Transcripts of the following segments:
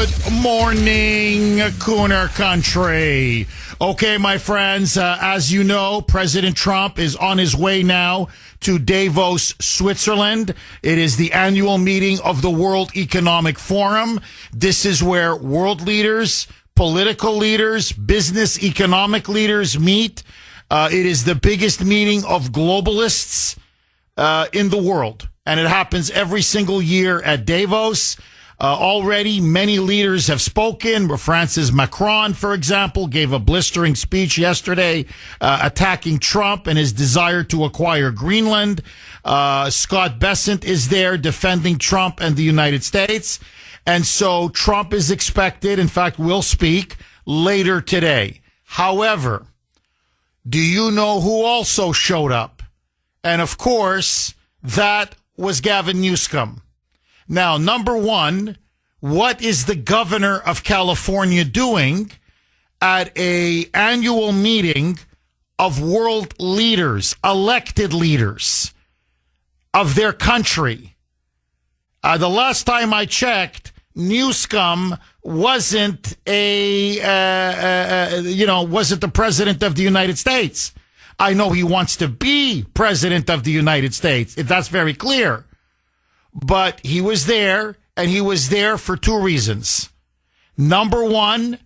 Good morning, Kuhner country. Okay, my friends, as you know, President Trump is on his way now to Davos, Switzerland. It is the annual meeting of the World Economic Forum. This is where world leaders, political leaders, business, economic leaders meet. It is the biggest meeting of globalists in the world, and it happens every single year at Davos. Already, many leaders have spoken. France's Macron, for example, gave a blistering speech yesterday attacking Trump and his desire to acquire Greenland. Scott Bessent is there defending Trump and the United States. And so Trump is expected, in fact, will speak later today. However, do you know who also showed up? And of course, that was Gavin Newsom. Now, number one, what is the governor of California doing at an annual meeting of world leaders, elected leaders of their country? The last time I checked, Newsom wasn't wasn't the president of the United States. I know he wants to be president of the United States. That's very clear. But he was there, and he was there for two reasons. Number one,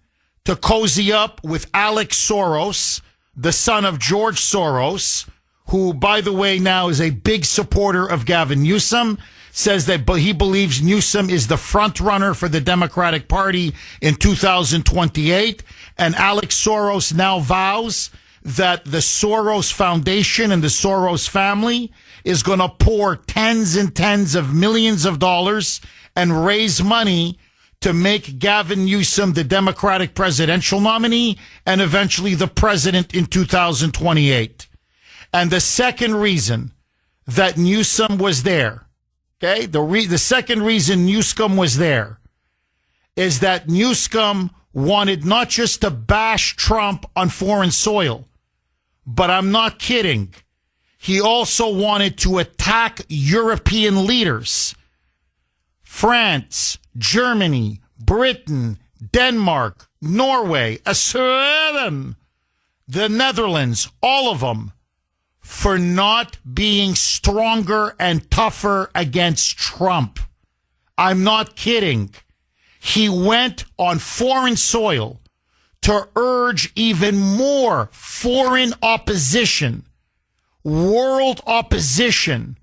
to cozy up with Alex Soros, the son of George Soros, who, by the way, now is a big supporter of Gavin Newsom, says that he believes Newsom is the front runner for the Democratic Party in 2028. And Alex Soros now vows that the Soros Foundation and the Soros family is going to pour tens and tens of millions of dollars and raise money to make Gavin Newsom the Democratic presidential nominee and eventually the president in 2028. And the second reason that Newsom was there, okay, the second reason Newsom was there is that Newsom wanted not just to bash Trump on foreign soil, but I'm not kidding. He also wanted to attack European leaders. France, Germany, Britain, Denmark, Norway, Sweden, the Netherlands, all of them, for not being stronger and tougher against Trump. I'm not kidding. He went on foreign soil to urge even more foreign opposition, world opposition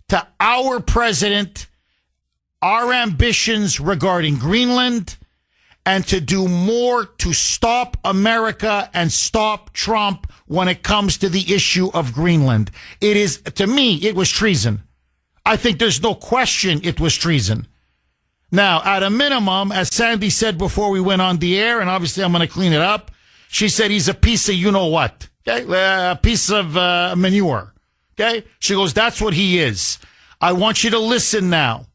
to our president, our ambitions regarding Greenland, and to do more to stop America and stop Trump when it comes to the issue of Greenland. It is, to me, it was treason. I think there's no question it was treason. Now, at a minimum, as Sandy said before we went on the air, and obviously I'm going to clean it up, she said he's a piece of you-know-what, okay? A piece of manure, okay? She goes, that's what he is. I want you to listen now.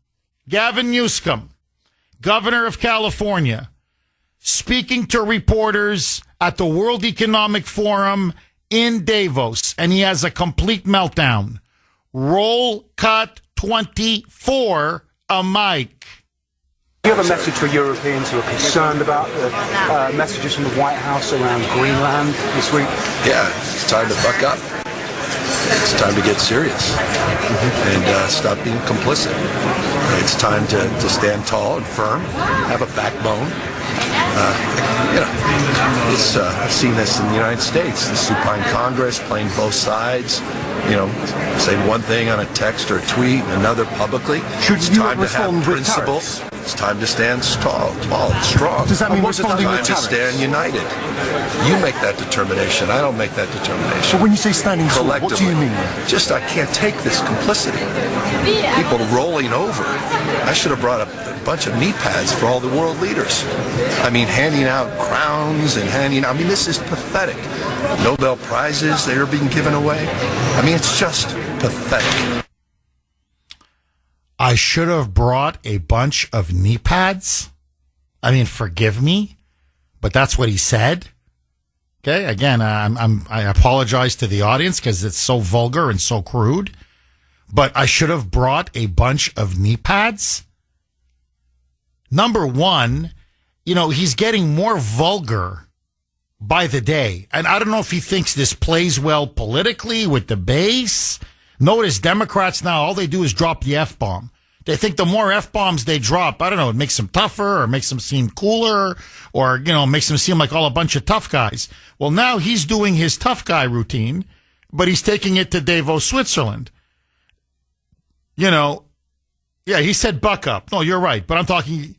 Gavin Newsom, governor of California, speaking to reporters at the World Economic Forum in Davos, and he has a complete meltdown. Roll cut 24, a mic. Do you have a message for Europeans who are concerned about the messages from the White House around Greenland this week? Yeah, it's time to buck up. It's time to get serious and stop being complicit. It's time to stand tall and firm, have a backbone. I've seen this in the United States, the supine Congress playing both sides. Say one thing on a text or a tweet and another publicly. It's time to have principles. It's time to stand tall, strong. Does that mean responding with tariffs? It's time to stand united. You make that determination. I don't make that determination. But when you say standing tall, what do you mean? Just I can't take this complicity. People rolling over. I should have brought a bunch of knee pads for all the world leaders. I mean, handing out crowns and this is pathetic. Nobel Prizes, they are being given away. It's just pathetic. I should have brought a bunch of knee pads. Forgive me, but that's what he said. Okay, again, I apologize to the audience because it's so vulgar and so crude, but I should have brought a bunch of knee pads. Number one, he's getting more vulgar by the day. And I don't know if he thinks this plays well politically with the base. Notice Democrats now, all they do is drop the F-bomb. They think the more F-bombs they drop, I don't know, it makes them tougher or makes them seem cooler or, makes them seem like all a bunch of tough guys. Well, now he's doing his tough guy routine, but he's taking it to Davos, Switzerland. Yeah, he said buck up. No, you're right. But I'm talking,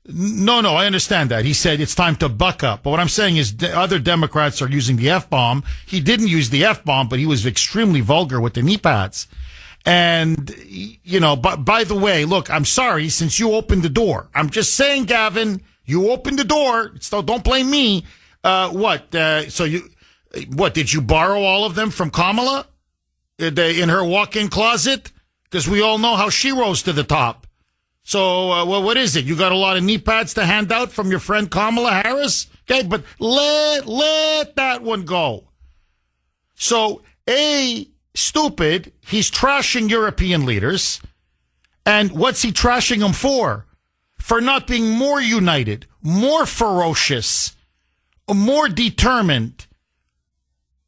no, I understand that. He said it's time to buck up. But what I'm saying is other Democrats are using the F-bomb. He didn't use the F-bomb, but he was extremely vulgar with the knee pads. And, but by the way, look, I'm sorry, since you opened the door. I'm just saying, Gavin, you opened the door. So don't blame me. What? Did you borrow all of them from Kamala in her walk-in closet? Because we all know how she rose to the top. So, what is it? You got a lot of knee pads to hand out from your friend Kamala Harris? Okay, but let that one go. So, stupid, he's trashing European leaders. And what's he trashing them for? For not being more united, more ferocious, more determined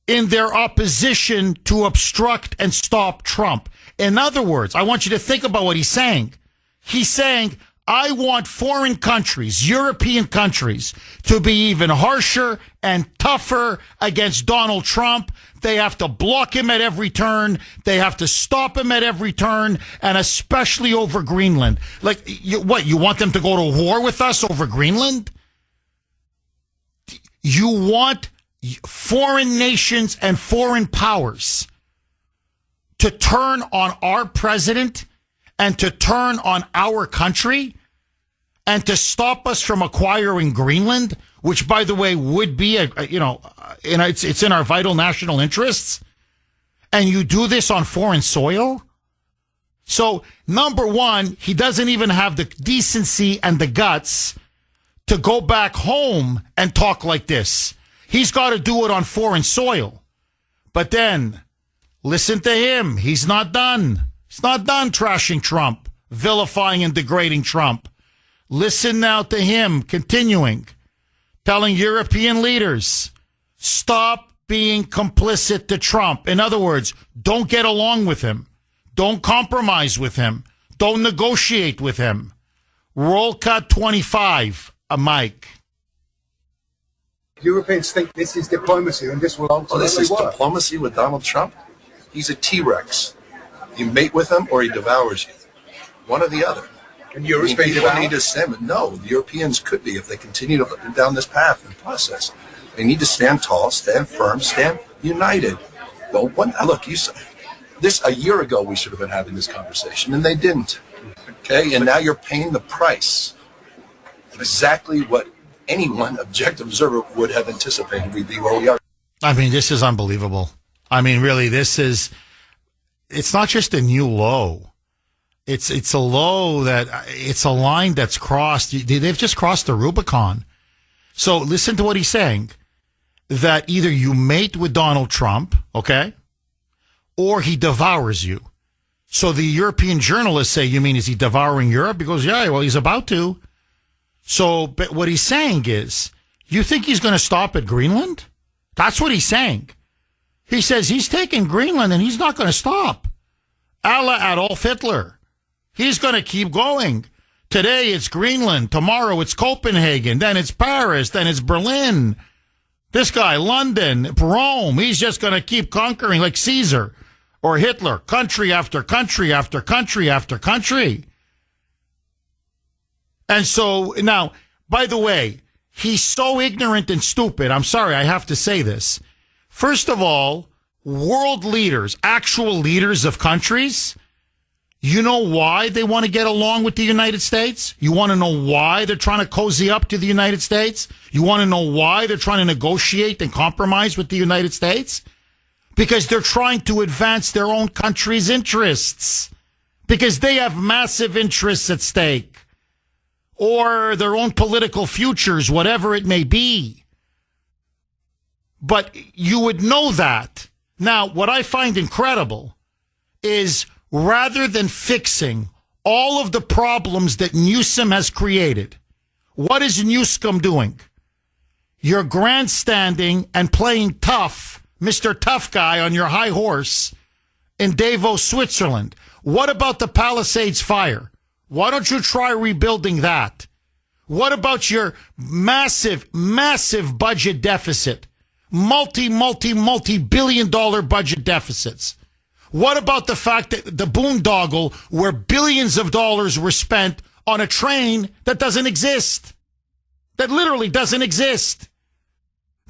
in their opposition to obstruct and stop Trump. In other words, I want you to think about what he's saying. He's saying, I want foreign countries, European countries, to be even harsher and tougher against Donald Trump. They have to block him at every turn. They have to stop him at every turn, and especially over Greenland. Like, you want them to go to war with us over Greenland? You want foreign nations and foreign powers to turn on our president and to turn on our country and to stop us from acquiring Greenland, which, by the way, would be, it's in our vital national interests. And you do this on foreign soil? So, number one, he doesn't even have the decency and the guts to go back home and talk like this. He's got to do it on foreign soil. But then, listen to him. He's not done. He's not done trashing Trump, vilifying and degrading Trump. Listen now to him, continuing, telling European leaders, stop being complicit to Trump. In other words, don't get along with him. Don't compromise with him. Don't negotiate with him. Roll cut 25, a mic. Europeans think this is diplomacy and this will ultimately this is work. Diplomacy with Donald Trump? He's a T-Rex. You mate with him or he devours you. One or the other. And Europe's being people devoured? need to stand. No, the Europeans could be if they continue down this path and process. They need to stand tall, stand firm, stand united. Look, this a year ago we should have been having this conversation, and they didn't. Okay, and now you're paying the price. Exactly what anyone objective observer would have anticipated we'd be where we are. I mean, this is unbelievable. I mean, really, it's not just a new low. It's a low it's a line that's crossed. They've just crossed the Rubicon. So listen to what he's saying, that either you mate with Donald Trump, okay, or he devours you. So the European journalists say, you mean, is he devouring Europe? He goes, yeah, well, he's about to. So, but what he's saying is, you think he's going to stop at Greenland? That's what he's saying. He says he's taking Greenland and he's not going to stop. A la Adolf Hitler. He's going to keep going. Today it's Greenland. Tomorrow it's Copenhagen. Then it's Paris. Then it's Berlin. This guy, London, Rome. He's just going to keep conquering like Caesar or Hitler. Country after country after country after country. And so now, by the way, he's so ignorant and stupid. I'm sorry, I have to say this. First of all, world leaders, actual leaders of countries, you know why they want to get along with the United States? You want to know why they're trying to cozy up to the United States? You want to know why they're trying to negotiate and compromise with the United States? Because they're trying to advance their own country's interests. Because they have massive interests at stake. Or their own political futures, whatever it may be. But you would know that. Now, what I find incredible is rather than fixing all of the problems that Newsom has created, What is Newsom doing? You're grandstanding and playing tough, Mr. Tough Guy on your high horse in Davos, Switzerland. What about the Palisades fire? Why don't you try rebuilding that? What about your massive budget deficit? Multi-billion dollar budget deficits. What about the fact that the boondoggle where billions of dollars were spent on a train that doesn't exist? That literally doesn't exist.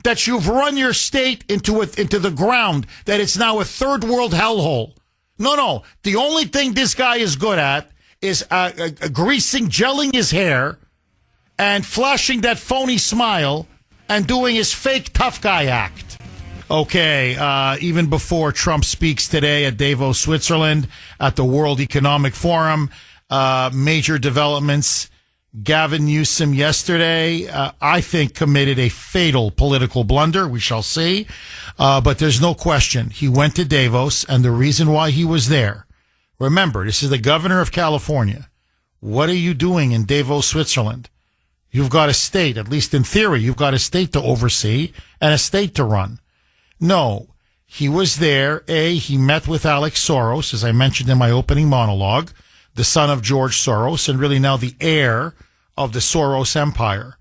That you've run your state into the ground, that it's now a third world hellhole. No. The only thing this guy is good at is gelling his hair and flashing that phony smile and doing his fake tough guy act. Okay, even before Trump speaks today at Davos, Switzerland, at the World Economic Forum, major developments. Gavin Newsom yesterday, I think, committed a fatal political blunder. We shall see. But there's no question. He went to Davos, and the reason why he was there, remember, this is the governor of California. What are you doing in Davos, Switzerland? You've got a state, at least in theory, you've got a state to oversee and a state to run. No, he was there. He met with Alex Soros, as I mentioned in my opening monologue, the son of George Soros, and really now the heir of the Soros empire.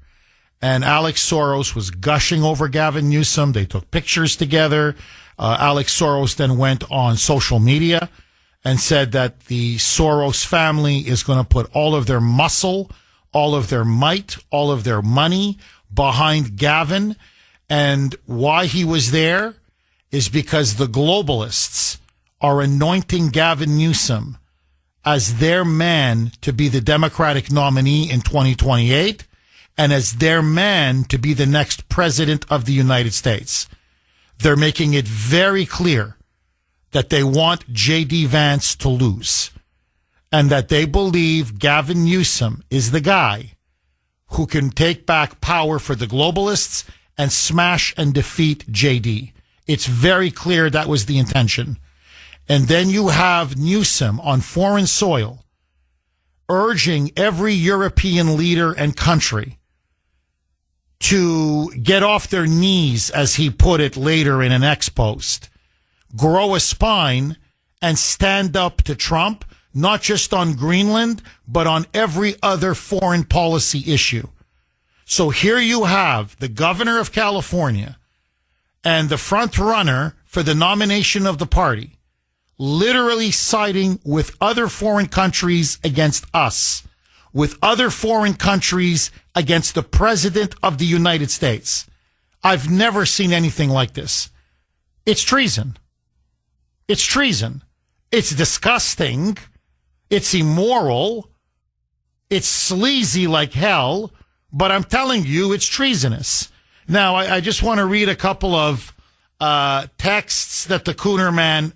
And Alex Soros was gushing over Gavin Newsom. They took pictures together. Alex Soros then went on social media and said that the Soros family is going to put all of their muscle, all of their might, all of their money behind Gavin. And why he was there is because the globalists are anointing Gavin Newsom as their man to be the Democratic nominee in 2028 and as their man to be the next president of the United States. They're making it very clear that they want J.D. Vance to lose and that they believe Gavin Newsom is the guy who can take back power for the globalists and smash and defeat J.D. It's very clear that was the intention. And then you have Newsom on foreign soil urging every European leader and country to get off their knees, as he put it later in an X post, grow a spine and stand up to Trump, not just on Greenland, but on every other foreign policy issue. So here you have the governor of California and the front runner for the nomination of the party literally siding with other foreign countries against us, with other foreign countries against the president of the United States. I've never seen anything like this. It's treason. It's treason. It's disgusting. It's immoral. It's sleazy like hell. But I'm telling you, it's treasonous. Now, I just want to read a couple of texts that the Kuhner man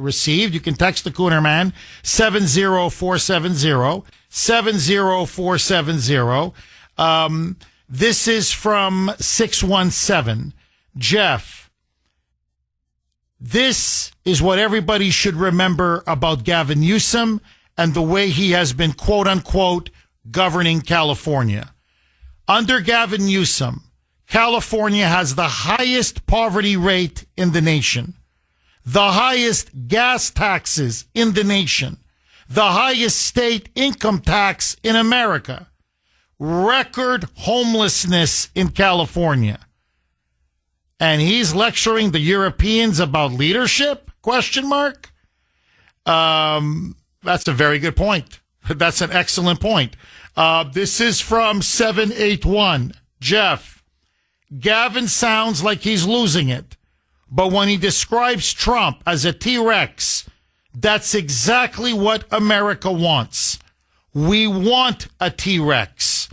received. You can text the Kuhner man 70470 70470. This is from 617. Jeff, this is what everybody should remember about Gavin Newsom and the way he has been, quote unquote, governing California. Under Gavin Newsom, California has the highest poverty rate in the nation, the highest gas taxes in the nation, the highest state income tax in America, record homelessness in California. And he's lecturing the Europeans about leadership? Question mark. That's a very good point. That's an excellent point. This is from 781. Jeff, Gavin sounds like he's losing it. But when he describes Trump as a T-Rex, that's exactly what America wants. We want a T-Rex.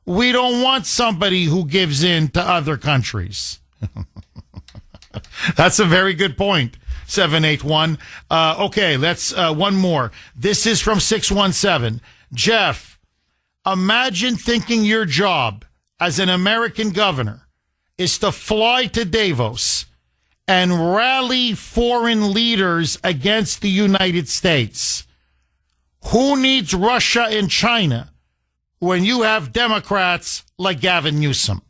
We don't want somebody who gives in to other countries. That's a very good point. 781. Okay, let's one more. This is from 617. Jeff, imagine thinking your job as an American governor is to fly to Davos and rally foreign leaders against the United States. Who needs Russia and China when you have Democrats like Gavin Newsom.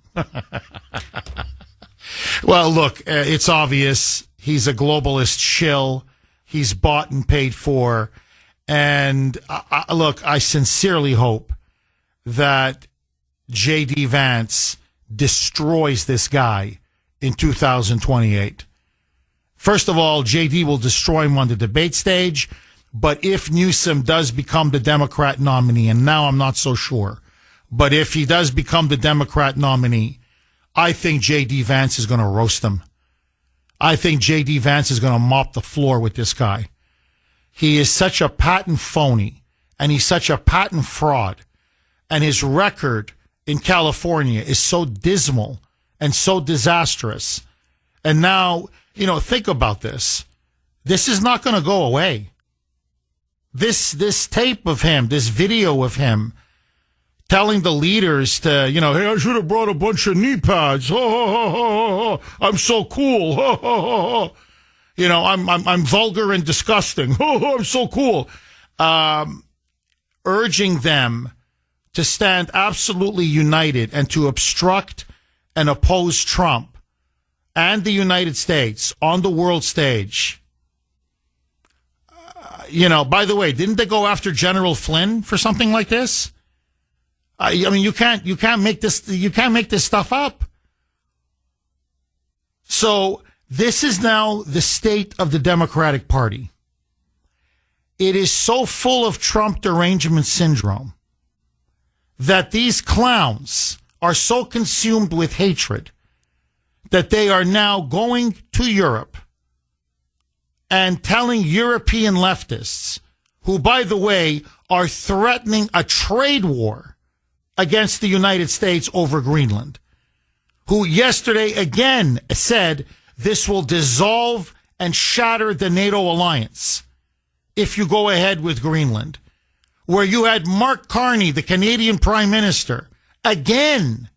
Well, look, it's obvious he's a globalist shill. He's bought and paid for. And look, I sincerely hope that J.D. Vance destroys this guy in 2028. First of all, J.D. will destroy him on the debate stage. But if Newsom does become the Democrat nominee, and now I'm not so sure, but if he does become the Democrat nominee, I think J.D. Vance is going to roast him. I think J.D. Vance is going to mop the floor with this guy. He is such a patent phony, and he's such a patent fraud, and his record in California is so dismal and so disastrous. And now, think about this. This is not going to go away. This tape of him, this video of him telling the leaders to, hey, I should have brought a bunch of knee pads. I'm so cool. I'm vulgar and disgusting. I'm so cool. Urging them to stand absolutely united and to obstruct and oppose Trump and the United States on the world stage. By the way, didn't they go after General Flynn for something like this? You can't make this stuff up. So this is now the state of the Democratic Party. It is so full of Trump derangement syndrome that these clowns are so consumed with hatred that they are now going to Europe and telling European leftists, who, by the way, are threatening a trade war against the United States over Greenland, who yesterday again said this will dissolve and shatter the NATO alliance if you go ahead with Greenland, where you had Mark Carney, the Canadian Prime Minister, again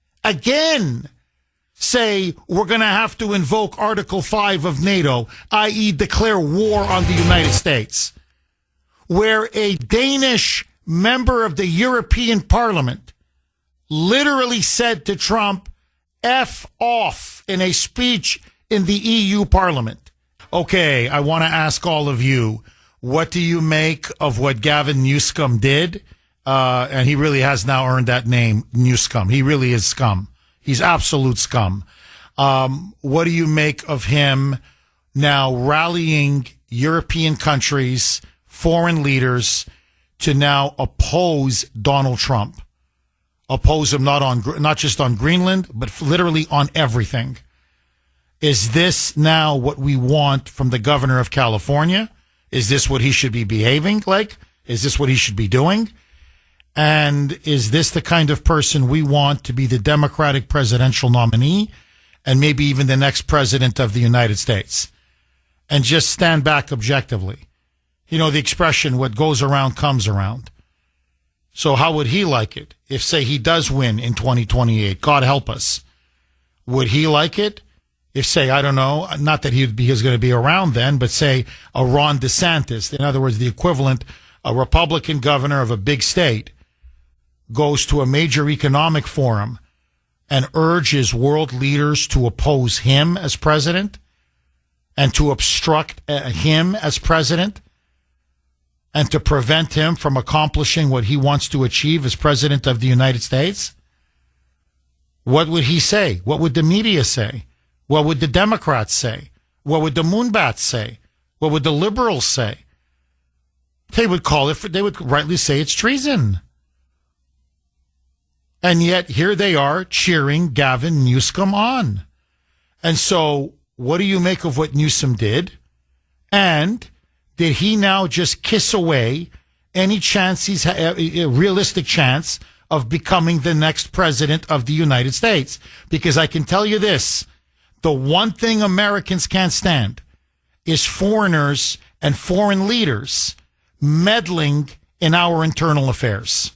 say we're going to have to invoke Article 5 of NATO, i.e. declare war on the United States, where a Danish member of the European Parliament literally said to Trump, F off, in a speech in the EU Parliament. Okay, I want to ask all of you, what do you make of what Gavin Newsom did? And he really has now earned that name, Newsom. He really is scum. He's absolute scum. What do you make of him now rallying European countries, foreign leaders, to now oppose Donald Trump? Oppose him not just on Greenland, but literally on everything. Is this now what we want from the governor of California? Is this what he should be behaving like? Is this what he should be doing? And is this the kind of person we want to be the Democratic presidential nominee and maybe even the next president of the United States? And just stand back objectively. The expression, what goes around comes around. So how would he like it if, say, he does win in 2028? God help us. Would he like it if, say, I don't know, not that he's going to be around then, but say a Ron DeSantis, in other words, the equivalent, a Republican governor of a big state, goes to a major economic forum and urges world leaders to oppose him as president and to obstruct him as president and to prevent him from accomplishing what he wants to achieve as president of the United States? What would he say? What would the media say? What would the Democrats say? What would the Moonbats say? What would the liberals say? They would rightly say it's treason. And yet here they are cheering Gavin Newsom on. And so what do you make of what Newsom did? And did he now just kiss away any chance a realistic chance of becoming the next president of the United States? Because I can tell you this, the one thing Americans can't stand is foreigners and foreign leaders meddling in our internal affairs.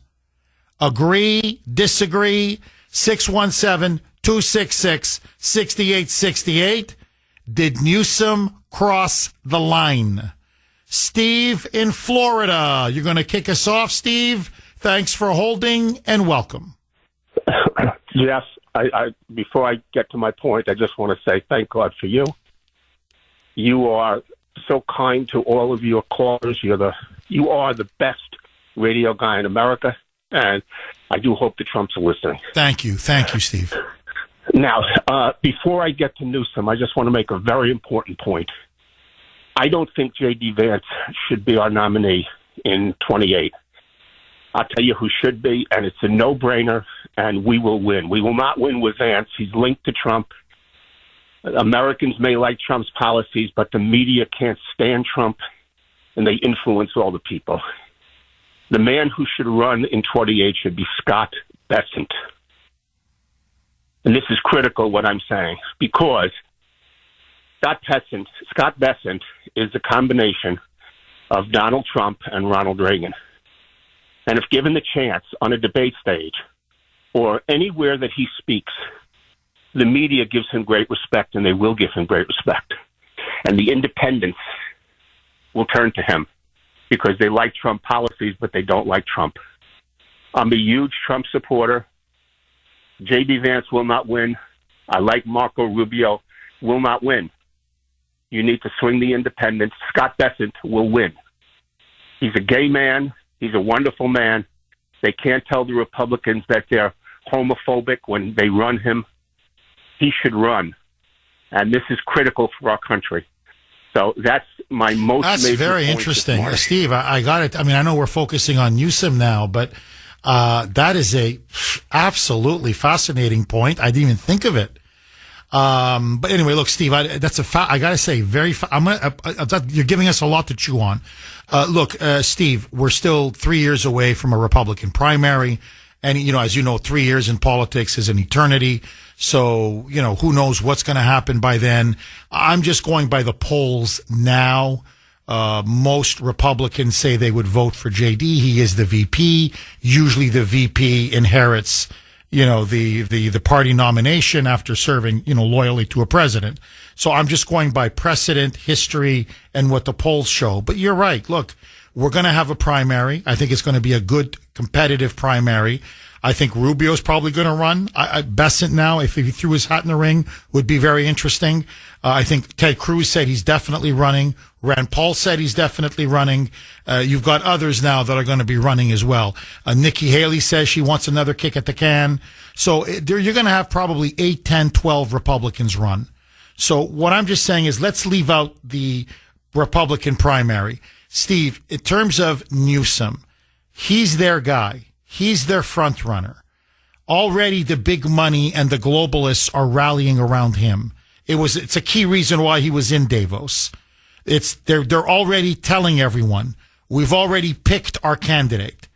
Agree, disagree, 617-266-6868. Did Newsom cross the line? Steve in Florida. You're going to kick us off, Steve? Thanks for holding and welcome. Yes, I before I get to my point, I just want to say thank God for you. You are so kind to all of your callers. You are the best radio guy in America, and I do hope the Trumps are listening. Thank you, Steve. Now, before I get to Newsom, I just want to make a very important point. I don't think J.D. Vance should be our nominee in 28. I'll tell you who should be, and it's a no-brainer, and we will win. We will not win with Vance. He's linked to Trump. Americans may like Trump's policies, but the media can't stand Trump, and they influence all the people. The man who should run in 28 should be Scott Bessent. And this is critical, what I'm saying, because Scott Bessent is a combination of Donald Trump and Ronald Reagan. And if given the chance on a debate stage or anywhere that he speaks, the media gives him great respect, and they will give him great respect. And the independents will turn to him because they like Trump policies, but they don't like Trump. I'm a huge Trump supporter. J.D. Vance will not win. I like Marco Rubio, will not win. You need to swing the independents. Scott Bessent will win. He's a gay man. He's a wonderful man. They can't tell the Republicans that they're homophobic when they run him. He should run. And this is critical for our country. So that's my most That's major very point interesting. Steve, I got it. I mean, I know we're focusing on Newsom now, but that is a absolutely fascinating point. I didn't even think of it. But anyway, look, Steve, I got to say, you're giving us a lot to chew on. Look, Steve, we're still 3 years away from a Republican primary. And, as you know, 3 years in politics is an eternity. So, who knows what's going to happen by then. I'm just going by the polls now. Most Republicans say they would vote for JD. He is the VP. Usually the VP inherits, the party nomination after serving, loyally to a president. So I'm just going by precedent, history, and what the polls show. But you're right. Look, we're going to have a primary. I think it's going to be a good competitive primary. I think Rubio's probably going to run. Bessent now, if he threw his hat in the ring, would be very interesting. I think Ted Cruz said he's definitely running. Rand Paul said he's definitely running. You've got others now that are going to be running as well. Nikki Haley says she wants another kick at the can. So you're going to have probably 8, 10, 12 Republicans run. So what I'm just saying is let's leave out the Republican primary. Steve, in terms of Newsom, he's their guy. He's their front runner. Already the big money and the globalists are rallying around him. It's a key reason why he was in Davos. They're already telling everyone, we've already picked our candidate,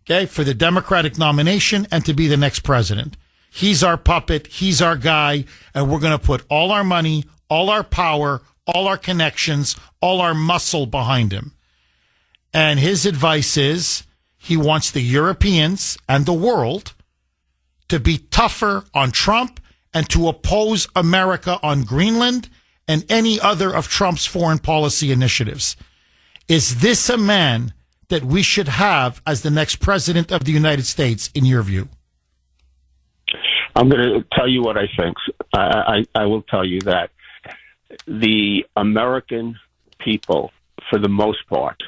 okay, for the Democratic nomination and to be the next president. He's our puppet. He's our guy. And we're going to put all our money, all our power, all our connections, all our muscle behind him. And his advice is he wants the Europeans and the world to be tougher on Trump and to oppose America on Greenland and any other of Trump's foreign policy initiatives. Is this a man that we should have as the next president of the United States, in your view? I'm going to tell you what I think. I will tell you that the American people, for the most part,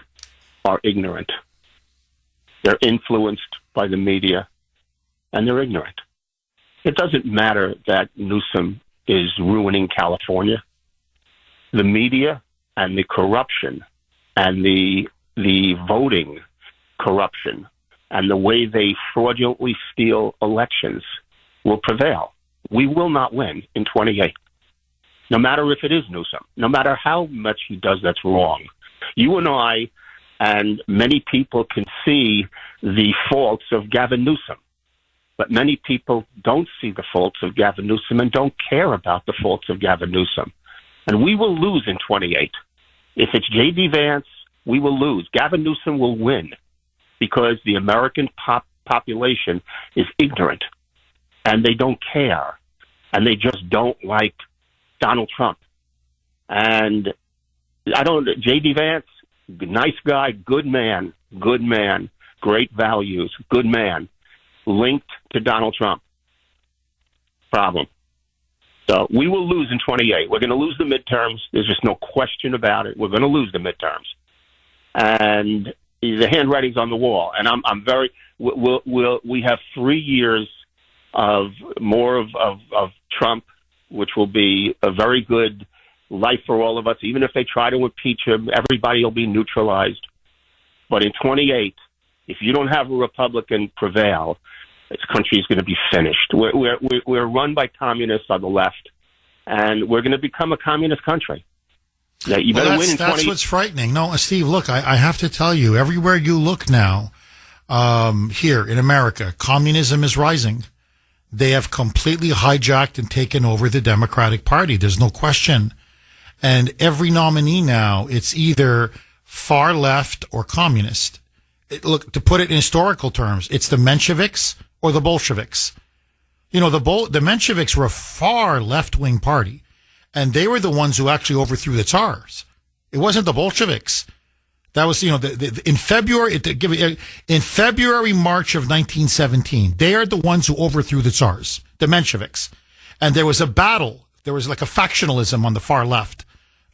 are ignorant. They're influenced by the media, and they're ignorant. It doesn't matter that Newsom is ruining California. The media and the corruption and the voting corruption and the way they fraudulently steal elections will prevail. We will not win in 28, no matter if it is Newsom, no matter how much he does that's wrong. You and I and many people can see the faults of Gavin Newsom, but many people don't see the faults of Gavin Newsom and don't care about the faults of Gavin Newsom. And we will lose in 28. If it's J.D. Vance, we will lose. Gavin Newsom will win because the American population is ignorant and they don't care and they just don't like Donald Trump. And J.D. Vance, nice guy, good man, great values, good man, linked to Donald Trump. Problem. So we will lose in 28. We're going to lose the midterms. There's just no question about it. We're going to lose the midterms. And the handwriting's on the wall. And I'm very, we have 3 years of more of Trump, which will be a very good life for all of us. Even if they try to impeach him, everybody will be neutralized. But in 28, if you don't have a Republican prevail, this country is going to be finished. We're run by communists on the left, and we're going to become a communist country. Now, you better win in 20. That's what's frightening. No, Steve, look, I have to tell you, everywhere you look now, here in America, communism is rising. They have completely hijacked and taken over the Democratic Party. There's no question. And every nominee now, it's either far left or communist. Look, to put it in historical terms, it's the Mensheviks or the Bolsheviks. You know, the Mensheviks were a far left-wing party, and they were the ones who actually overthrew the Tsars. It wasn't the Bolsheviks. That was, you know, in February, March of 1917, they are the ones who overthrew the Tsars, the Mensheviks. And there was a battle. There was like a factionalism on the far left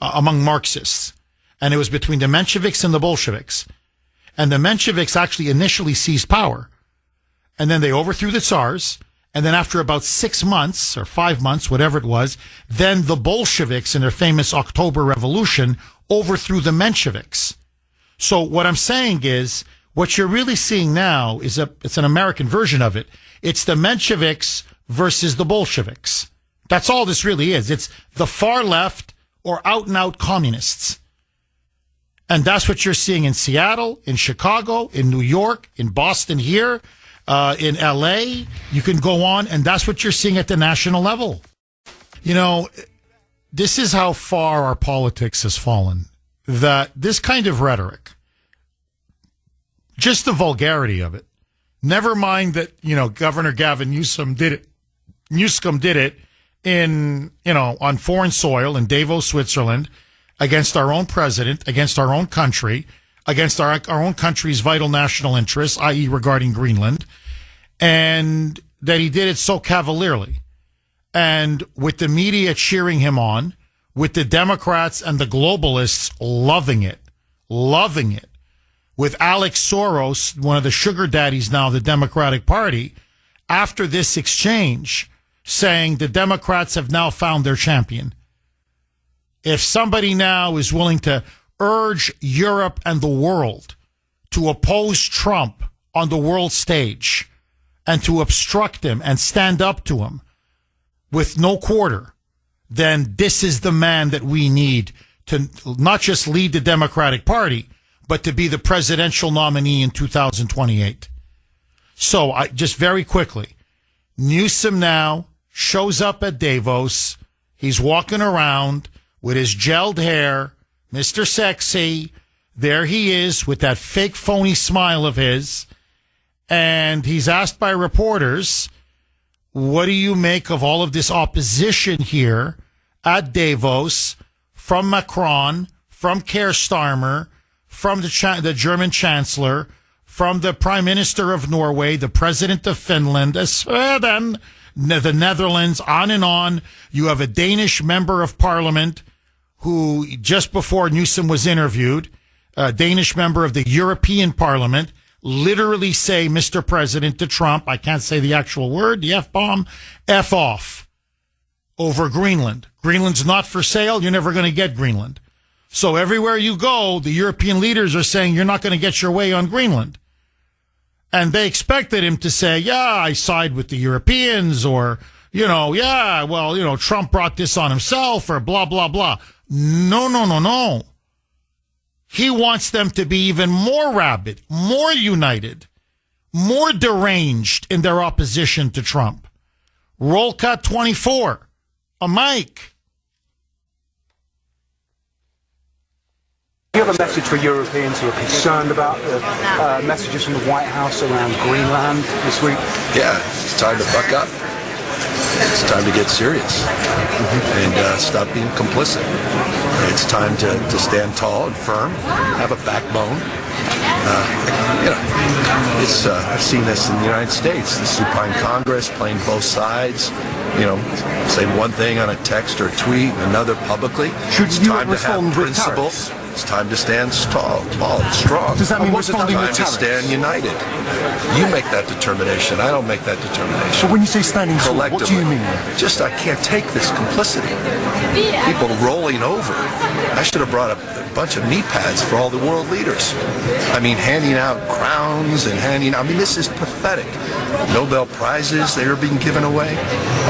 among Marxists. And it was between the Mensheviks and the Bolsheviks. And the Mensheviks actually initially seized power. And then they overthrew the Tsars. And then after about 6 months or 5 months, whatever it was, then the Bolsheviks in their famous October Revolution overthrew the Mensheviks. So what I'm saying is, what you're really seeing now is it's an American version of it. It's the Mensheviks versus the Bolsheviks. That's all this really is. It's the far left or out and out communists. And that's what you're seeing in Seattle, in Chicago, in New York, in Boston here, in LA. You can go on, and that's what you're seeing at the national level. You know, this is how far our politics has fallen. That this kind of rhetoric, just the vulgarity of it, never mind that, you know, Governor Gavin Newsom did it in, you know, on foreign soil in Davos, Switzerland, against our own president, against our own country, against our own country's vital national interests, i.e. regarding Greenland, and that he did it so cavalierly. And with the media cheering him on, with the Democrats and the globalists loving it, with Alex Soros, one of the sugar daddies now of the Democratic Party, after this exchange, saying the Democrats have now found their champion. If somebody now is willing to urge Europe and the world to oppose Trump on the world stage and to obstruct him and stand up to him with no quarter, then this is the man that we need to not just lead the Democratic Party, but to be the presidential nominee in 2028. So I just very quickly, Newsom now shows up at Davos. He's walking around with his gelled hair, Mr. Sexy. There he is with that fake phony smile of his. And he's asked by reporters, what do you make of all of this opposition here at Davos from Macron, from Keir Starmer, from the German Chancellor, from the Prime Minister of Norway, the President of Finland, Sweden, the Netherlands, on and on. You have a Danish member of parliament who, just before Newsom was interviewed, a Danish member of the European Parliament, literally say, Mr. President, to Trump, I can't say the actual word, the F-bomb, F off, over Greenland. Greenland's not for sale. You're never going to get Greenland. So everywhere you go, the European leaders are saying you're not going to get your way on Greenland. And they expected him to say, yeah, I side with the Europeans, or, you know, yeah, well, you know, Trump brought this on himself, or blah, blah, blah. No. He wants them to be even more rabid, more united, more deranged in their opposition to Trump. Roll cut 24. A mic. Do you have a message for Europeans who are concerned about the messages from the White House around Greenland this week? Yeah, it's time to buck up. It's time to get serious and stop being complicit. It's time to stand tall and firm, have a backbone. I've seen this in the United States, the supine Congress playing both sides, saying one thing on a text or a tweet and another publicly. Should you respond with principles. It's time to stand tall and strong. Does that mean responding with tariffs? It's time to stand united. You make that determination. I don't make that determination. But when you say standing tall, what do you mean? I can't take this complicity. People rolling over. I should have brought a bunch of knee pads for all the world leaders. Handing out crowns and this is pathetic. Nobel Prizes, they are being given away.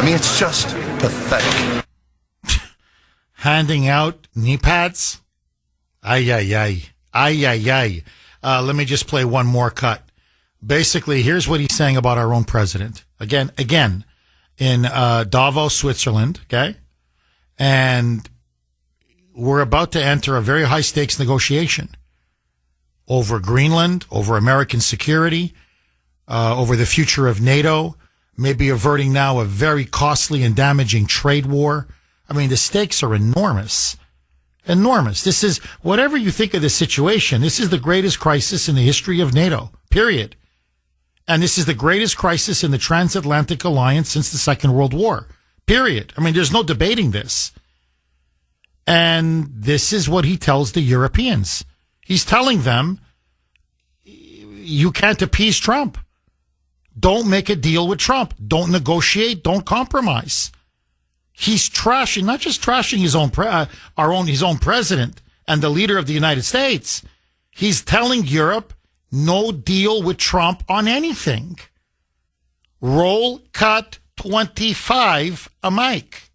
It's just pathetic. Handing out knee pads? Ay, ay, ay. Ay, ay, ay. Let me just play one more cut. Basically, here's what he's saying about our own president. Again, in Davos, Switzerland, okay? And we're about to enter a very high-stakes negotiation over Greenland, over American security, over the future of NATO, maybe averting now a very costly and damaging trade war. The stakes are enormous. Enormous. This is, whatever you think of this situation, this is the greatest crisis in the history of NATO, period. And this is the greatest crisis in the transatlantic alliance since the Second World War, period. There's no debating this. And this is what he tells the Europeans. He's telling them, you can't appease Trump. Don't make a deal with Trump. Don't negotiate. Don't compromise. He's trashing, not just trashing his own president and the leader of the United States. He's telling Europe, no deal with Trump on anything. Roll cut 25 a mic.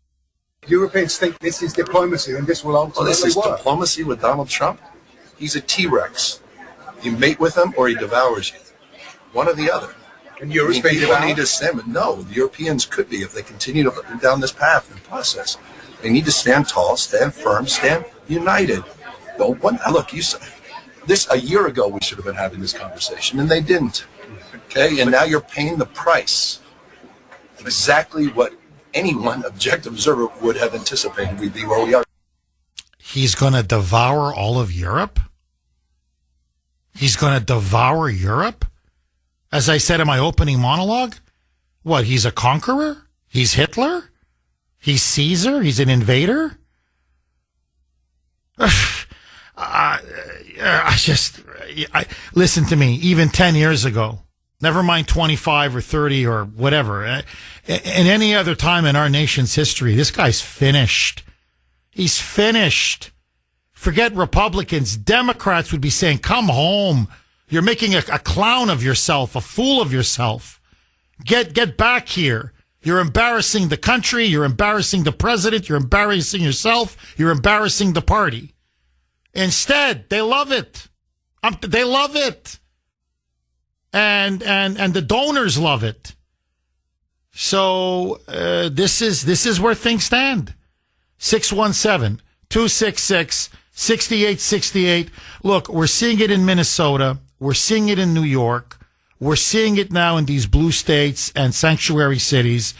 Europeans think this is diplomacy and this will ultimately this is work. Diplomacy with Donald Trump? He's a T-Rex. You mate with him or he devours you. One or the other. And Europe's people need to stand. No, the Europeans could be if they continue down this path and process. They need to stand tall, stand firm, stand united. Look, you said this a year ago. We should have been having this conversation, and they didn't. Okay, and now you're paying the price. Exactly what anyone objective observer would have anticipated we'd be where we are. He's going to devour all of Europe? He's going to devour Europe? As I said in my opening monologue, what, he's a conqueror? He's Hitler? He's Caesar? He's an invader? Listen to me, even 10 years ago, never mind 25 or 30 or whatever, in any other time in our nation's history, this guy's finished. He's finished. Forget Republicans. Democrats would be saying, come home. You're making a clown of yourself, a fool of yourself. Get back here. You're embarrassing the country. You're embarrassing the president. You're embarrassing yourself. You're embarrassing the party. Instead, they love it. They love it. And the donors love it. So, this is where things stand. 617-266-6868. Look, we're seeing it in Minnesota. We're seeing it in New York. We're seeing it now in these blue states and sanctuary cities.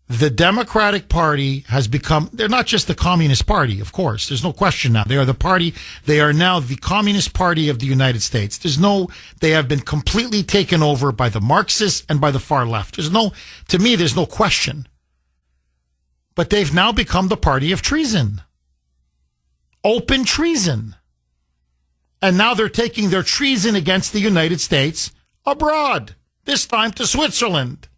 The Democratic Party has become, they're not just the Communist Party, of course. There's no question now. They are now the Communist Party of the United States. They have been completely taken over by the Marxists and by the far left. To me, there's no question. But they've now become the party of treason. Open treason. And now they're taking their treason against the United States abroad, this time to Switzerland.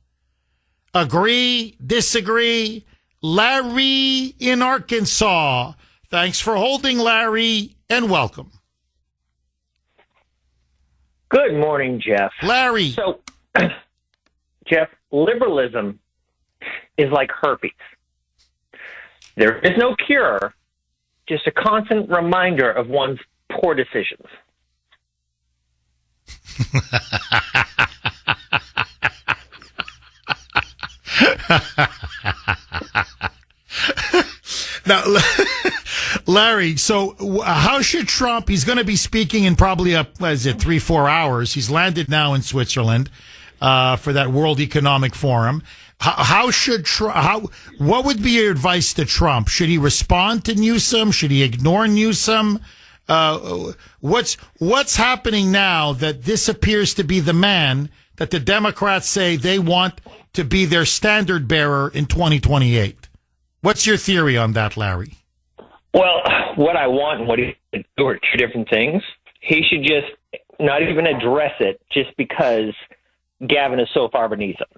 Agree, disagree. Larry in Arkansas. Thanks for holding, Larry, and welcome. Good morning, Jeff. Larry. So, Jeff, liberalism is like herpes. There is no cure, just a constant reminder of one's poor decisions. Now, Larry, so how should Trump, he's going to be speaking in probably 3-4 hours. He's landed now in Switzerland. for that World Economic Forum. What would be your advice to Trump? Should he respond to Newsom? Should he ignore Newsom? What's happening now that this appears to be the man that the Democrats say they want to be their standard bearer in 2028? What's your theory on that, Larry? Well, what I want and what he should do are two different things. He should just not even address it just because Gavin is so far beneath him.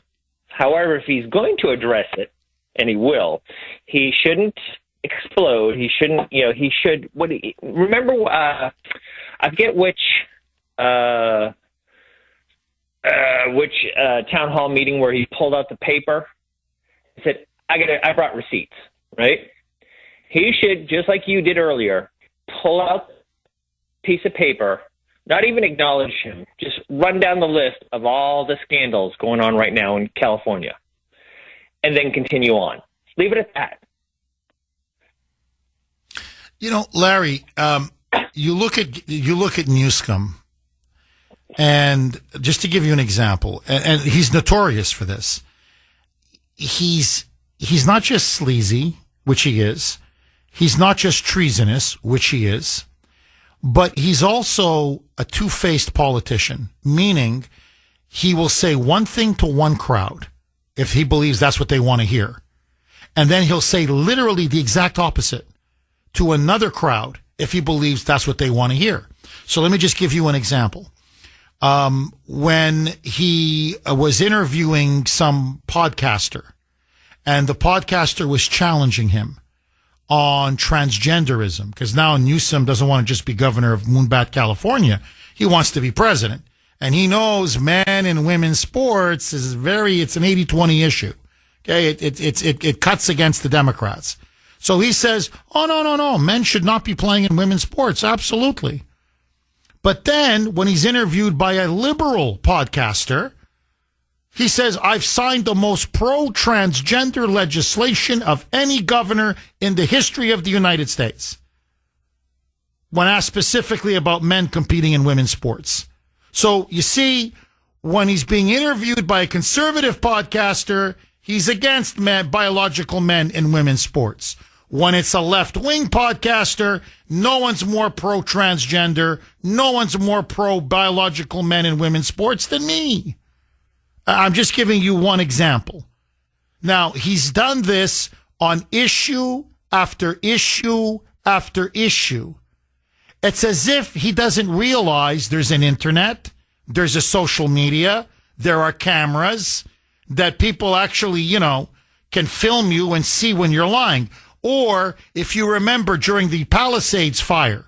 However, if he's going to address it, and he will, he shouldn't explode. He shouldn't, he should, remember, I forget which town hall meeting where he pulled out the paper. He said, I brought receipts, right? He should, just like you did earlier, pull out a piece of paper, not even acknowledge him, just run down the list of all the scandals going on right now in California, and then continue on. Leave it at that. Larry, you look at Newsom, and just to give you an example, and he's notorious for this. He's not just sleazy, which he is. He's not just treasonous, which he is. But he's also a two-faced politician, meaning he will say one thing to one crowd if he believes that's what they want to hear. And then he'll say literally the exact opposite to another crowd if he believes that's what they want to hear. So let me just give you an example. When he was interviewing some podcaster, and the podcaster was challenging him on transgenderism, because now Newsom doesn't want to just be governor of Moonbat, California. He wants to be president. And he knows men and women's sports it's an 80-20 issue. Okay. It cuts against the Democrats. So he says, oh, no. Men should not be playing in women's sports. Absolutely. But then when he's interviewed by a liberal podcaster, he says, I've signed the most pro-transgender legislation of any governor in the history of the United States. When asked specifically about men competing in women's sports. So you see, when he's being interviewed by a conservative podcaster, he's against biological men in women's sports. When it's a left-wing podcaster, no one's more pro-transgender, no one's more pro-biological men in women's sports than me. I'm just giving you one example. Now, he's done this on issue after issue after issue. It's as if he doesn't realize there's an internet, there's a social media, there are cameras, that people actually, can film you and see when you're lying. Or if you remember during the Palisades fire,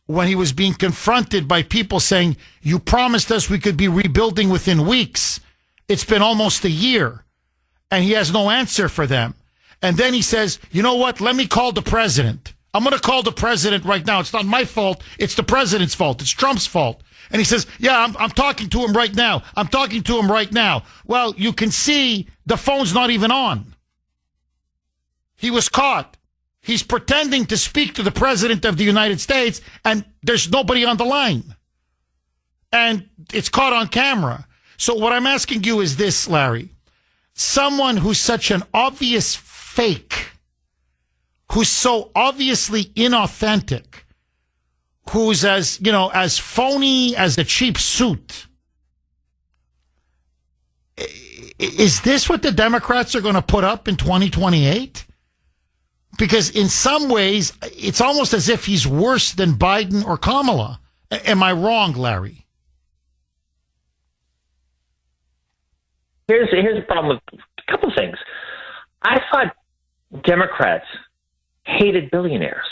when he was being confronted by people saying, you promised us we could be rebuilding within weeks. It's been almost a year, and he has no answer for them. And then he says, you know what? Let me call the president. I'm going to call the president right now. It's not my fault. It's the president's fault. It's Trump's fault. And he says, yeah, I'm talking to him right now. I'm talking to him right now. Well, you can see the phone's not even on. He was caught. He's pretending to speak to the president of the United States, and there's nobody on the line. And it's caught on camera. So what I'm asking you is this, Larry. Someone who's such an obvious fake, who's so obviously inauthentic, who's as phony as a cheap suit. Is this what the Democrats are going to put up in 2028? Because in some ways, it's almost as if he's worse than Biden or Kamala. Am I wrong, Larry? Here's the problem with a couple of things. I thought Democrats hated billionaires.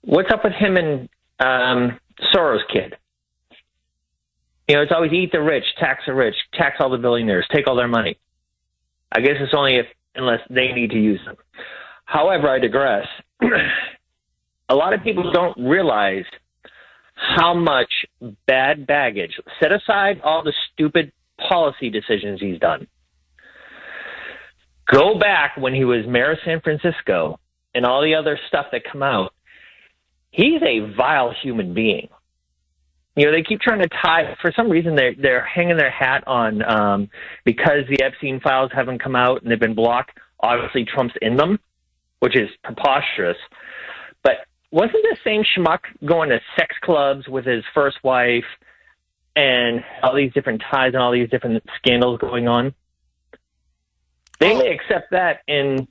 What's up with him and Soros' kid? It's always eat the rich, tax all the billionaires, take all their money. I guess it's only unless they need to use them. However, I digress. A lot of people don't realize how much bad baggage, set aside all the stupid policy decisions he's done. Go back when he was mayor of San Francisco and all the other stuff that come out. He's a vile human being. They keep trying to tie. For some reason, they're hanging their hat on because the Epstein files haven't come out and they've been blocked. Obviously, Trump's in them, which is preposterous. But wasn't the same schmuck going to sex clubs with his first wife and all these different ties and all these different scandals going on? They may accept that in,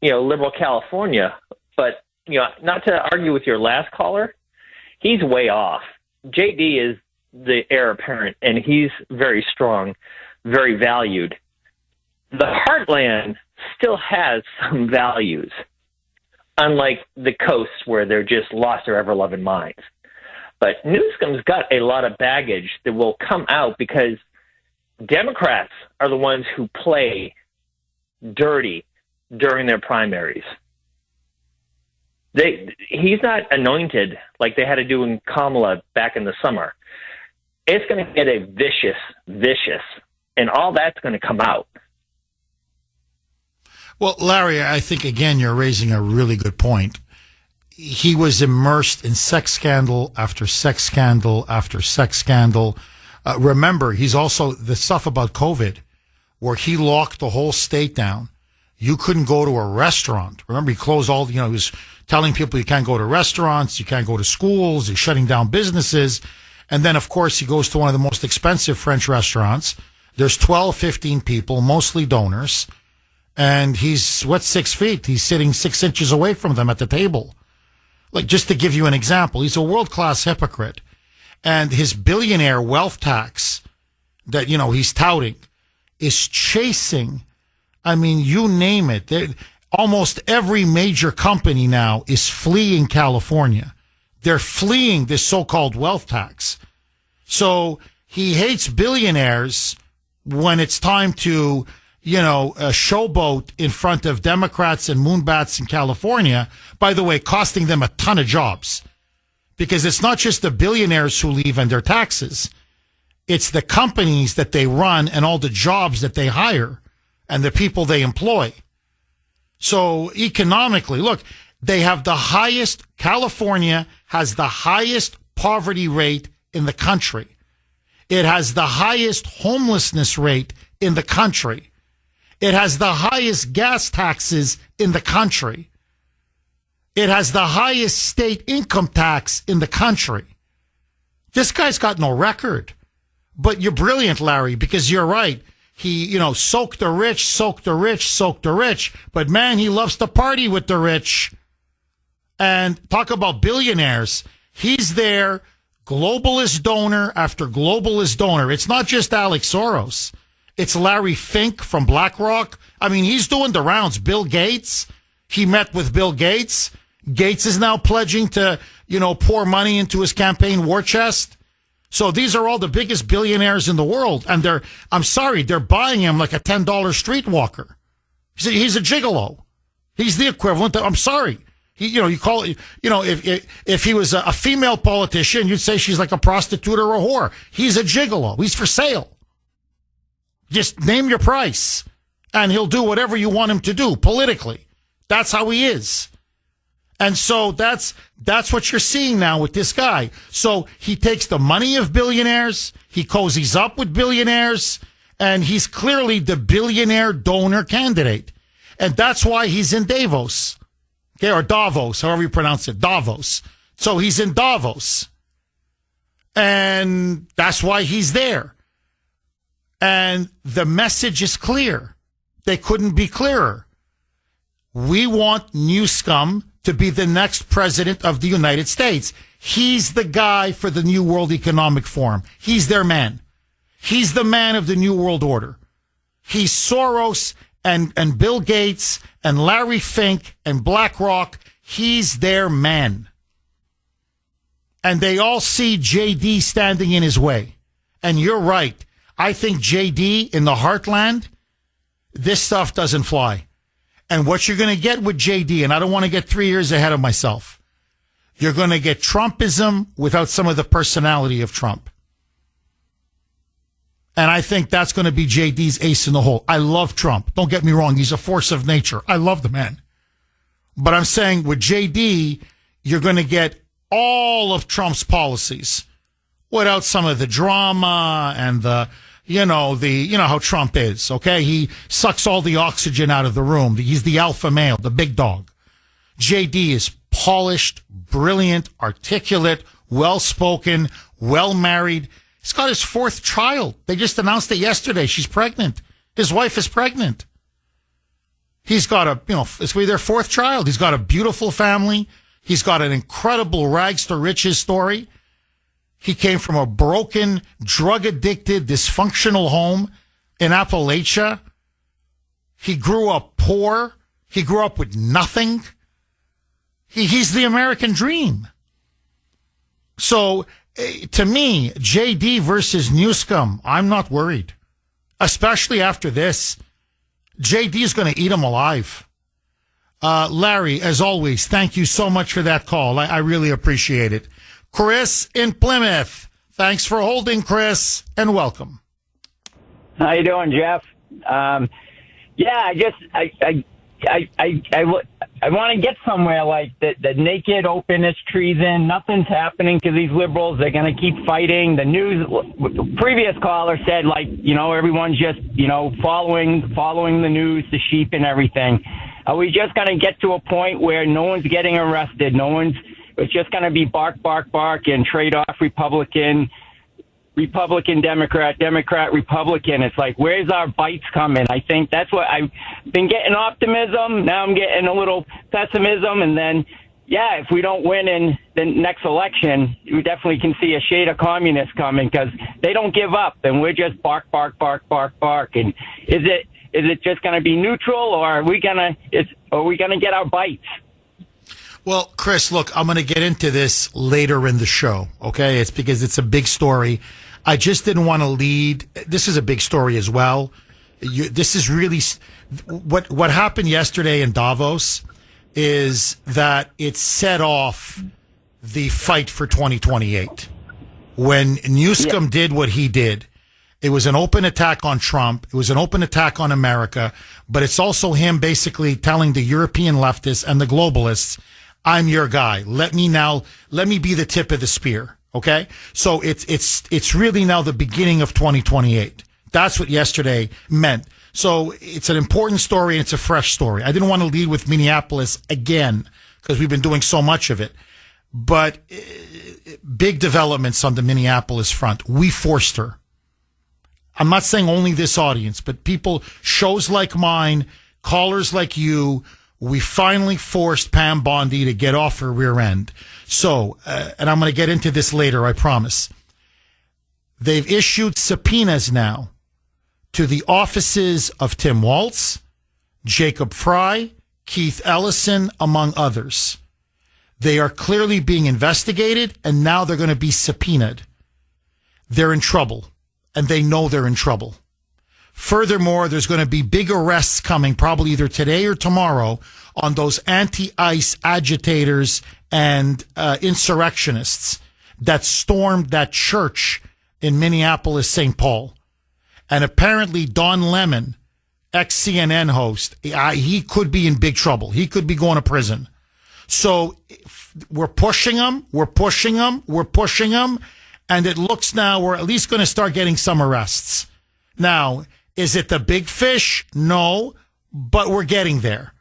liberal California, but, not to argue with your last caller, he's way off. JD is the heir apparent, and he's very strong, very valued. The heartland still has some values, unlike the coasts where they're just lost their ever-loving minds. But Newsom's got a lot of baggage that will come out because Democrats are the ones who play dirty during their primaries. He's not anointed like they had to do in Kamala back in the summer. It's going to get a vicious, and all that's going to come out. Well, Larry, I think, again, you're raising a really good point. He was immersed in sex scandal after sex scandal after sex scandal. Remember, he's also the stuff about COVID, where he locked the whole state down. You couldn't go to a restaurant. Remember, he closed all, he was telling people you can't go to restaurants, you can't go to schools, he's shutting down businesses. And then, of course, he goes to one of the most expensive French restaurants. There's 12, 15 people, mostly donors. And he's, 6 feet? He's sitting 6 inches away from them at the table. Like, just to give you an example, he's a world-class hypocrite. And his billionaire wealth tax that, he's touting is chasing, you name it. Almost every major company now is fleeing California. They're fleeing this so-called wealth tax. So he hates billionaires when it's time to, a showboat in front of Democrats and moonbats in California, by the way, costing them a ton of jobs. Because it's not just the billionaires who leave and their taxes. It's the companies that they run and all the jobs that they hire and the people they employ. So economically, look, they have California has the highest poverty rate in the country. It has the highest homelessness rate in the country. It has the highest gas taxes in the country. It has the highest state income tax in the country. This guy's got no record. But you're brilliant, Larry, because you're right. He, soak the rich, soak the rich, soak the rich. But man, he loves to party with the rich. And talk about billionaires. He's there, globalist donor after globalist donor. It's not just Alex Soros. It's Larry Fink from BlackRock. He's doing the rounds. Bill Gates, he met with Bill Gates. Gates is now pledging to, pour money into his campaign war chest. So these are all the biggest billionaires in the world. And they're buying him like a $10 streetwalker. He's a gigolo. He's the equivalent of, I'm sorry. You call it, if he was a female politician, you'd say she's like a prostitute or a whore. He's a gigolo. He's for sale. Just name your price and he'll do whatever you want him to do politically. That's how he is. And so that's what you're seeing now with this guy. So he takes the money of billionaires, he cozies up with billionaires, and he's clearly the billionaire donor candidate. And that's why he's in Davos. Okay, or Davos, however you pronounce it, Davos. So he's in Davos. And that's why he's there. And the message is clear. They couldn't be clearer. We want Newsom to be the next president of the United States. He's the guy for the New World Economic Forum. He's their man. He's the man of the New World Order. He's Soros and Bill Gates and Larry Fink and BlackRock. He's their man. And they all see JD standing in his way. And you're right. I think JD in the heartland, this stuff doesn't fly. And what you're going to get with JD, and I don't want to get 3 years ahead of myself, you're going to get Trumpism without some of the personality of Trump. And I think that's going to be JD's ace in the hole. I love Trump. Don't get me wrong. He's a force of nature. I love the man. But I'm saying with JD, you're going to get all of Trump's policies. without some of the drama and you know how Trump is, okay? He sucks all the oxygen out of the room. He's the alpha male, the big dog. JD is polished, brilliant, articulate, well-spoken, well-married. He's got his 4th child. They just announced it yesterday. She's pregnant. His wife is pregnant. He's got it's their 4th child. He's got a beautiful family. He's got an incredible rags to riches story. He came from a broken, drug-addicted, dysfunctional home in Appalachia. He grew up poor. He grew up with nothing. He's the American dream. So, to me, JD versus Newsom, I'm not worried. Especially after this. JD is going to eat him alive. Larry, as always, thank you so much for that call. I really appreciate it. Chris in Plymouth. Thanks for holding, Chris, and welcome. How you doing, Jeff? I want to get somewhere like the naked, open as treason. Nothing's happening to these liberals. They're going to keep fighting. The news, previous caller said, everyone's just, following the news, the sheep and everything. Are we just going to get to a point where no one's getting arrested? It's just going to be bark, bark, bark and trade off Republican, Democrat, Republican. It's like, where's our bites coming? I think that's what I've been getting optimism. Now I'm getting a little pessimism. And then, if we don't win in the next election, we definitely can see a shade of coming because they don't give up. And we're just bark, bark, bark, bark, bark. And is it just going to be neutral or are we going to get our bites? Well, Chris, look, I'm going to get into this later in the show, okay? It's because it's a big story. I just didn't want to lead. This is a big story as well. This is really what happened yesterday in Davos is that it set off the fight for 2028. When Newsom did what he did, it was an open attack on Trump. It was an open attack on America, but it's also him basically telling the European leftists and the globalists, I'm your guy. Let me be the tip of the spear. Okay. So it's really now the beginning of 2028. That's what yesterday meant. So it's an important story and it's a fresh story. I didn't want to lead with Minneapolis again because we've been doing so much of it, but big developments on the Minneapolis front. We forced her. I'm not saying only this audience, but shows like mine, callers like you, we finally forced Pam Bondi to get off her rear end. So, and I'm going to get into this later, I promise. They've issued subpoenas now to the offices of Tim Walz, Jacob Fry, Keith Ellison, among others. They are clearly being investigated, and now they're going to be subpoenaed. They're in trouble, and they know they're in trouble. Furthermore, there's going to be big arrests coming probably either today or tomorrow on those anti-ICE agitators and insurrectionists that stormed that church in Minneapolis, St. Paul. And apparently Don Lemon, ex-CNN host, he could be in big trouble. He could be going to prison. So we're pushing him, and it looks now we're at least going to start getting some arrests. Now, is it the big fish? No, but we're getting there.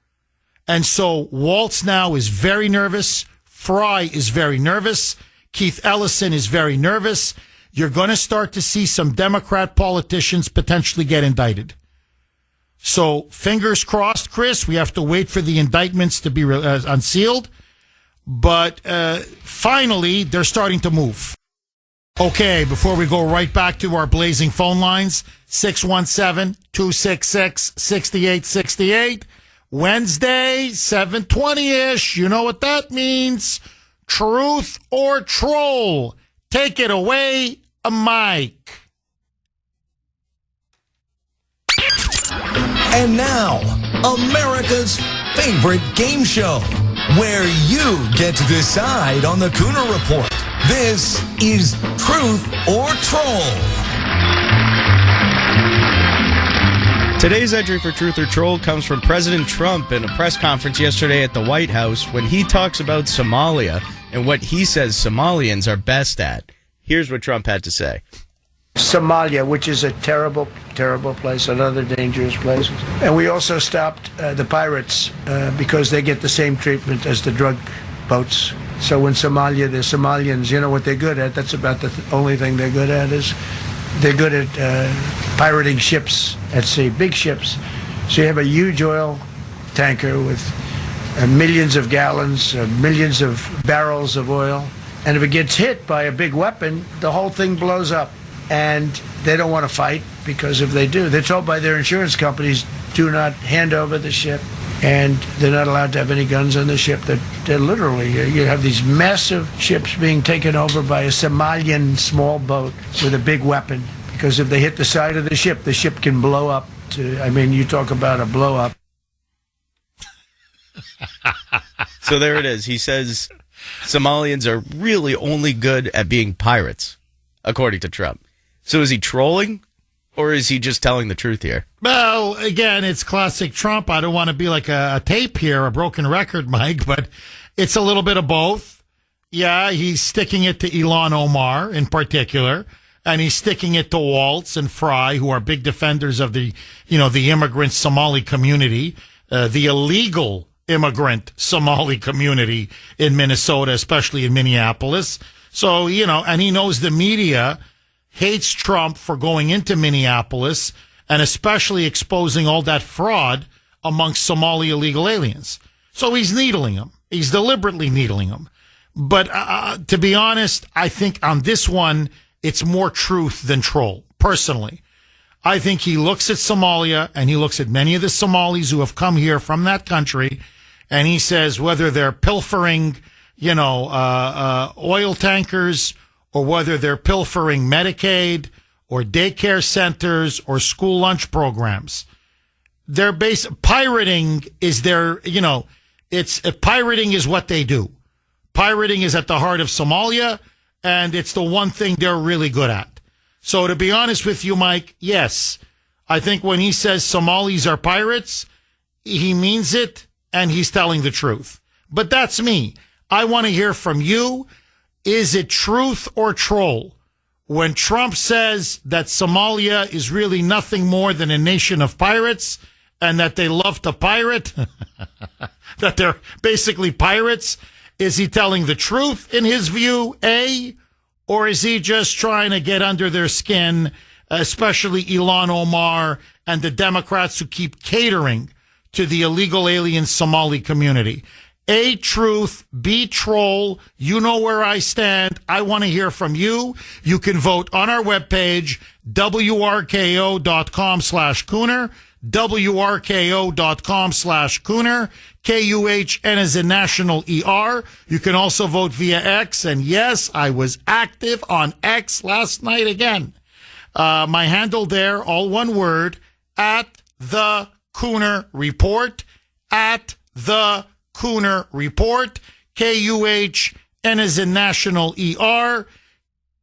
And so Walz now is very nervous. Fry is very nervous. Keith Ellison is very nervous. You're going to start to see some Democrat politicians potentially get indicted. So fingers crossed, Chris. We have to wait for the indictments to be unsealed. But finally, they're starting to move. Okay, before we go right back to our blazing phone lines, 617-266-6868. Wednesday, 7:20-ish. You know what that means. Truth or troll. Take it away, Mike. And now, America's favorite game show, where you get to decide on the Kuhner Report. This is Truth or Troll. Today's entry for Truth or Troll comes from President Trump in a press conference yesterday at the White House when he talks about Somalia and what he says Somalians are best at. Here's what Trump had to say. Somalia, which is a terrible, terrible place, another dangerous place. And we also stopped the pirates because they get the same treatment as the drug boats. So in Somalia, the Somalians, you know what they're good at? That's about the only thing they're good at is they're good at pirating ships at sea, big ships. So you have a huge oil tanker with millions of gallons, millions of barrels of oil. And if it gets hit by a big weapon, the whole thing blows up. And they don't want to fight because if they do, they're told by their insurance companies, do not hand over the ship. And they're not allowed to have any guns on the ship. They're literally, you have these massive ships being taken over by a Somalian small boat with a big weapon. Because if they hit the side of the ship can blow up. You talk about a blow up. So there it is. He says Somalians are really only good at being pirates, according to Trump. So is he trolling, or is he just telling the truth here? Well, again, it's classic Trump. I don't want to be like a tape here, a broken record, Mike, but it's a little bit of both. Yeah, he's sticking it to Ilhan Omar in particular, and he's sticking it to Waltz and Fry, who are big defenders of the immigrant Somali community, the illegal immigrant Somali community in Minnesota, especially in Minneapolis. So, and he knows the media hates Trump for going into Minneapolis and especially exposing all that fraud amongst Somali illegal aliens. So he's needling them. He's deliberately needling them. But to be honest, I think on this one, it's more truth than troll, personally. I think he looks at Somalia and he looks at many of the Somalis who have come here from that country, and he says whether they're pilfering, oil tankers, or whether they're pilfering Medicaid or daycare centers or school lunch programs. They're pirating is pirating is what they do. Pirating is at the heart of Somalia, and it's the one thing they're really good at. So to be honest with you, Mike, yes, I think when he says Somalis are pirates, he means it and he's telling the truth. But that's me. I want to hear from you. Is it truth or troll when Trump says that Somalia is really nothing more than a nation of pirates and that they love to pirate, that they're basically pirates? Is he telling the truth in his view, A, or is he just trying to get under their skin, especially Ilhan Omar and the Democrats who keep catering to the illegal alien Somali community? A, truth, B, troll. You know where I stand. I want to hear from you. You can vote on our webpage, wrko.com/Kuhner, wrko.com/Kuhner, KUHN as in national ER. You can also vote via X. And yes, I was active on X last night again. My handle there, all one word, at the Kuhner Report, at the Kuhner Report, KUHN as in national ER.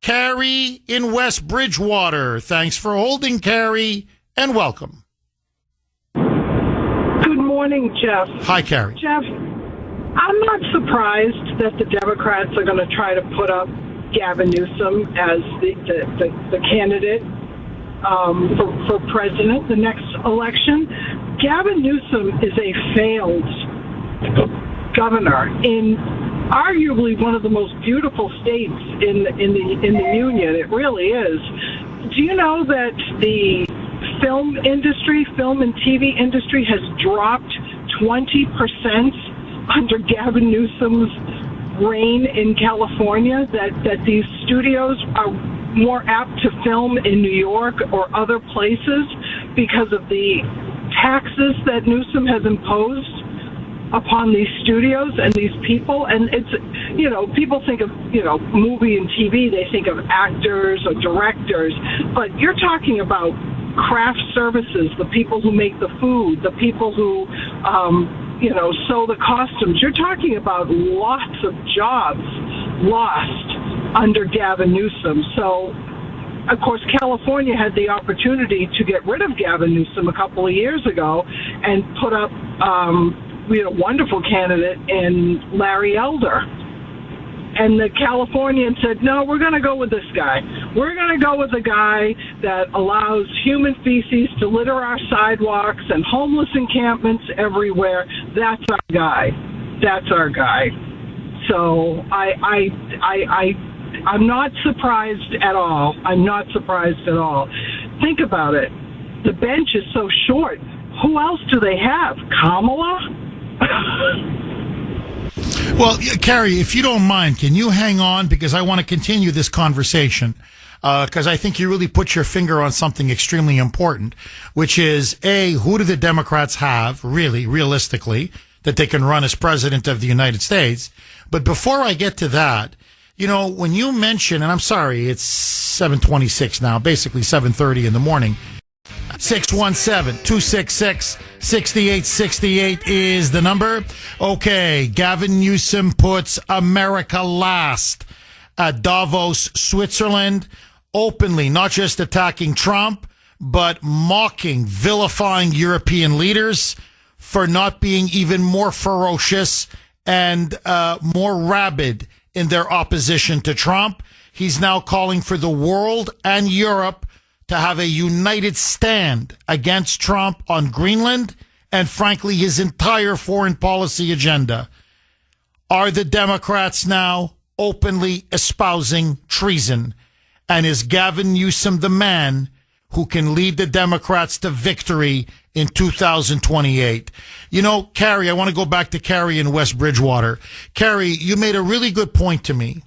Carrie in West Bridgewater. Thanks for holding, Carrie, and welcome. Good morning, Jeff. Hi, Carrie. Jeff, I'm not surprised that the Democrats are going to try to put up Gavin Newsom as the candidate for president the next election. Gavin Newsom is a failed governor in arguably one of the most beautiful states in the union. It really is. Do you know that the film and TV industry has dropped 20% under Gavin Newsom's reign in California? That these studios are more apt to film in New York or other places because of the taxes that Newsom has imposed upon these studios and these people. And it's, people think of, movie and TV, they think of actors or directors, but you're talking about craft services, the people who make the food, the people who, sew the costumes. You're talking about lots of jobs lost under Gavin Newsom. So, of course, California had the opportunity to get rid of Gavin Newsom a couple of years ago and put up a wonderful candidate in Larry Elder. and the Californians said, no, we're going to go with this guy. We're going to go with the guy that allows human feces to litter our sidewalks and homeless encampments everywhere. That's our guy. That's our guy. So I'm not surprised at all. I'm not surprised at all. Think about it. The bench is so short. Who else do they have? Kamala? Well, Carrie, if you don't mind, can you hang on? Because I want to continue this conversation. Because I think you really put your finger on something extremely important, which is, A, who do the Democrats have, really, realistically, that they can run as president of the United States? But before I get to that, you know, when you mention, and I'm sorry, it's 7:26 now, basically 7:30 in the morning, 617-266-6868 is the number. Okay, Gavin Newsom puts America last at Davos, Switzerland, openly, not just attacking Trump, but mocking, vilifying European leaders for not being even more ferocious and more rabid in their opposition to Trump. He's now calling for the world and Europe to have a united stand against Trump on Greenland and, frankly, his entire foreign policy agenda. Are the Democrats now openly espousing treason? And is Gavin Newsom the man who can lead the Democrats to victory in 2028? You know, Carrie, I want to go back to Carrie in West Bridgewater. Carrie, you made a really good point to me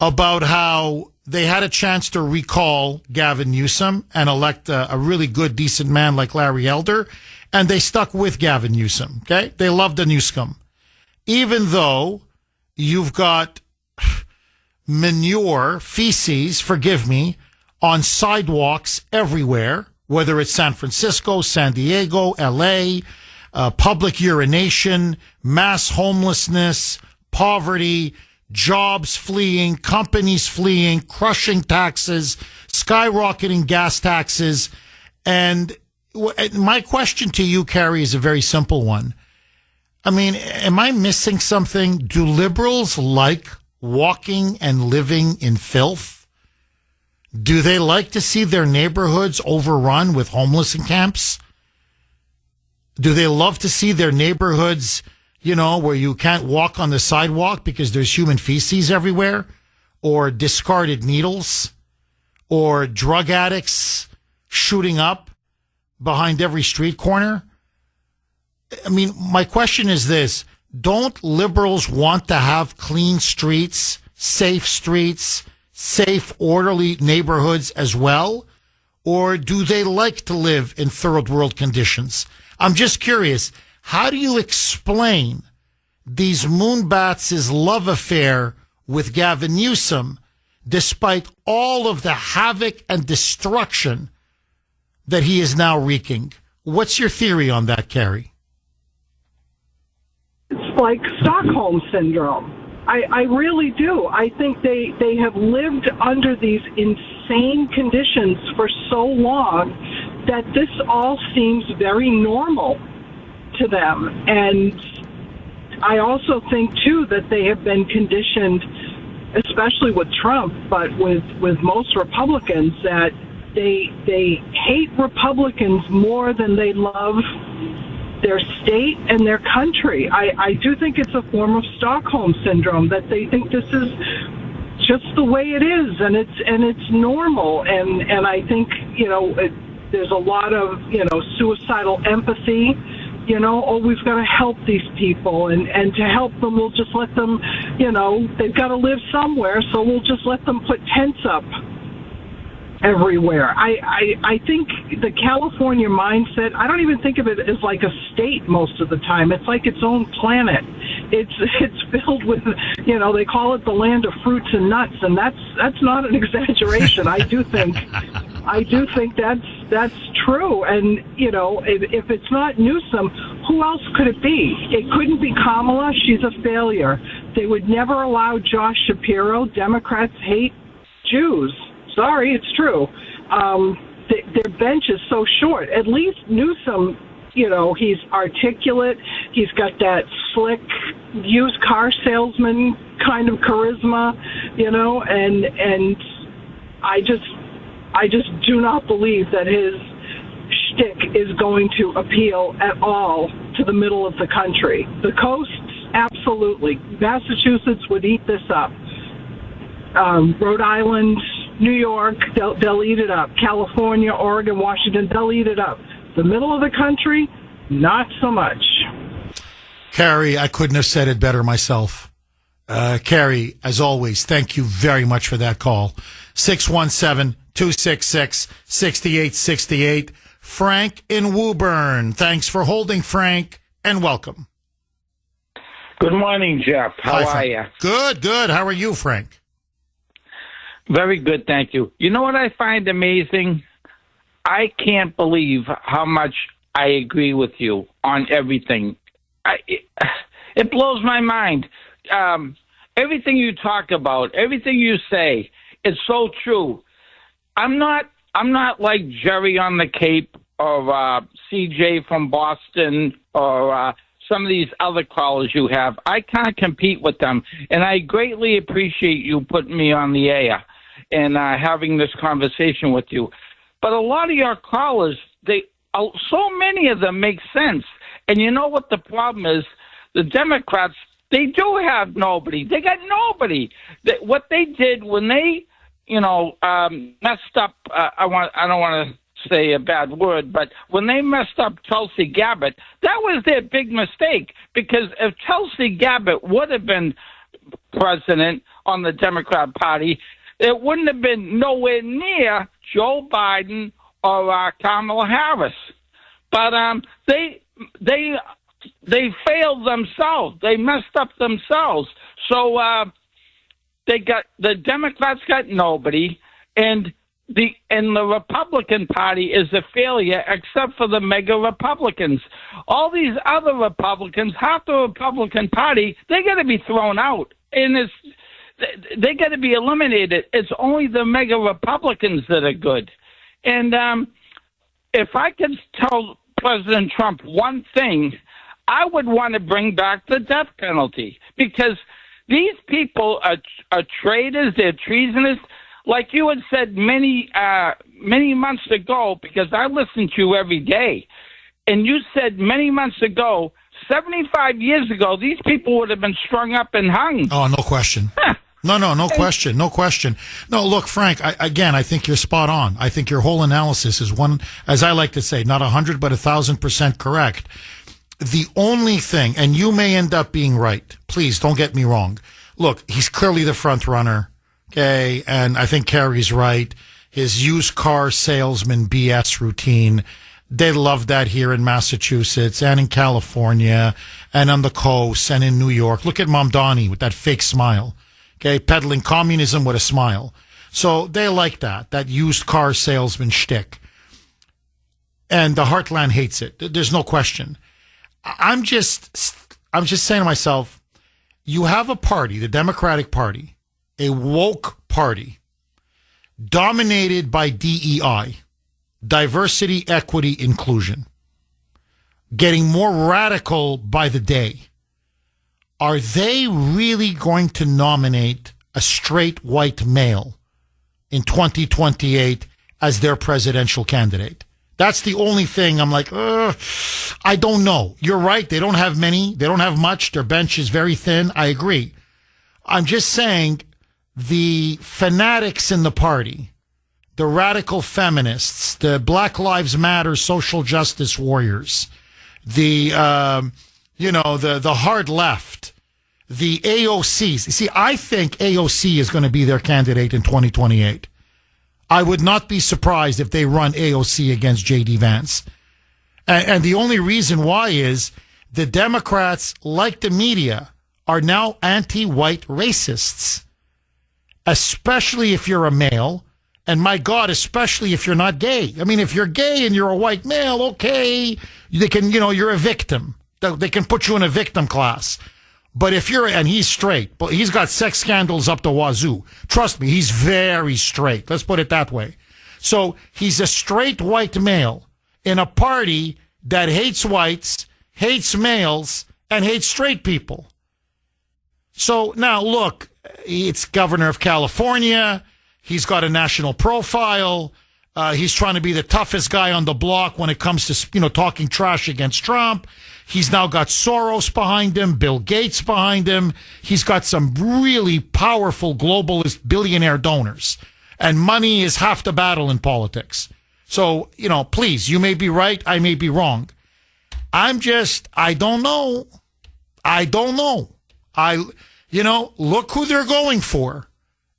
about how they had a chance to recall Gavin Newsom and elect a really good, decent man like Larry Elder, and they stuck with Gavin Newsom, okay? They loved the Newsom. Even though you've got manure, feces, forgive me, on sidewalks everywhere, whether it's San Francisco, San Diego, L.A., public urination, mass homelessness, poverty, jobs fleeing, companies fleeing, crushing taxes, skyrocketing gas taxes. And my question to you, Carrie, is a very simple one. I mean, am I missing something? Do liberals like walking and living in filth? Do they like to see their neighborhoods overrun with homeless camps? Do they love to see their neighborhoods, you know, where you can't walk on the sidewalk because there's human feces everywhere, or discarded needles, or drug addicts shooting up behind every street corner? I mean, my question is this. Don't liberals want to have clean streets, safe, orderly neighborhoods as well? Or do they like to live in third world conditions? I'm just curious. How do you explain these moonbats' love affair with Gavin Newsom, despite all of the havoc and destruction that he is now wreaking? What's your theory on that, Carrie? It's like Stockholm Syndrome. I really do. I think they have lived under these insane conditions for so long that this all seems very normal to them. And I also think, too, that they have been conditioned, especially with Trump, but with most Republicans, that they hate Republicans more than they love their state and their country. I do think it's a form of Stockholm Syndrome, that they think this is just the way it is, and it's normal. And I think, you know, there's a lot of, you know, suicidal empathy. You know, oh, we've got to help these people, and to help them, we'll just let them, you know, they've got to live somewhere, so we'll just let them put tents up everywhere. I think the California mindset, I don't even think of it as like a state most of the time. It's like its own planet. It's filled with, you know, they call it the land of fruits and nuts, and that's not an exaggeration. I do think that's true. And, you know, if it's not Newsom, who else could it be? It couldn't be Kamala. She's a failure. They would never allow Josh Shapiro. Democrats hate Jews. Sorry, it's true. Their bench is so short. At least Newsom, you know, he's articulate. He's got that slick used car salesman kind of charisma, and I just do not believe that his shtick is going to appeal at all to the middle of the country. The coasts, absolutely. Massachusetts would eat this up. Rhode Island, New York, they'll eat it up. California, Oregon, Washington, they'll eat it up. The middle of the country, not so much. Carrie, I couldn't have said it better myself. Carrie, as always, thank you very much for that call. 617-266-6868. Frank in Woburn. Thanks for holding, Frank, and welcome. Good morning, Jeff. How Hi, are you? Good, good. How are you, Frank? Very good, thank you. You know what I find amazing? I can't believe how much I agree with you on everything. It blows my mind. Everything you talk about, everything you say, it's so true. I'm not like Jerry on the Cape or CJ from Boston or some of these other callers you have. I can't compete with them, and I greatly appreciate you putting me on the air and having this conversation with you. But a lot of your callers, so many of them make sense. And you know what the problem is? The Democrats, they do have nobody. They got nobody. What they did when they, messed up, I don't want to say a bad word, but when they messed up Tulsi Gabbard, that was their big mistake. Because if Tulsi Gabbard would have been president on the Democrat Party, it wouldn't have been nowhere near Joe Biden or Kamala Harris. But they failed themselves. They messed up themselves. So the Democrats got nobody, and the Republican Party is a failure, except for the mega Republicans. All these other Republicans, half the Republican Party, they got to be thrown out, and they got to be eliminated. It's only the mega Republicans that are good. And if I could tell President Trump one thing, I would want to bring back the death penalty, because these people are traitors, they're treasonous. Like you had said many months ago, because I listen to you every day, and you said many months ago, 75 years ago, these people would have been strung up and hung. Oh, no question. No question. No, look, Frank, I think you're spot on. I think your whole analysis is one, as I like to say, not 100, but 1,000% correct. The only thing, and you may end up being right, please don't get me wrong. Look, he's clearly the front runner, okay? And I think Kerry's right. His used car salesman BS routine, they love that here in Massachusetts and in California and on the coast and in New York. Look at Mamdani with that fake smile. Okay, peddling communism with a smile. So they like that used car salesman shtick. And the heartland hates it. There's no question. I'm just saying to myself, you have a party, the Democratic Party, a woke party, dominated by DEI, diversity, equity, inclusion, getting more radical by the day. Are they really going to nominate a straight white male in 2028 as their presidential candidate? That's the only thing I'm like, I don't know. You're right. They don't have many. They don't have much. Their bench is very thin. I agree. I'm just saying the fanatics in the party, the radical feminists, the Black Lives Matter social justice warriors, the hard left, the AOCs. See, I think AOC is going to be their candidate in 2028. I would not be surprised if they run AOC against J.D. Vance. And the only reason why is the Democrats, like the media, are now anti-white racists, especially if you're a male. And my God, especially if you're not gay. I mean, if you're gay and you're a white male, okay, they can, you're a victim. They can put you in a victim class. But if and he's straight, but he's got sex scandals up the wazoo. Trust me, he's very straight. Let's put it that way. So he's a straight white male in a party that hates whites, hates males, and hates straight people. So now, look, it's governor of California. He's got a national profile. He's trying to be the toughest guy on the block when it comes to, talking trash against Trump. He's now got Soros behind him, Bill Gates behind him. He's got some really powerful globalist billionaire donors. And money is half the battle in politics. So, please, you may be right. I may be wrong. I don't know. Look who they're going for.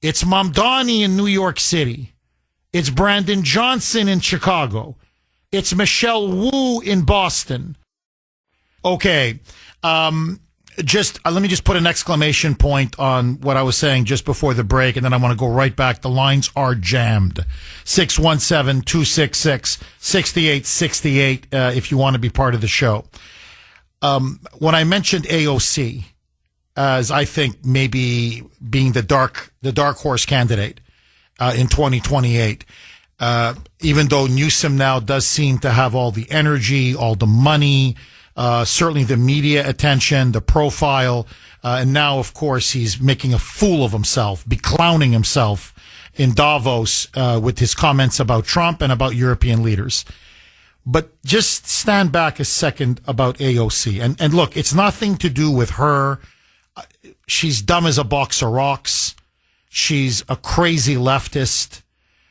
It's Mamdani in New York City. It's Brandon Johnson in Chicago. It's Michelle Wu in Boston. Okay. Let me just put an exclamation point on what I was saying just before the break, and then I want to go right back. The lines are jammed. 617-266-6868 if you want to be part of the show. When I mentioned AOC as I think maybe being the dark horse candidate in 2028, even though Newsom now does seem to have all the energy, all the money, certainly the media attention, the profile, and now, of course, he's making a fool of himself, beclowning himself in Davos with his comments about Trump and about European leaders. But just stand back a second about AOC. And look, it's nothing to do with her. She's dumb as a box of rocks. She's a crazy leftist.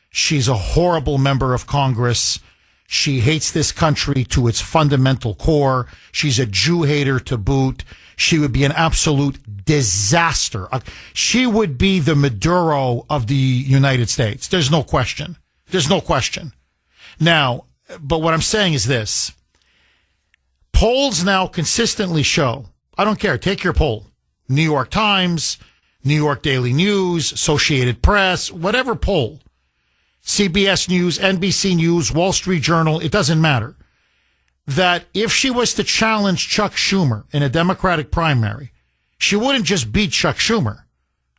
She's a horrible member of Congress. She hates this country to its fundamental core. She's a Jew hater to boot. She would be an absolute disaster. She would be the Maduro of the United States. There's no question. Now, but what I'm saying is this. Polls now consistently show, I don't care, take your poll. New York Times, New York Daily News, Associated Press, whatever poll. CBS News, NBC News, Wall Street Journal, it doesn't matter. That if she was to challenge Chuck Schumer in a Democratic primary, she wouldn't just beat Chuck Schumer.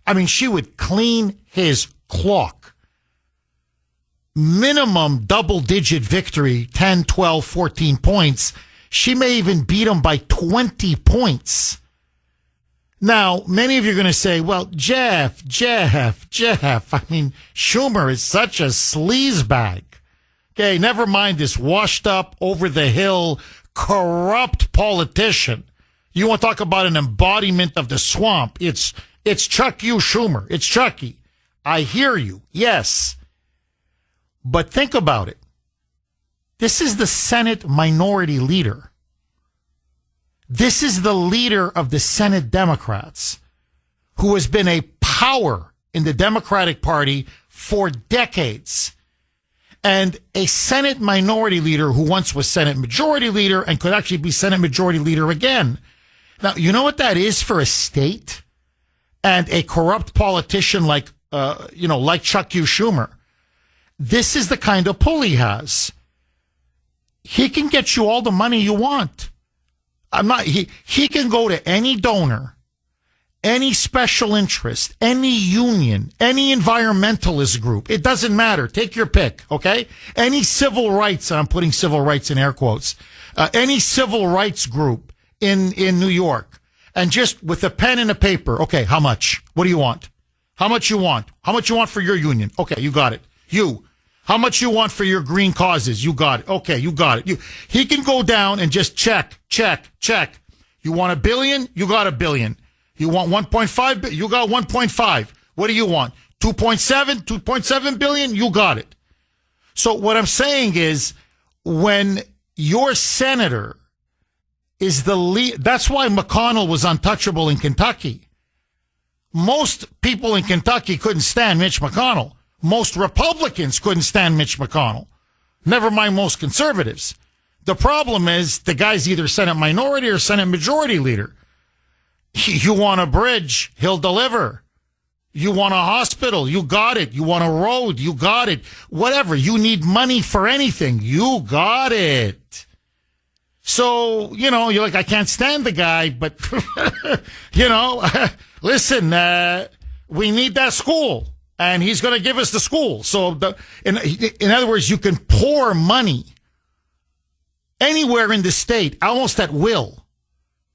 I mean, she would clean his clock. Minimum double-digit victory, 10, 12, 14 points. She may even beat him by 20 points. Now, many of you are going to say, well, Jeff, I mean, Schumer is such a sleazebag. Okay, never mind this washed up, over-the-hill, corrupt politician. You want to talk about an embodiment of the swamp. It's Chuck U. Schumer. It's Chucky. I hear you. Yes. But think about it. This is the Senate minority leader. This is the leader of the Senate Democrats, who has been a power in the Democratic Party for decades. And a Senate minority leader who once was Senate majority leader and could actually be Senate majority leader again. Now, you know what that is for a state? And a corrupt politician like Chuck U. Schumer. This is the kind of pull he has. He can get you all the money you want. He can go to any donor, any special interest, any union, any environmentalist group. It doesn't matter. Take your pick, okay? Any civil rights, and I'm putting civil rights in air quotes, any civil rights group in New York, and just with a pen and a paper, okay, how much? What do you want? How much you want? How much you want for your union? Okay, you got it. You. How much you want for your green causes? You got it. Okay, you got it. He can go down and just check. You want $1 billion? You got $1 billion. You want 1.5 billion? You got 1.5. What do you want? 2.7 billion? You got it. So what I'm saying is when your senator is the lead, that's why McConnell was untouchable in Kentucky. Most people in Kentucky couldn't stand Mitch McConnell. Most Republicans couldn't stand Mitch McConnell. Never mind most conservatives. The problem is the guy's either Senate minority or Senate majority leader. You want a bridge, he'll deliver. You want a hospital, you got it. You want a road, you got it. Whatever, you need money for anything, you got it. So, you're like, I can't stand the guy, but, listen, we need that school. And he's going to give us the school. So, in other words, you can pour money anywhere in the state, almost at will.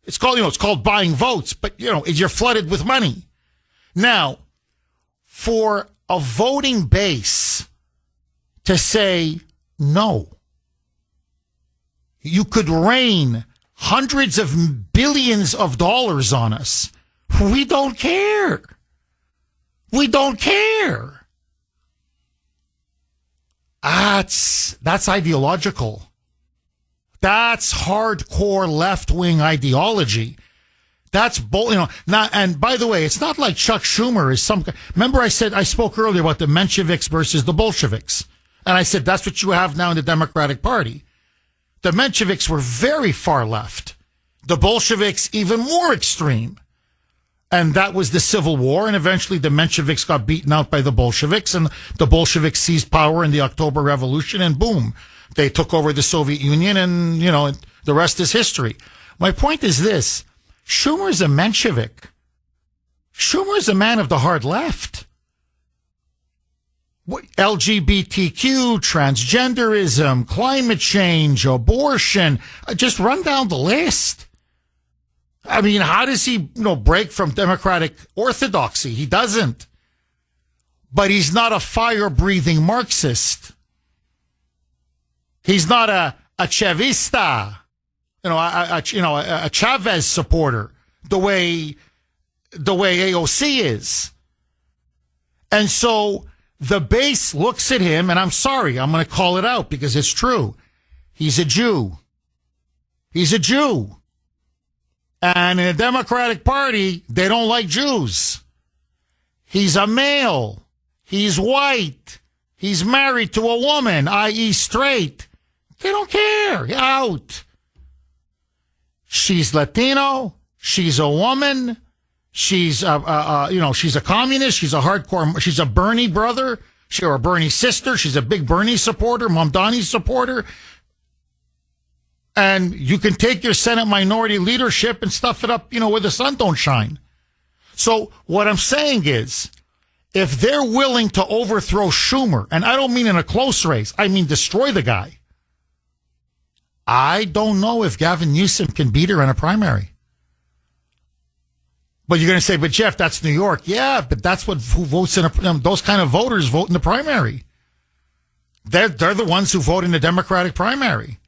It's called buying votes, but, you're flooded with money. Now, for a voting base to say no, you could rain hundreds of billions of dollars on us. We don't care. We don't care. That's ideological. That's hardcore left-wing ideology. That's now. And by the way, it's not like Chuck Schumer is some. Remember, I spoke earlier about the Mensheviks versus the Bolsheviks, and I said that's what you have now in the Democratic Party. The Mensheviks were very far left. The Bolsheviks even more extreme. And that was the Civil War, and eventually the Mensheviks got beaten out by the Bolsheviks, and the Bolsheviks seized power in the October Revolution, and boom, they took over the Soviet Union, and, the rest is history. My point is this. Schumer's a Menshevik. Schumer's a man of the hard left. LGBTQ, transgenderism, climate change, abortion, just run down the list. I mean, how does he, break from democratic orthodoxy? He doesn't. But he's not a fire-breathing Marxist. He's not a Chavista, a Chavez supporter, the way AOC is. And so the base looks at him, and I'm sorry, I'm going to call it out because it's true. He's a Jew. He's a Jew. And in the Democratic Party, they don't like Jews. He's a male. He's white. He's married to a woman, i.e. straight. They don't care. Out. She's Latino. She's a woman. She's she's a communist. She's a hardcore. She's a Bernie brother. Or a Bernie sister. She's a big Bernie supporter, Mamdani supporter. And you can take your Senate minority leadership and stuff it up, where the sun don't shine. So what I'm saying is, if they're willing to overthrow Schumer, and I don't mean in a close race, I mean destroy the guy, I don't know if Gavin Newsom can beat her in a primary. But you're going to say, but Jeff, that's New York. Yeah, but that's who votes in those kind of voters vote in the primary. They're the ones who vote in the Democratic primary.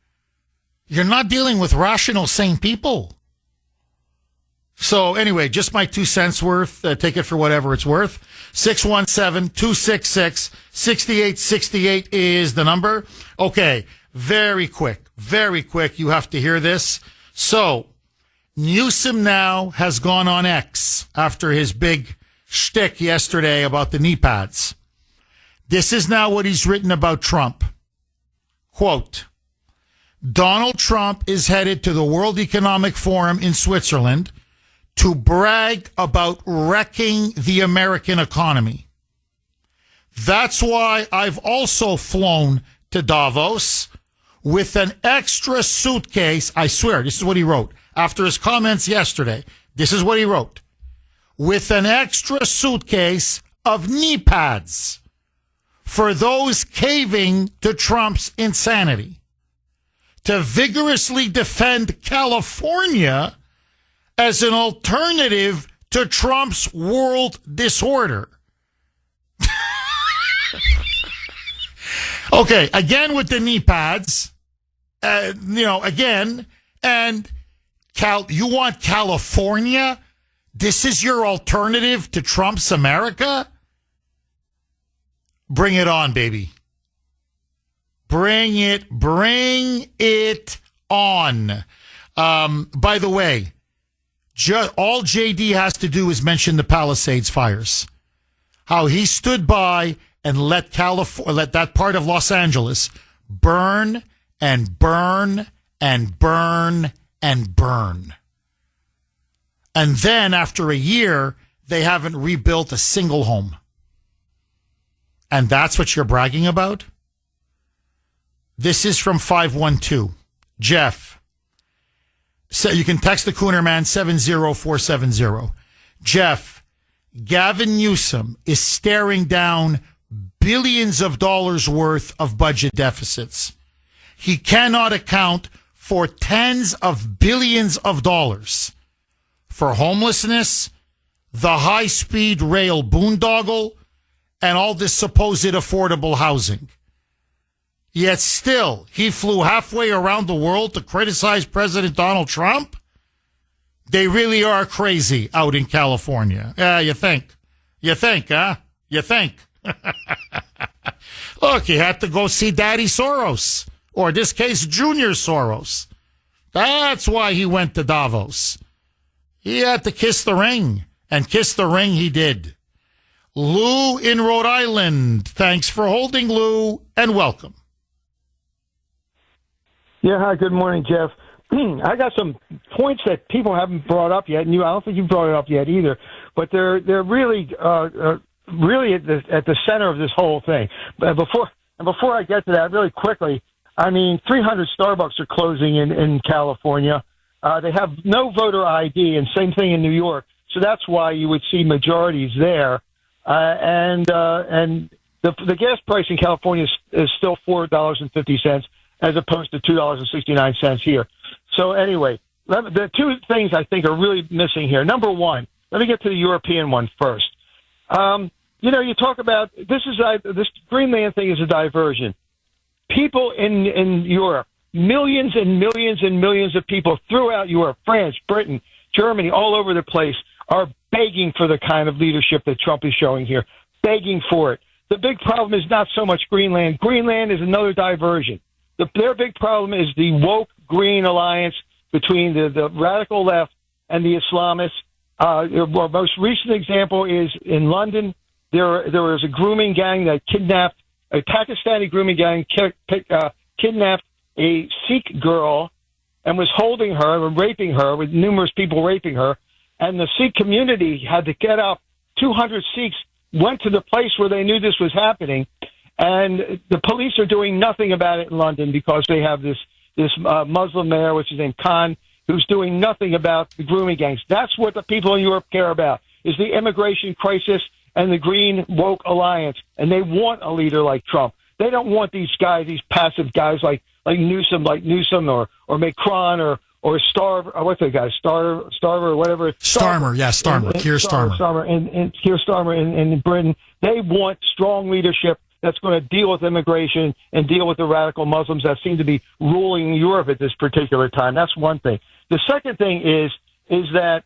You're not dealing with rational, sane people. So anyway, just my 2 cents worth. Take it for whatever it's worth. 617-266-6868 is the number. Okay, very quick. You have to hear this. So Newsom now has gone on X after his big shtick yesterday about the knee pads. This is now what he's written about Trump. Quote, Donald Trump is headed to the World Economic Forum in Switzerland to brag about wrecking the American economy. That's why I've also flown to Davos with an extra suitcase. I swear, this is what he wrote. After his comments yesterday, this is what he wrote. With an extra suitcase of knee pads for those caving to Trump's insanity, to vigorously defend California as an alternative to Trump's world disorder. Okay, again with the knee pads, again, and you want California? This is your alternative to Trump's America? Bring it on, baby. Bring it on. By the way, all JD has to do is mention the Palisades fires. How he stood by and let that part of Los Angeles burn and burn and burn and burn. And then after a year, they haven't rebuilt a single home. And that's what you're bragging about? This is from 512. Jeff. So you can text the Kuhner man 70470. Jeff, Gavin Newsom is staring down billions of dollars worth of budget deficits. He cannot account for tens of billions of dollars. for homelessness, the high-speed rail boondoggle, and all this supposed affordable housing. Yet still, he flew halfway around the world to criticize President Donald Trump? They really are crazy out in California. Yeah, you think? You think, huh? You think? Look, he had to go see Daddy Soros, or in this case, Junior Soros. That's why he went to Davos. He had to kiss the ring, and kiss the ring he did. Lou in Rhode Island. Thanks for holding, Lou, and welcome. Yeah, hi, good morning, Jeff. I got some points that people haven't brought up yet, and I don't think you brought it up yet either, but they're really really at the center of this whole thing. But before I get to that, really quickly, I mean, 300 Starbucks are closing in California. They have no voter ID, and same thing in New York. So that's why you would see majorities there. And the gas price in California is still $4.50 as opposed to $2.69 here. So anyway, the two things I think are really missing here. Number one, let me get to the European one first. You talk about this Greenland thing is a diversion. People in Europe, millions and millions and millions of people throughout Europe, France, Britain, Germany, all over the place, are begging for the kind of leadership that Trump is showing here, begging for it. The big problem is not so much Greenland. Greenland is another diversion. Their big problem is the woke green alliance between the radical left and the Islamists. Our most recent example is in London. There was a grooming gang that kidnapped, a Pakistani grooming gang kidnapped a Sikh girl and was holding her and raping her, with numerous people raping her. And the Sikh community had to get up. 200 Sikhs went to the place where they knew this was happening. And the police are doing nothing about it in London because they have this Muslim mayor, which is named Khan, who's doing nothing about the grooming gangs. That's what the people in Europe care about, is the immigration crisis and the green woke alliance. And they want a leader like Trump. They don't want these guys, these passive guys like Newsom or Macron or Starver, or what's that guy, Starver or whatever. Starmer, yeah, Starmer, Keir Starmer. And Keir Starmer in Britain. They want strong leadership that's going to deal with immigration and deal with the radical Muslims that seem to be ruling Europe at this particular time. That's one thing. The second thing is that,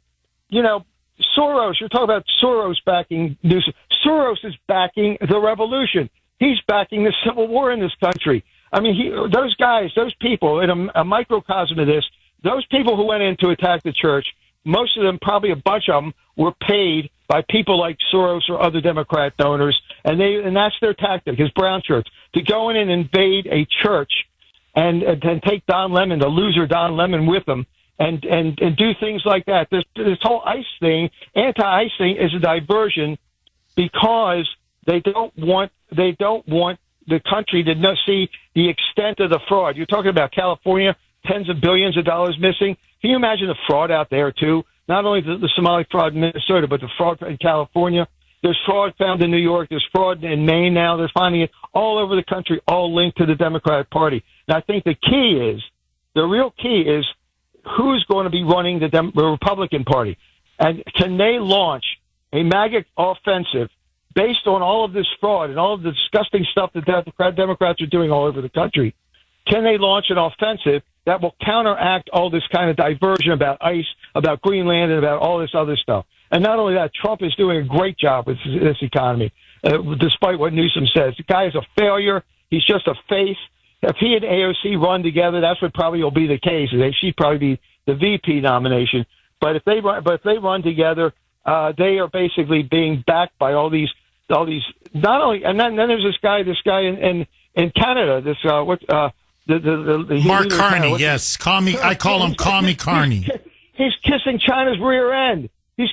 Soros, you're talking about Soros backing Newsom. Soros is backing the revolution. He's backing the civil war in this country. I mean, those guys, those people, in a microcosm of this, those people who went in to attack the church, most of them, probably a bunch of them, were paid by people like Soros or other Democrat donors, and that's their tactic, is brown shirts, to go in and invade a church and take Don Lemon, the loser Don Lemon, with them, and do things like that. This whole ICE thing, anti-ICE thing, is a diversion because they don't want the country to see the extent of the fraud. You're talking about California, tens of billions of dollars missing. Can you imagine the fraud out there, too? Not only the Somali fraud in Minnesota, but the fraud in California. There's fraud found in New York. There's fraud in Maine now. They're finding it all over the country, all linked to the Democratic Party. And I think the real key is who's going to be running the Republican Party. And can they launch a MAGA offensive based on all of this fraud and all of the disgusting stuff that Democrats are doing all over the country? Can they launch an offensive that will counteract all this kind of diversion about ICE, about Greenland, and about all this other stuff? And not only that, Trump is doing a great job with this economy, despite what Newsom says. The guy is a failure. He's just a face. If he and AOC run together, that's what probably will be the case. She'd probably be the VP nomination. But if they run together, they are basically being backed by all these. Not only, and then there's this guy in Canada. Mark Carney, yes, I call him Commie Carney. He's kissing China's rear end. He's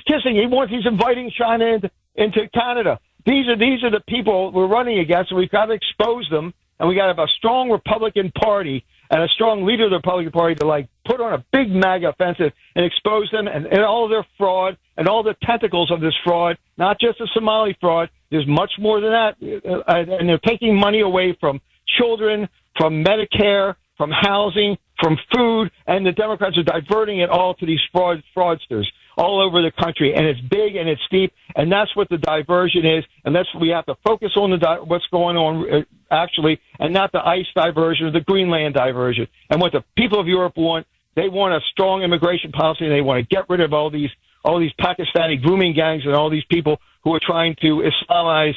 inviting China into Canada. These are the people we're running against, and we've got to expose them. And we got to have a strong Republican Party and a strong leader of the Republican Party to put on a big MAGA offensive and expose them and all of their fraud and all the tentacles of this fraud, not just the Somali fraud. There's much more than that. And they're taking money away from children, from Medicare, from housing, from food, and the Democrats are diverting it all to these fraudsters all over the country. And it's big and it's deep, and that's what the diversion is. And that's what we have to focus on what's going on actually, and not the ICE diversion or the Greenland diversion. And what the people of Europe want, they want a strong immigration policy, and they want to get rid of all these Pakistani grooming gangs and all these people who are trying to Islamize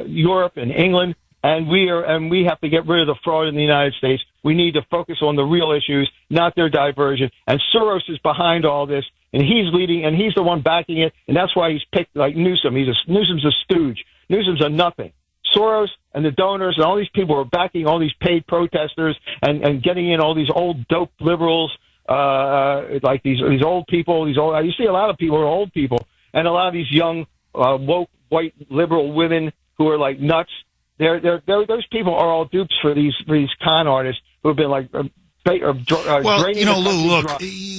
Europe and England. And we have to get rid of the fraud in the United States. We need to focus on the real issues, not their diversion. And Soros is behind all this, and he's leading, and he's the one backing it. And that's why he's picked like Newsom. Newsom's a stooge. Newsom's a nothing. Soros and the donors and all these people are backing all these paid protesters and getting in all these old dope liberals, like these old people. You see a lot of people are old people, and a lot of these young woke white liberal women who are like nuts. Those people are all dupes for these con artists who have been like. Well, Lou,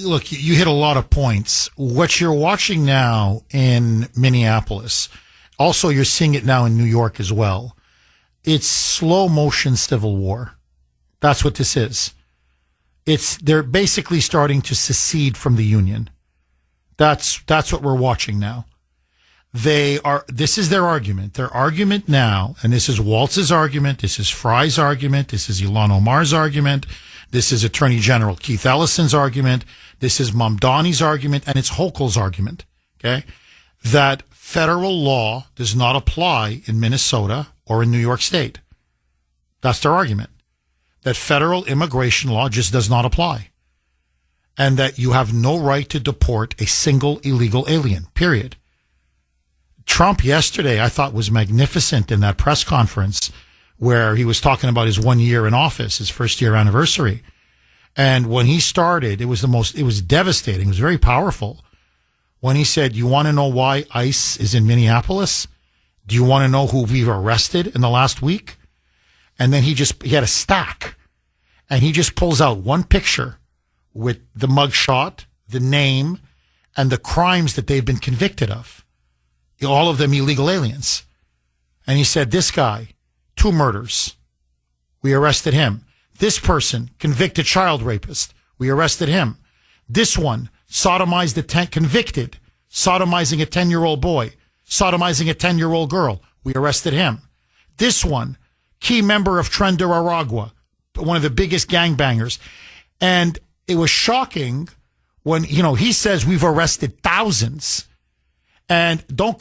look, you hit a lot of points. What you're watching now in Minneapolis, also you're seeing it now in New York as well. It's slow motion civil war. That's what this is. They're basically starting to secede from the Union. That's what we're watching now. This is their argument. Their argument now, and this is Waltz's argument, this is Fry's argument, this is Ilhan Omar's argument, this is Attorney General Keith Ellison's argument, this is Mamdani's argument, and it's Hochul's argument, okay? That federal law does not apply in Minnesota or in New York State. That's their argument. That federal immigration law just does not apply. And that you have no right to deport a single illegal alien, period. Trump yesterday, I thought, was magnificent in that press conference where he was talking about his 1 year in office, his first year anniversary. And when he started, it was devastating. It was very powerful. When he said, you want to know why ICE is in Minneapolis? Do you want to know who we've arrested in the last week? And then he had a stack, and he just pulls out one picture with the mugshot, the name, and the crimes that they've been convicted of. All of them illegal aliens. And he said, this guy, 2 murders. We arrested him. This person, convicted child rapist. We arrested him. This one, convicted, sodomizing a 10-year-old boy, sodomizing a 10-year-old girl. We arrested him. This one, key member of Tren de Aragua, one of the biggest gangbangers. And it was shocking when, he says we've arrested thousands. And don't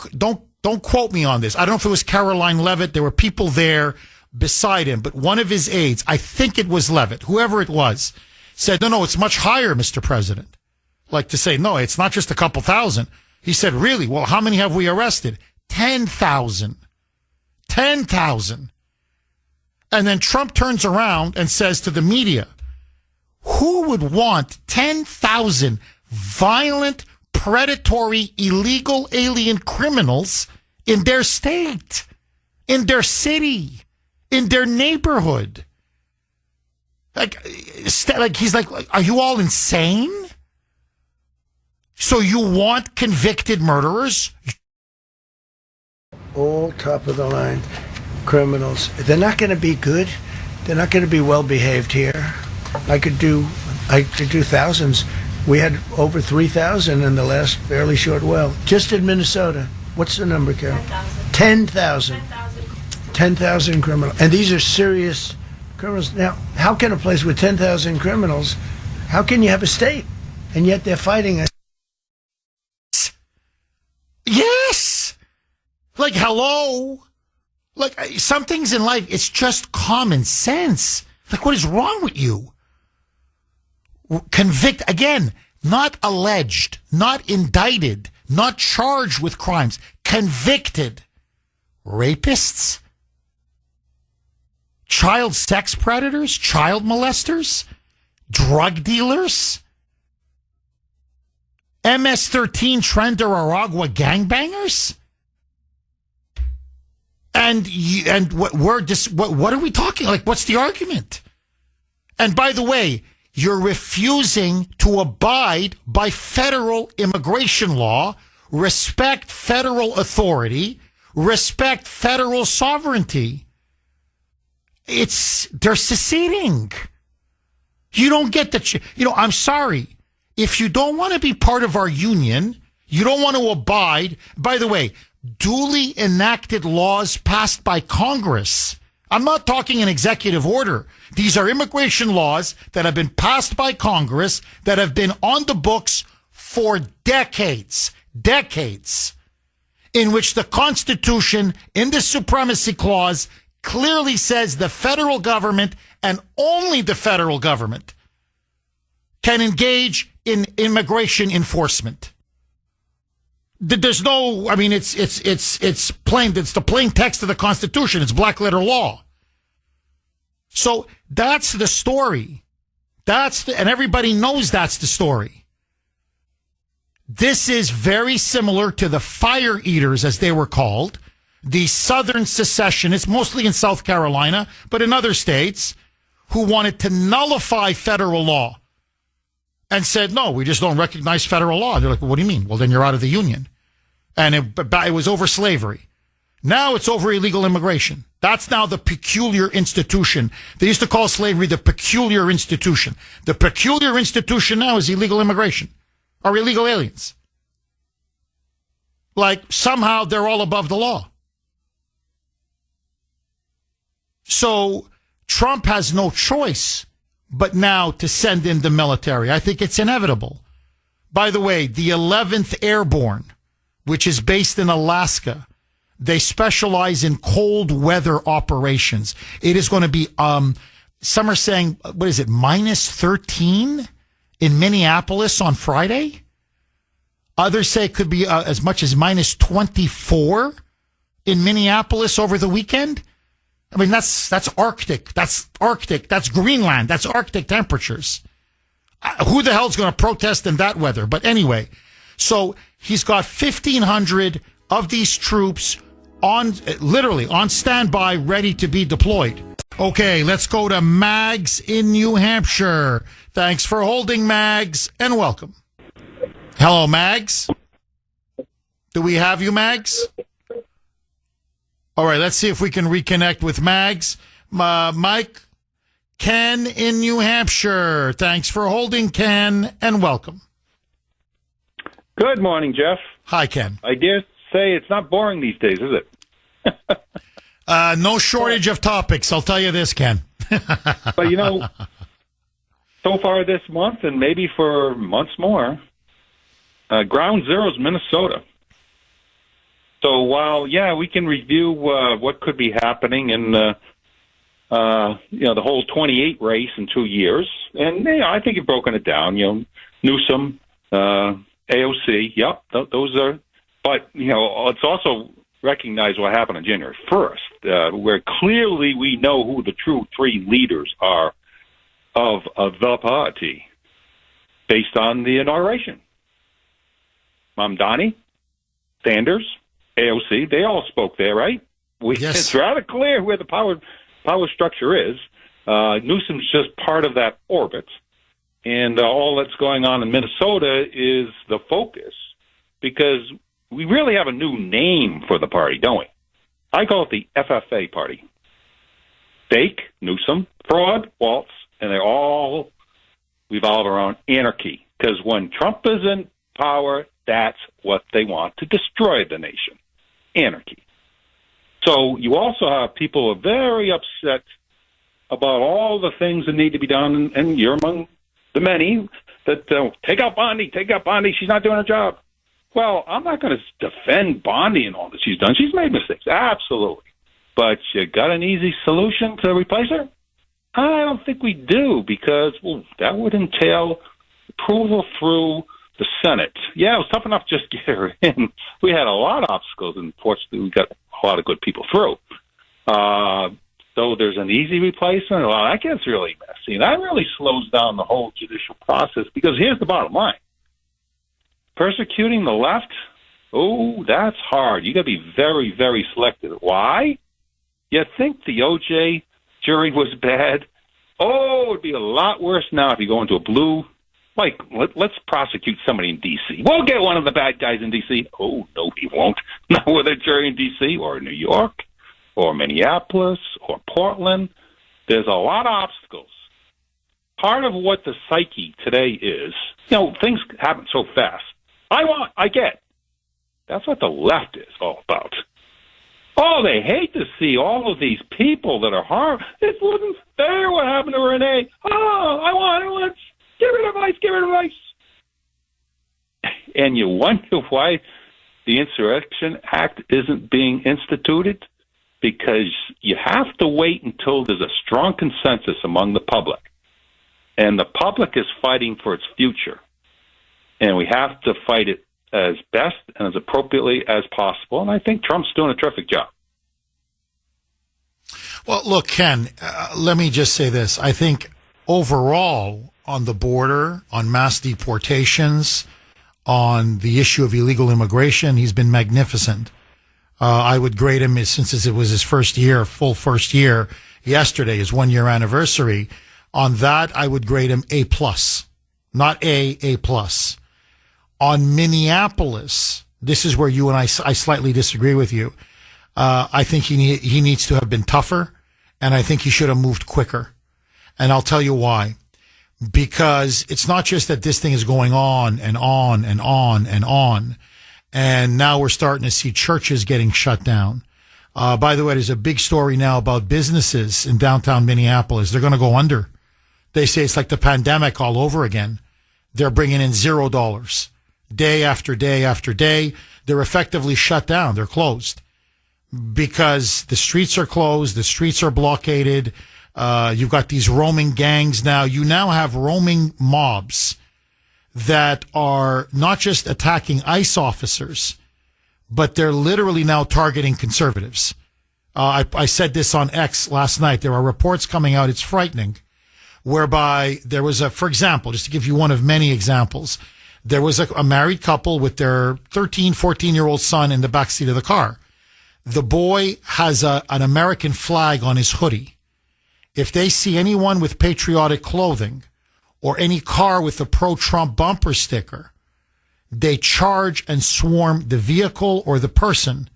quote me on this. I don't know if it was Caroline Leavitt. There were people there beside him, but one of his aides, I think it was Leavitt, whoever it was, said, no, it's much higher, Mr. President. Like to say, no, it's not just a couple thousand. He said, really? Well, how many have we arrested? 10,000. 10,000. And then Trump turns around and says to the media, who would want 10,000 violent, predatory, illegal alien criminals in their state, in their city, in their neighborhood? Like he's like, are you all insane? So you want convicted murderers? All top of the line criminals. They're not going to be good. They're not going to be well behaved here. I could do thousands. We had over 3,000 in the last fairly short while. Just in Minnesota. What's the number, Carol? 10,000. 10,000 criminals. And these are serious criminals. Now, how can a place with 10,000 criminals, how can you have a state? And yet they're fighting us. Yes! Like, hello? Like, some things in life, it's just common sense. Like, what is wrong with you? Convict, again, not alleged, not indicted, not charged with crimes, convicted. Rapists? Child sex predators? Child molesters? Drug dealers? MS-13 Tren de Aragua gangbangers? And what are we talking? Like, what's the argument? And by the way, you're refusing to abide by federal immigration law, respect federal authority, respect federal sovereignty. They're seceding. You don't get I'm sorry. If you don't want to be part of our union, you don't want to abide, by the way, duly enacted laws passed by Congress. I'm not talking an executive order. These are immigration laws that have been passed by Congress that have been on the books for decades, in which the Constitution, in the Supremacy Clause, clearly says the federal government and only the federal government can engage in immigration enforcement. There's no, it's plain, it's the plain text of the Constitution. It's black letter law. So that's the story. And everybody knows that's the story. This is very similar to the fire eaters, as they were called, the Southern secessionists, mostly in South Carolina, but in other states, who wanted to nullify federal law and said, no, we just don't recognize federal law. They're like, well, what do you mean? Well, then you're out of the union. And it was over slavery. Now it's over illegal immigration. That's now the peculiar institution. They used to call slavery the peculiar institution. The peculiar institution now is illegal immigration or illegal aliens. Like somehow they're all above the law. So Trump has no choice but now to send in the military. I think it's inevitable. By the way, the 11th Airborne, which is based in Alaska, they specialize in cold weather operations. It is going to be, some are saying, what is it, minus 13 in Minneapolis on Friday? Others say it could be as much as minus 24 in Minneapolis over the weekend. I mean, that's Arctic. That's Arctic. That's Greenland. That's Arctic temperatures. Who the hell's going to protest in that weather? But anyway, so he's got 1,500 of these troops literally on standby, ready to be deployed. Okay, let's go to Mags in New Hampshire. Thanks for holding, Mags, and welcome. Hello, Mags. Do we have you, Mags? All right, let's see if we can reconnect with Mags. Mike, Ken in New Hampshire. Thanks for holding, Ken, and welcome. Good morning, Jeff. Hi, Ken. I dare say it's not boring these days, is it? No shortage of topics, I'll tell you this, Ken. But, so far this month, and maybe for months more, ground zero is Minnesota. So while, we can review what could be happening in the whole 28 race in 2 years, and I think you've broken it down. Newsom, AOC, yep, those are. But let's also recognize what happened on January 1st, where clearly we know who the true three leaders are of the party, based on the inauguration. Mamdani, Sanders, AOC, they all spoke there, right? Yes. It's rather clear where the power structure is. Newsom's just part of that orbit. And all that's going on in Minnesota is the focus, because we really have a new name for the party, don't we? I call it the FFA party. Fake, Newsom, fraud, Waltz, and they all revolve around anarchy. Because when Trump is in power, that's what they want, to destroy the nation. Anarchy. So you also have people who are very upset about all the things that need to be done, and you're among the many that take out Bondi, she's not doing her job. Well, I'm not going to defend Bondi and all that she's done. She's made mistakes, absolutely. But you got an easy solution to replace her? I don't think we do, because that would entail approval through the Senate. Yeah, it was tough enough to just get her in. We had a lot of obstacles, and fortunately we got a lot of good people through. So there's an easy replacement. Well, that gets really messy, and that really slows down the whole judicial process, because here's the bottom line. Persecuting the left, that's hard. You got to be very, very selective. Why? You think the OJ jury was bad? It would be a lot worse now if you go into a blue. Like, let's prosecute somebody in D.C. We'll get one of the bad guys in D.C. Oh, no, he won't. Not with a jury in D.C. or New York or Minneapolis or Portland. There's a lot of obstacles. part of what the psyche today is, things happen so fast. I get. That's what the left is all about. Oh, they hate to see all of these people that are harmed. It wasn't fair what happened to Renee. Oh, I want, give her advice. And you wonder why the Insurrection Act isn't being instituted? Because you have to wait until there's a strong consensus among the public. And the public is fighting for its future. And we have to fight it as best and as appropriately as possible. And I think Trump's doing a terrific job. Well, look, Ken, let me just say this. I think overall on the border, on mass deportations, on the issue of illegal immigration, he's been magnificent. I would grade him since it was his full first year. Yesterday, his 1 year anniversary. On that, I would grade him A+, not A+. On Minneapolis, this is where you and I slightly disagree with you. I think he needs to have been tougher, and I think he should have moved quicker. And I'll tell you why. Because it's not just that this thing is going on and on and on and on. And now we're starting to see churches getting shut down. By the way, there's a big story now about businesses in downtown Minneapolis. They're going to go under. They say it's like the pandemic all over again. They're bringing in $0 day after day after day. They're effectively shut down. They're closed because the streets are closed. The streets are blockaded. You've got these roaming gangs now. You now have roaming mobs that are not just attacking ICE officers, but they're literally now targeting conservatives. I said this on X last night. There are reports coming out. It's frightening, whereby there was for example, just to give you one of many examples, there was a married couple with their 13, 14-year-old son in the backseat of the car. The boy has an American flag on his hoodie. If they see anyone with patriotic clothing or any car with a pro-Trump bumper sticker, they charge and swarm the vehicle or the person,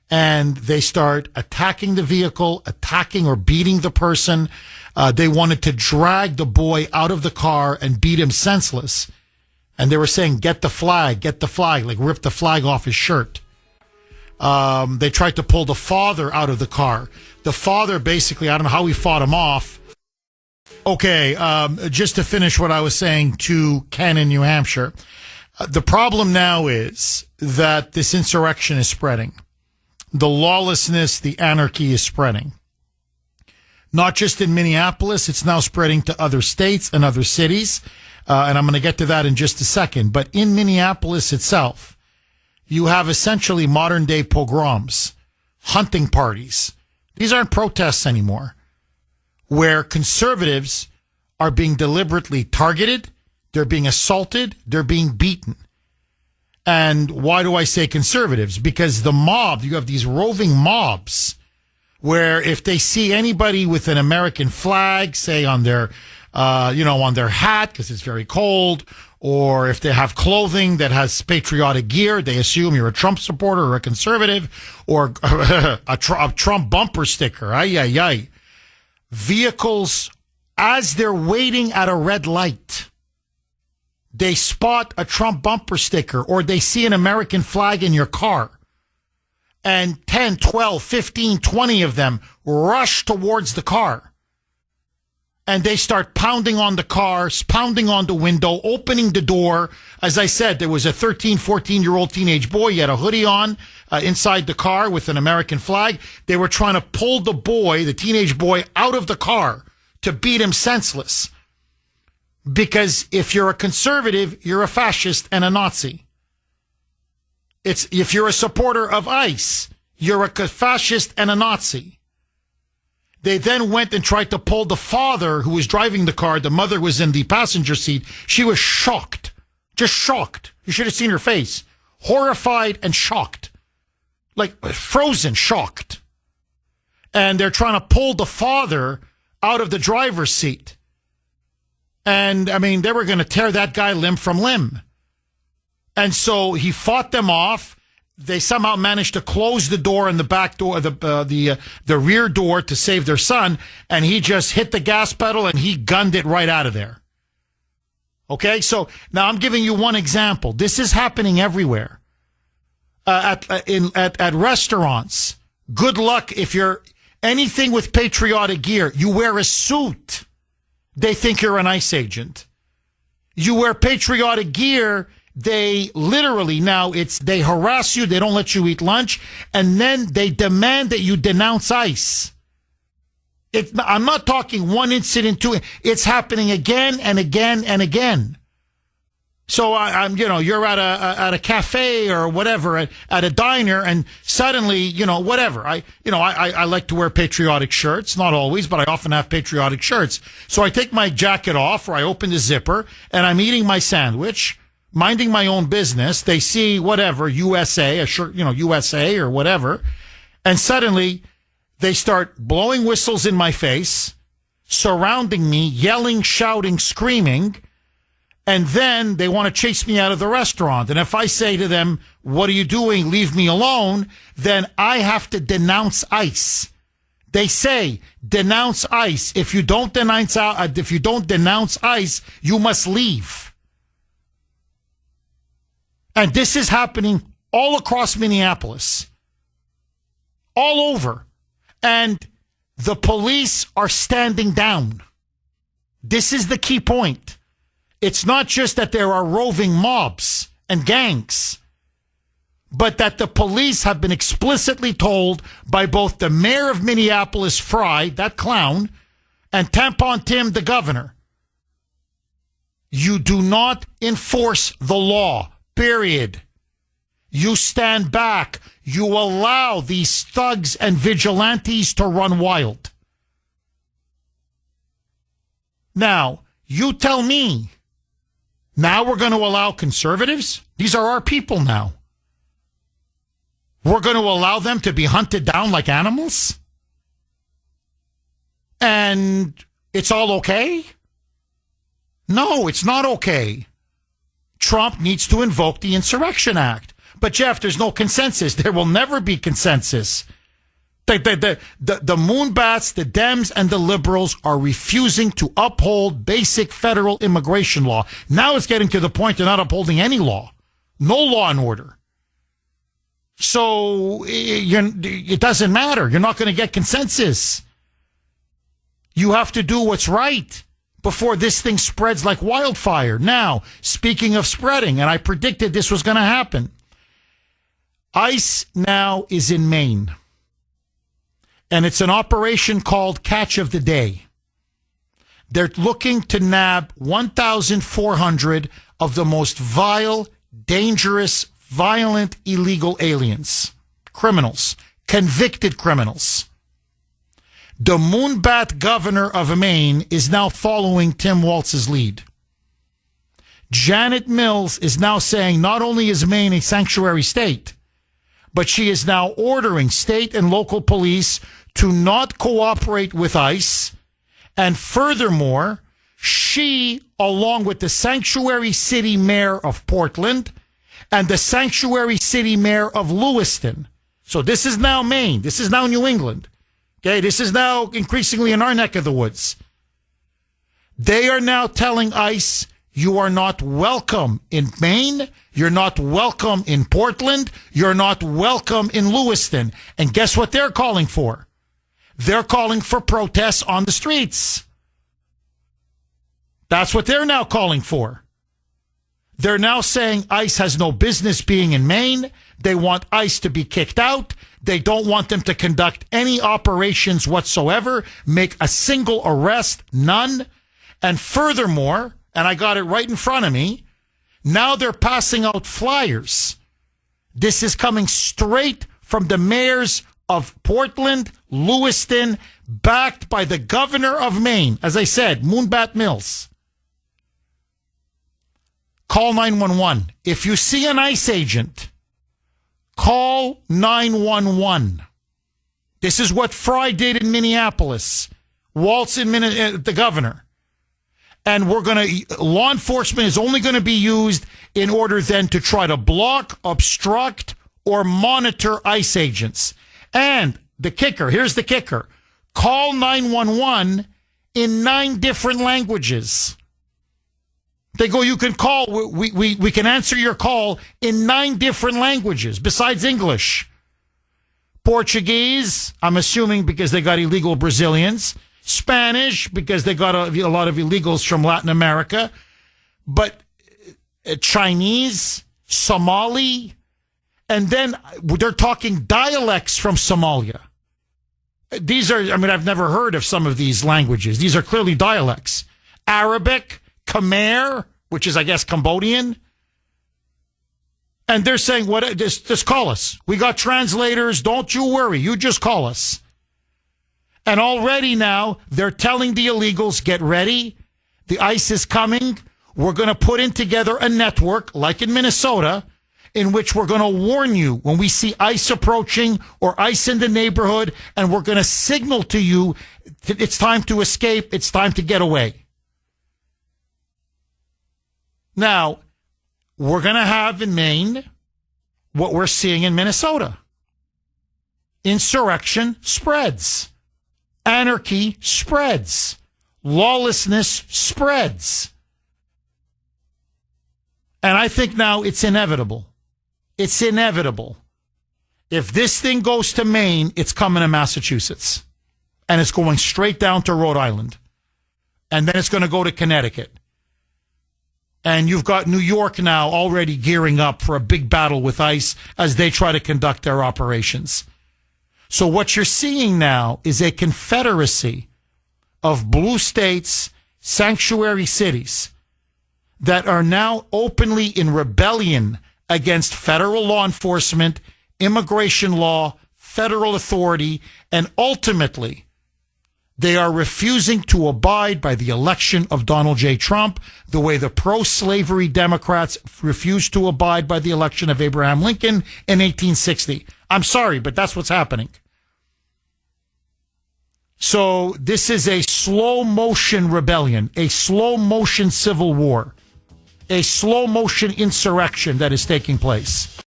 and they start attacking the vehicle, attacking or beating the person. They wanted to drag the boy out of the car and beat him senseless. And they were saying, get the flag, like rip the flag off his shirt. They tried to pull the father out of the car. The father basically, I don't know how he fought him off. Okay, just to finish what I was saying to Ken in New Hampshire. The problem now is that this insurrection is spreading. The lawlessness, the anarchy is spreading. Not just in Minneapolis, it's now spreading to other states and other cities. And I'm going to get to that in just a second. But in Minneapolis itself, you have essentially modern day pogroms, hunting parties. These aren't protests anymore, where conservatives are being deliberately targeted, they're being assaulted, they're being beaten. And why do I say conservatives? Because the mob, you have these roving mobs where if they see anybody with an American flag, say on their, on their hat, because it's very cold, or if they have clothing that has patriotic gear, they assume you're a Trump supporter or a conservative, or a Trump bumper sticker. Vehicles, as they're waiting at a red light, they spot a Trump bumper sticker or they see an American flag in your car. And 10, 12, 15, 20 of them rush towards the car. And they start pounding on the cars, pounding on the window, opening the door. As I said, there was a 13, 14-year-old teenage boy. He had a hoodie on inside the car with an American flag. They were trying to pull the boy, the teenage boy, out of the car to beat him senseless. Because if you're a conservative, you're a fascist and a Nazi. If you're a supporter of ICE, you're a fascist and a Nazi. They then went and tried to pull the father who was driving the car. The mother was in the passenger seat. She was shocked. Just shocked. You should have seen her face. Horrified and shocked. Like frozen, shocked. And they're trying to pull the father out of the driver's seat. And, I mean, they were going to tear that guy limb from limb. And so he fought them off. they somehow managed to close the door and the back door, the rear door to save their son, and he just hit the gas pedal and he gunned it right out of there. Okay, so now I'm giving you one example. This is happening everywhere. At restaurants, good luck if you're anything with patriotic gear. You wear a suit, they think you're an ICE agent. You wear patriotic gear, they literally now they harass you, they don't let you eat lunch, and then they demand that you denounce ICE. I'm not talking one incident, two. It's happening again and again and again. So you're at a cafe or whatever, at a diner, and suddenly, whatever. I like to wear patriotic shirts, not always, but I often have patriotic shirts. So I take my jacket off, or I open the zipper, and I'm eating my sandwich, minding my own business. They see whatever, USA, a shirt, USA or whatever, and suddenly they start blowing whistles in my face, surrounding me, yelling, shouting, screaming, and then they want to chase me out of the restaurant. And if I say to them, "What are you doing? Leave me alone," then I have to denounce ICE. They say, denounce ICE. If you don't denounce ICE, you must leave. And this is happening all across Minneapolis, all over. And the police are standing down. This is the key point. It's not just that there are roving mobs and gangs, but that the police have been explicitly told by both the mayor of Minneapolis, Fry, that clown, and Tampon Tim, the governor, you do not enforce the law, period. You stand back. You allow these thugs and vigilantes to run wild. Now, you tell me, now we're going to allow conservatives? These are our people now. We're going to allow them to be hunted down like animals? And it's all okay? No, it's not okay. Trump needs to invoke the Insurrection Act. But, Jeff, there's no consensus. There will never be consensus. The Moonbats, the Dems, and the liberals are refusing to uphold basic federal immigration law. Now it's getting to the point they're not upholding any law. No law and order. So it doesn't matter. You're not going to get consensus. You have to do what's right before this thing spreads like wildfire. Now, speaking of spreading, and I predicted this was going to happen, ICE now is in Maine, and it's an operation called Catch of the Day. They're looking to nab 1,400 of the most vile, dangerous, violent, illegal aliens, criminals, convicted criminals. The Moonbat governor of Maine is now following Tim Walz's lead. Janet Mills is now saying not only is Maine a sanctuary state, but she is now ordering state and local police to not cooperate with ICE. And furthermore, she, along with the sanctuary city mayor of Portland and the sanctuary city mayor of Lewiston. So this is now Maine. This is now New England. Okay, this is now increasingly in our neck of the woods. They are now telling ICE, you are not welcome in Maine. You're not welcome in Portland. You're not welcome in Lewiston. And guess what they're calling for? They're calling for protests on the streets. That's what they're now calling for. They're now saying ICE has no business being in Maine. They want ICE to be kicked out. They don't want them to conduct any operations whatsoever, make a single arrest, none. And furthermore, and I got it right in front of me, now they're passing out flyers. This is coming straight from the mayors of Portland, Lewiston, backed by the governor of Maine. As I said, Moonbat Mills. Call 911. If you see an ICE agent, call 911. This is what Fry did in Minneapolis. Waltz in the governor. And law enforcement is only going to be used in order then to try to block, obstruct, or monitor ICE agents. And the kicker, here's the kicker, call 911 in 9 different languages. They go, you can call, we can answer your call in 9 different languages besides English. Portuguese, I'm assuming because they got illegal Brazilians. Spanish, because they got a lot of illegals from Latin America. But Chinese, Somali, and then they're talking dialects from Somalia. These are, I mean, I've never heard of some of these languages. These are clearly dialects. Arabic, Khmer, which is, I guess, Cambodian. And they're saying, "What? Just call us. We got translators. Don't you worry. You just call us." And already now, they're telling the illegals, get ready. The ICE is coming. We're going to put in together a network, like in Minnesota, in which we're going to warn you when we see ICE approaching or ICE in the neighborhood, and we're going to signal to you it's time to escape, it's time to get away. Now, we're going to have in Maine what we're seeing in Minnesota. Insurrection spreads. Anarchy spreads. Lawlessness spreads. And I think now it's inevitable. It's inevitable. If this thing goes to Maine, it's coming to Massachusetts. And it's going straight down to Rhode Island. And then it's going to go to Connecticut. And you've got New York now already gearing up for a big battle with ICE as they try to conduct their operations. So what you're seeing now is a confederacy of blue states, sanctuary cities, that are now openly in rebellion against federal law enforcement, immigration law, federal authority, and ultimately they are refusing to abide by the election of Donald J. Trump the way the pro-slavery Democrats refused to abide by the election of Abraham Lincoln in 1860. I'm sorry, but that's what's happening. So this is a slow-motion rebellion, a slow-motion civil war, a slow-motion insurrection that is taking place.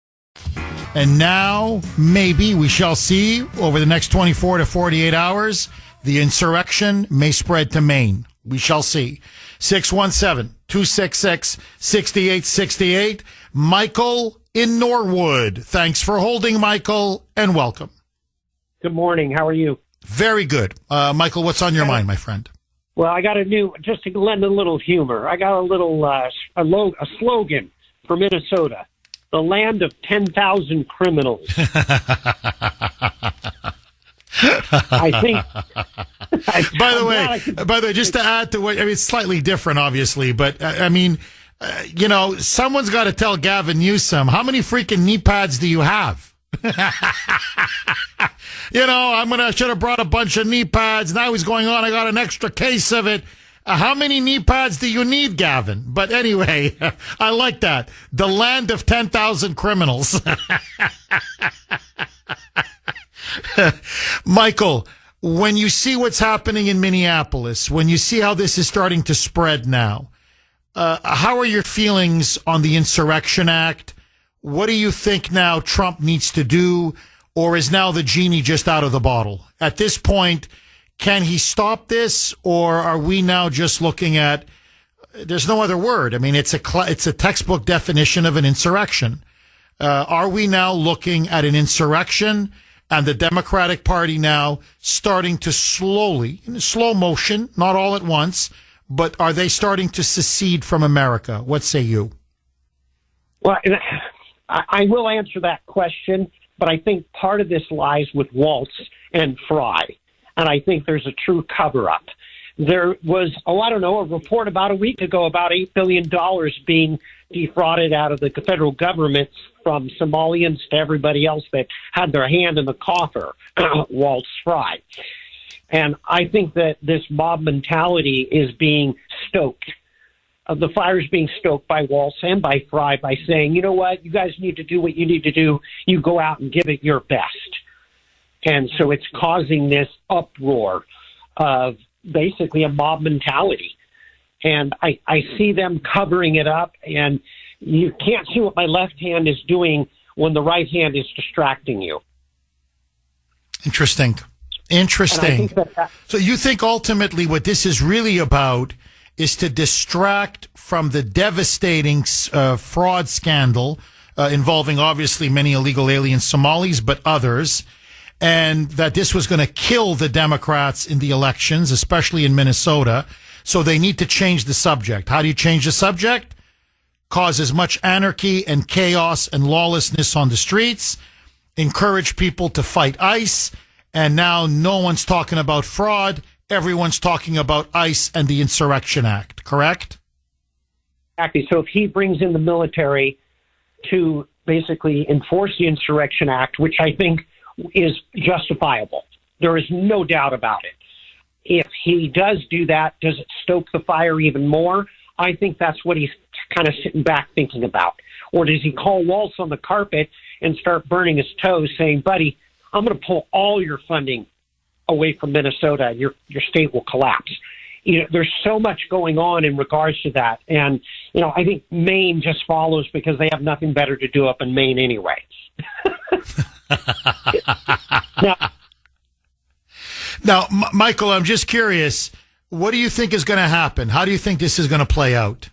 And now, maybe, we shall see over the next 24 to 48 hours, the insurrection may spread to Maine. We shall see. 617-266-6868. Michael in Norwood. Thanks for holding, Michael, and welcome. Good morning. How are you? Very good. Michael, what's on your mind, my friend? Well, I got just to lend a little humor, I got a little a slogan for Minnesota: the land of 10,000 criminals. I think. By the way, just to add to what, I mean, it's slightly different, obviously, but I mean, someone's got to tell Gavin Newsom, how many freaking knee pads do you have? I should have brought a bunch of knee pads. Now he's going on, I got an extra case of it. How many knee pads do you need, Gavin? But anyway, I like that. The land of 10,000 criminals. Michael, when you see what's happening in Minneapolis, when you see how this is starting to spread now, how are your feelings on the Insurrection Act? What do you think now Trump needs to do? Or is now the genie just out of the bottle? At this point, can he stop this? Or are we now just looking at, there's no other word. I mean, it's a textbook definition of an insurrection. Are we now looking at an insurrection and the Democratic Party now starting to slowly, in slow motion, not all at once, but are they starting to secede from America? What say you? Well, I will answer that question, but I think part of this lies with Waltz and Fry, and I think there's a true cover-up. There was, a report about a week ago about $8 billion being defrauded out of the federal government from Somalians to everybody else that had their hand in the coffer, Waltz Fry. And I think that this mob mentality is being stoked. The fire's being stoked by Waltz and by Fry by saying, you know what, you guys need to do what you need to do. You go out and give it your best. And so it's causing this uproar of basically a mob mentality. And I see them covering it up, and you can't see what my left hand is doing when the right hand is distracting you. Interesting. So you think ultimately what this is really about is to distract from the devastating fraud scandal involving obviously many illegal alien Somalis, but others, and that this was going to kill the Democrats in the elections, especially in Minnesota. So they need to change the subject. How do you change the subject? Cause as much anarchy and chaos and lawlessness on the streets, encourage people to fight ICE, and now no one's talking about fraud. Everyone's talking about ICE and the Insurrection Act, correct? Exactly. So if he brings in the military to basically enforce the Insurrection Act, which I think is justifiable, there is no doubt about it. If he does do that, does it stoke the fire even more? I think that's what he's kind of sitting back thinking about. Or does he call Waltz on the carpet and start burning his toes saying, buddy, I'm going to pull all your funding away from Minnesota. Your state will collapse. You know, there's so much going on in regards to that. And, you know, I think Maine just follows because they have nothing better to do up in Maine anyway. Now, Michael, I'm just curious, what do you think is going to happen? How do you think this is going to play out?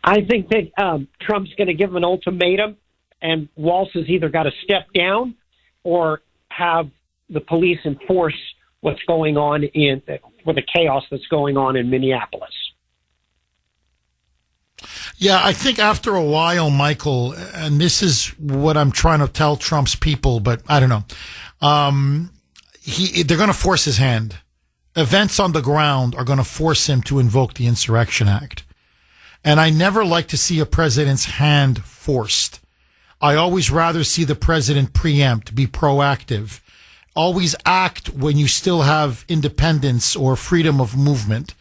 I think that Trump's going to give him an ultimatum, and Waltz has either got to step down or have the police enforce what's going on with the chaos that's going on in Minneapolis. Yeah, I think after a while, Michael, and this is what I'm trying to tell Trump's people, but I don't know. They're going to force his hand. Events on the ground are going to force him to invoke the Insurrection Act. And I never like to see a president's hand forced. I always rather see the president preempt, be proactive, always act when you still have independence or freedom of movement,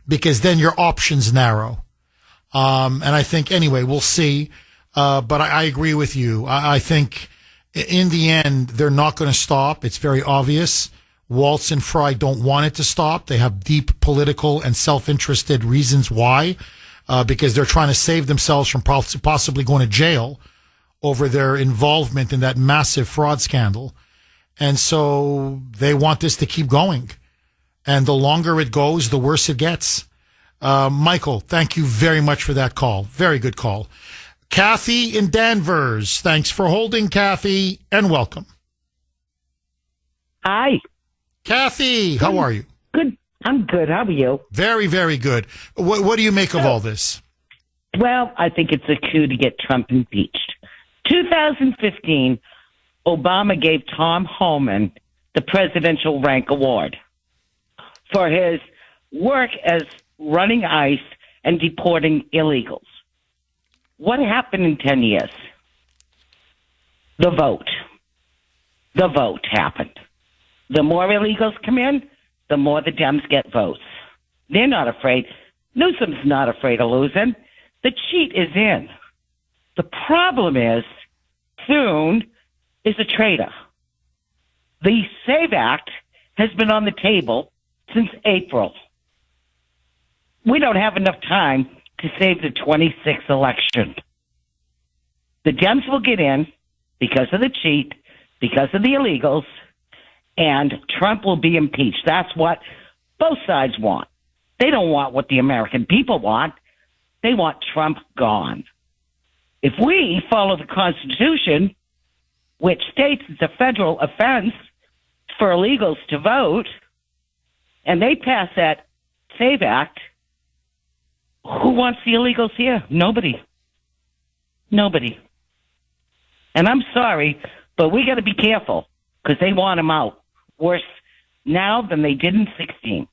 because then your options narrow. And I think, anyway, we'll see. But I agree with you. I think in the end, they're not going to stop. It's very obvious. Waltz and Fry don't want it to stop. They have deep political and self-interested reasons why, because they're trying to save themselves from possibly going to jail over their involvement in that massive fraud scandal. And so they want this to keep going. And the longer it goes, the worse it gets. Michael, thank you very much for that call. Very good call. Kathy in Danvers. Thanks for holding, Kathy, and welcome. Hi. Kathy, how are you? Good. I'm good. How are you? Very, very good. What do you make of all this? Well, I think it's a coup to get Trump impeached. 2015, Obama gave Tom Homan the Presidential Rank Award for his work as running ICE and deporting illegals. What happened in 10 years? The vote. The vote happened. The more illegals come in, the more the Dems get votes. They're not afraid. Newsom's not afraid of losing. The cheat is in. The problem is, Thune is a traitor. The SAVE Act has been on the table since April. We don't have enough time to save the 26th election. The Dems will get in because of the cheat, because of the illegals, and Trump will be impeached. That's what both sides want. They don't want what the American people want. They want Trump gone. If we follow the Constitution, which states it's a federal offense for illegals to vote, and they pass that SAVE Act, who wants the illegals here? Nobody. Nobody. And I'm sorry, but we got to be careful because they want them out worse now than they did in 16.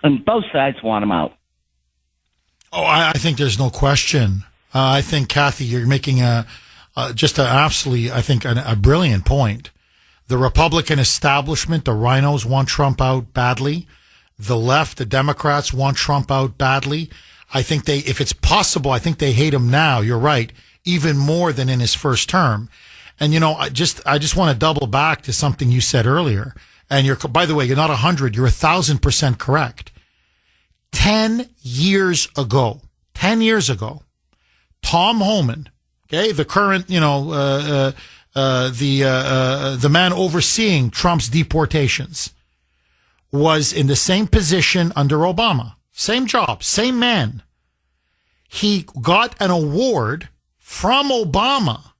And both sides want them out. Oh, I think there's no question. I think, Kathy, you're making just an absolutely, I think, a brilliant point. The Republican establishment, the rhinos, want Trump out badly. The left, the Democrats, want Trump out badly. I think if it's possible, I think they hate him now. You're right, even more than in his first term. And you know, I just want to double back to something you said earlier. And by the way, you're not 100, you're 1,000% correct. 10 years ago, Tom Homan, okay, the current, the man overseeing Trump's deportations, was in the same position under Obama. Same job, same man. He got an award from Obama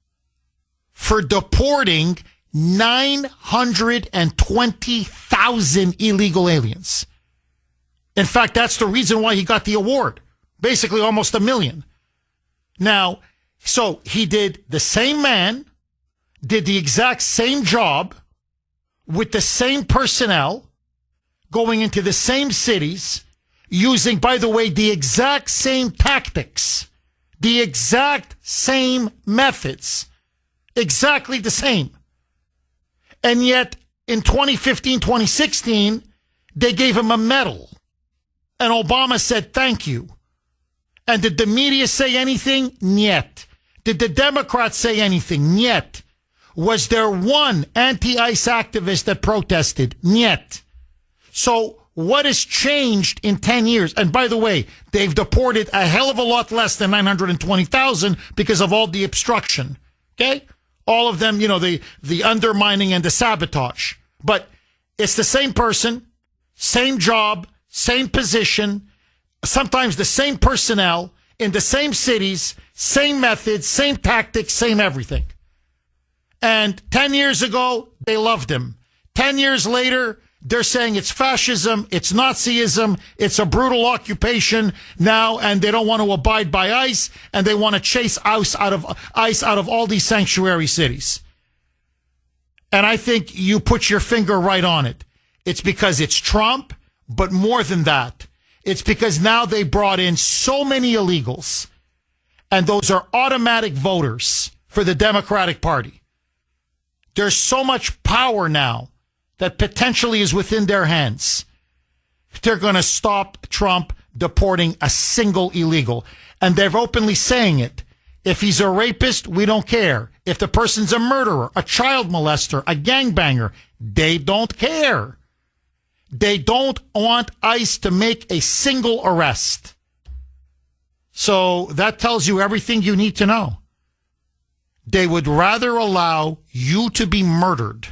for deporting 920,000 illegal aliens. In fact, that's the reason why he got the award. Basically, almost 1 million. Now, so he did, the same man did the exact same job with the same personnel, going into the same cities, using, by the way, the exact same tactics, the exact same methods, exactly the same. And yet, in 2015, 2016, they gave him a medal. And Obama said, thank you. And did the media say anything? Niet. Did the Democrats say anything? Niet. Was there one anti-ICE activist that protested? Niet. So what has changed in 10 years? And by the way, they've deported a hell of a lot less than 920,000 because of all the obstruction. Okay? All of them, the undermining and the sabotage. But it's the same person, same job, same position, sometimes the same personnel, in the same cities, same methods, same tactics, same everything. And 10 years ago, they loved him. 10 years later, they're saying it's fascism, it's Nazism, it's a brutal occupation now, and they don't want to abide by ICE, and they want to chase ICE out of all these sanctuary cities. And I think you put your finger right on it. It's because it's Trump, but more than that, it's because now they brought in so many illegals, and those are automatic voters for the Democratic Party. There's so much power now that potentially is within their hands. They're going to stop Trump deporting a single illegal. And they're openly saying it. If he's a rapist, we don't care. If the person's a murderer, a child molester, a gangbanger, they don't care. They don't want ICE to make a single arrest. So that tells you everything you need to know. They would rather allow you to be murdered,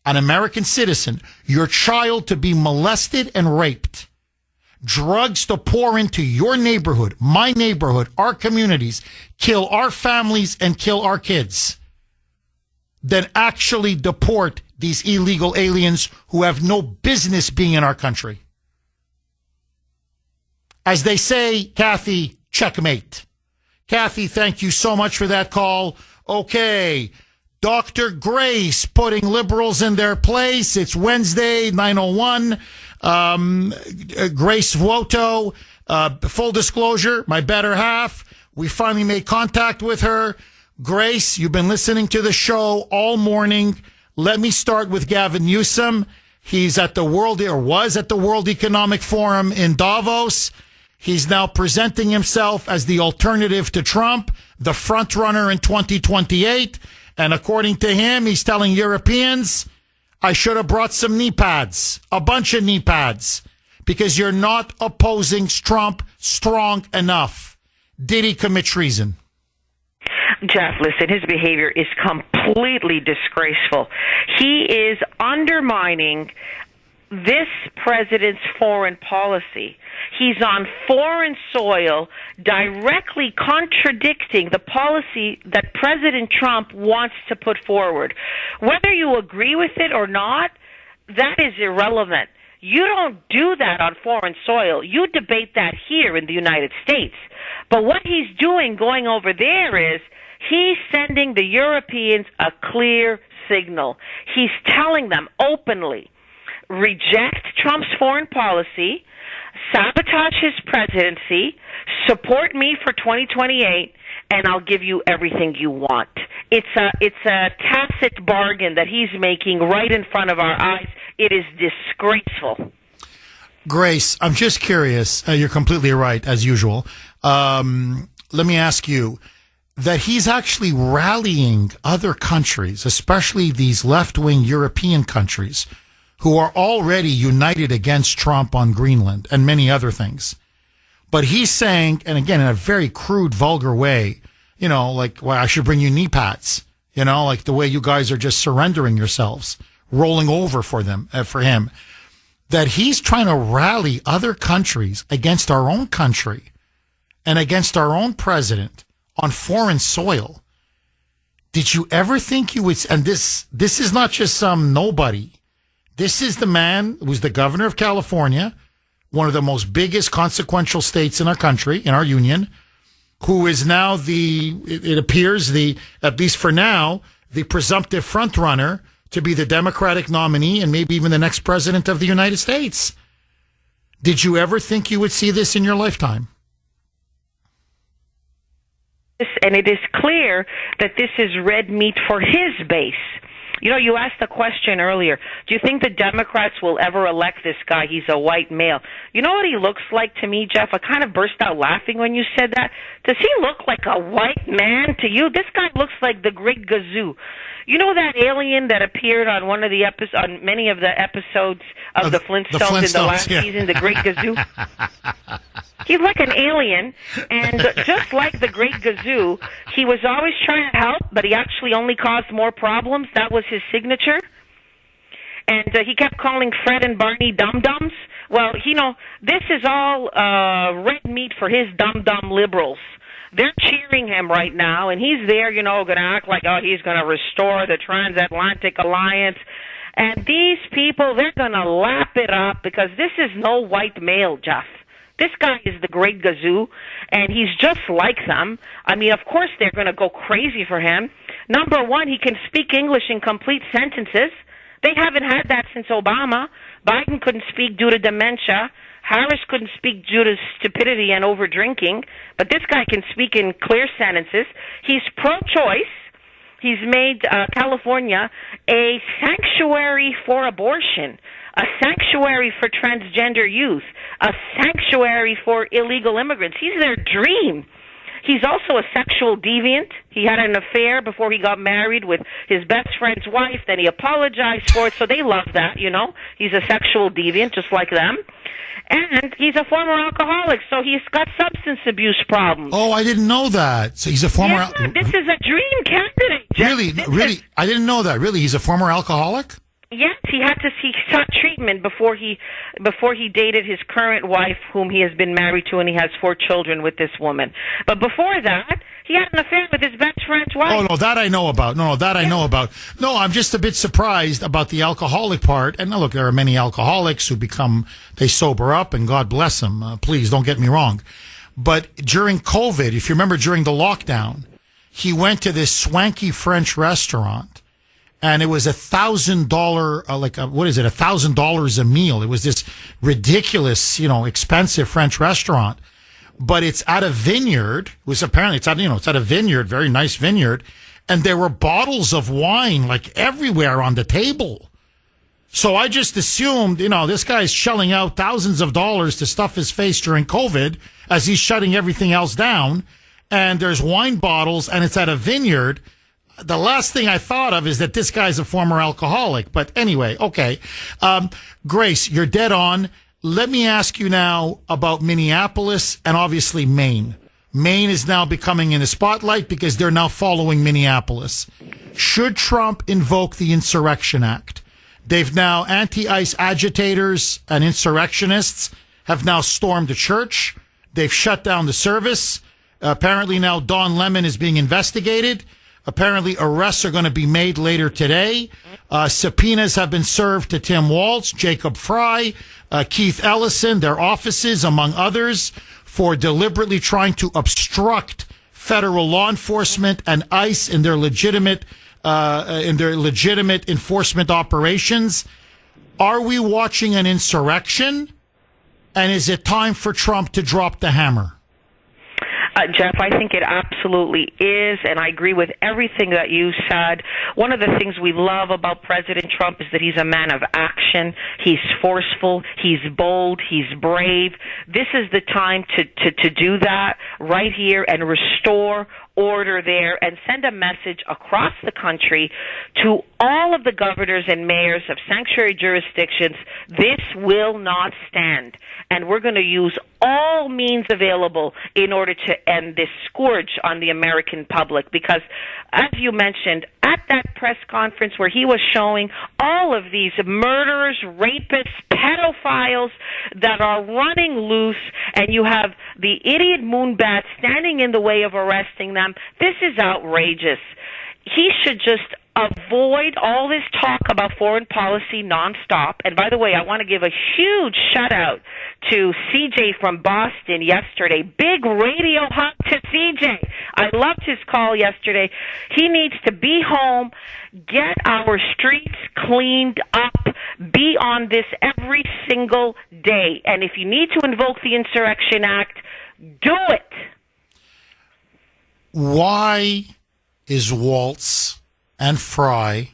an American citizen, your child to be molested and raped, drugs to pour into your neighborhood, my neighborhood, our communities, kill our families and kill our kids, than actually deport these illegal aliens who have no business being in our country. As they say, Kathy, checkmate. Kathy, thank you so much for that call. Okay. Dr. Grace putting liberals in their place. It's Wednesday, 9:01. Grace Voto. Full disclosure, my better half. We finally made contact with her. Grace, you've been listening to the show all morning. Let me start with Gavin Newsom. He's at the was at the World Economic Forum in Davos. He's now presenting himself as the alternative to Trump, the front runner in 2028. And according to him, he's telling Europeans, I should have brought some knee pads, a bunch of knee pads, because you're not opposing Trump strong enough. Did he commit treason? Jeff, listen, his behavior is completely disgraceful. He is undermining this president's foreign policy. He's on foreign soil, directly contradicting the policy that President Trump wants to put forward. Whether you agree with it or not, that is irrelevant. You don't do that on foreign soil. You debate that here in the United States. But what he's doing going over there is he's sending the Europeans a clear signal. He's telling them openly, reject Trump's foreign policy, sabotage his presidency, support me for 2028, and I'll give you everything you want. It's a tacit bargain that he's making right in front of our eyes. It is disgraceful. Grace, I'm just curious. You're completely right, as usual. Let me ask you that he's actually rallying other countries, especially these left-wing European countries, who are already united against Trump on Greenland and many other things. But he's saying, and again, in a very crude, vulgar way, like, well, I should bring you knee pads, like the way you guys are just surrendering yourselves, rolling over for him, that he's trying to rally other countries against our own country and against our own president on foreign soil. Did you ever think you would, and this is not just some nobody. This is the man who was the governor of California, one of the most biggest consequential states in our country, in our union, who is now it appears at least for now, the presumptive front runner to be the Democratic nominee and maybe even the next president of the United States. Did you ever think you would see this in your lifetime? And it is clear that this is red meat for his base. You asked the question earlier, do you think the Democrats will ever elect this guy? He's a white male. You know what he looks like to me, Jeff? I kind of burst out laughing when you said that. Does he look like a white man to you? This guy looks like the Great Gazoo. You know that alien that appeared on on many of the episodes of the Flintstones in the last season, the Great Gazoo? He's like an alien, and just like the Great Gazoo, he was always trying to help, but he actually only caused more problems. That was his signature. And he kept calling Fred and Barney dum-dums. Well, this is all red meat for his dum-dum liberals. They're cheering him right now, and he's there, going to act like, he's going to restore the transatlantic alliance. And these people, they're going to lap it up because this is no white male, Jeff. This guy is the Great Gazoo, and he's just like them. I mean, of course they're going to go crazy for him. Number one, he can speak English in complete sentences. They haven't had that since Obama. Biden couldn't speak due to dementia. Harris couldn't speak due to stupidity and over-drinking. But this guy can speak in clear sentences. He's pro-choice. He's made California a sanctuary for abortion, a sanctuary for transgender youth, a sanctuary for illegal immigrants. He's their dream. He's also a sexual deviant. He had an affair before he got married with his best friend's wife. Then he apologized for it, so they love that, He's a sexual deviant, just like them. And he's a former alcoholic, so he's got substance abuse problems. Oh, I didn't know that. So he's a former... Yeah, this is a dream candidate, Jeff. Really? I didn't know that. Really? He's a former alcoholic? Yes, he sought treatment before he dated his current wife, whom he has been married to, and he has 4 children with this woman. But before that, he had an affair with his best friend's wife. Oh, no, that I know about. I know about. No, I'm just a bit surprised about the alcoholic part. And look, there are many alcoholics who they sober up, and God bless them. Please, don't get me wrong. But during COVID, if you remember during the lockdown, he went to this swanky French restaurant. And it was $1,000, $1,000 a meal. It was this ridiculous, expensive French restaurant. But it's at a vineyard. It was apparently, it's at a vineyard, very nice vineyard. And there were bottles of wine, everywhere on the table. So I just assumed, this guy's shelling out thousands of dollars to stuff his face during COVID as he's shutting everything else down. And there's wine bottles, and it's at a vineyard. The last thing I thought of is that this guy's a former alcoholic. But anyway, okay. Grace, you're dead on. Let me ask you now about Minneapolis and obviously Maine. Maine is now becoming in the spotlight because they're now following Minneapolis. Should Trump invoke the Insurrection Act? They've now, anti-ICE agitators and insurrectionists have now stormed the church. They've shut down the service. Apparently now Don Lemon is being investigated. Apparently, arrests are going to be made later today. Subpoenas have been served to Tim Walz, Jacob Fry, Keith Ellison, their offices, among others, for deliberately trying to obstruct federal law enforcement and ICE in their legitimate enforcement operations. Are we watching an insurrection? And is it time for Trump to drop the hammer? Jeff, I think it absolutely is, and I agree with everything that you said. One of the things we love about President Trump is that he's a man of action. He's forceful. He's bold. He's brave. This is the time to do that right here and restore order there and send a message across the country to all of the governors and mayors of sanctuary jurisdictions. This will not stand, and we're going to use all means available in order to end this scourge on the American public. Because, as you mentioned, at that press conference where he was showing all of these murderers, rapists, pedophiles that are running loose, and you have the idiot moonbat standing in the way of arresting them, this is outrageous. He should just avoid all this talk about foreign policy nonstop. And by the way, I want to give a huge shout out to CJ from Boston yesterday. Big radio hug to CJ. I loved his call yesterday. He needs to be home, get our streets cleaned up, be on this every single day. And if you need to invoke the Insurrection Act, do it. Why is Waltz and Fry,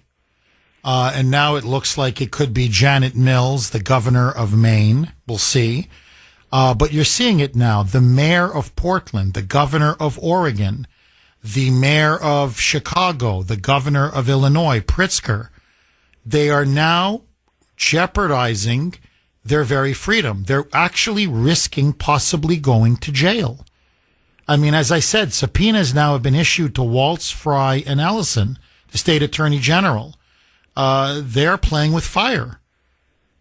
and now it looks like it could be Janet Mills, the governor of Maine, we'll see, but you're seeing it now, the mayor of Portland, the governor of Oregon, the mayor of Chicago, the governor of Illinois, Pritzker, they are now jeopardizing their very freedom. They're actually risking possibly going to jail. I mean, as I said, subpoenas now have been issued to Waltz, Fry, and Ellison, the state attorney general. They're playing with fire,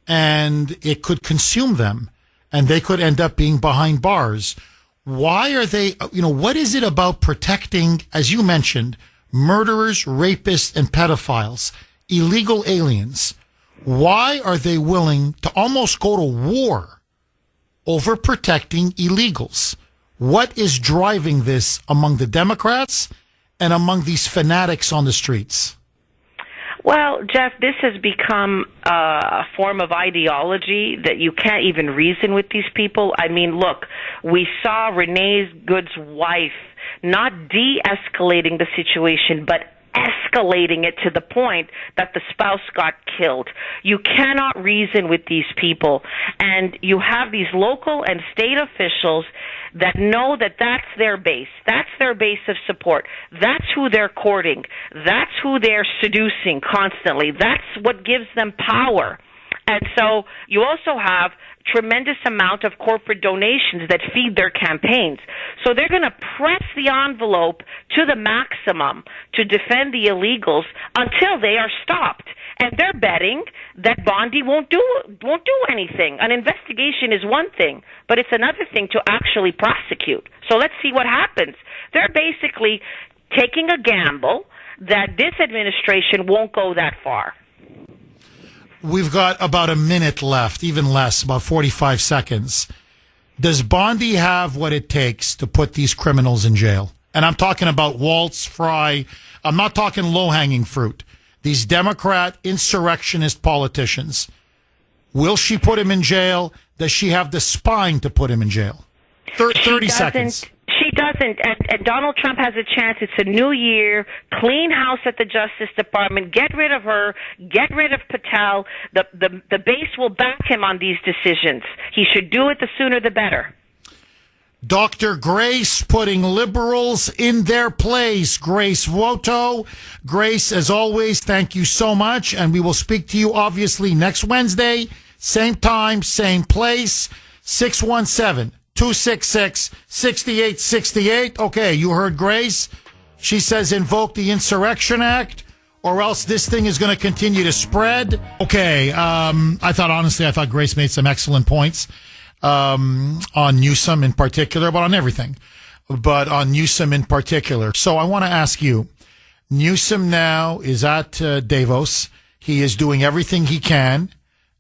and it could consume them, and they could end up being behind bars. Why are they, what is it about protecting, as you mentioned, murderers, rapists, and pedophiles, illegal aliens? Why are they willing to almost go to war over protecting illegals? What is driving this among the Democrats and among these fanatics on the streets? Well, Jeff, this has become a form of ideology that you can't even reason with these people. I mean, look, we saw Renee Good's wife not de-escalating the situation, but escalating it to the point that the spouse got killed. You cannot reason with these people. And you have these local and state officials that know that that's their base. That's their base of support. That's who they're courting. That's who they're seducing constantly. That's what gives them power. And so you also have tremendous amount of corporate donations that feed their campaigns. So they're going to press the envelope to the maximum to defend the illegals until they are stopped. And they're betting that Bondi won't do anything. An investigation is one thing, but it's another thing to actually prosecute. So let's see what happens. They're basically taking a gamble that this administration won't go that far. We've got about a minute left, even less, about 45 seconds. Does Bondi have what it takes to put these criminals in jail? And I'm talking about Waltz, Fry. I'm not talking low-hanging fruit. These Democrat insurrectionist politicians. Will she put him in jail? Does she have the spine to put him in jail? 30 seconds. She doesn't. And Donald Trump has a chance. It's a new year. Clean house at the Justice Department. Get rid of her. Get rid of Patel. The base will back him on these decisions. He should do it the sooner the better. Dr. Grace putting liberals in their place. Grace Voto. Grace, as always, thank you so much. And we will speak to you, obviously, next Wednesday. Same time, same place. 617-266-6868. Okay, you heard Grace. She says invoke the Insurrection Act, or else this thing is going to continue to spread. Okay, I thought Grace made some excellent points on Newsom in particular, but on everything. But on Newsom in particular. So I want to ask you, Newsom now is at Davos. He is doing everything he can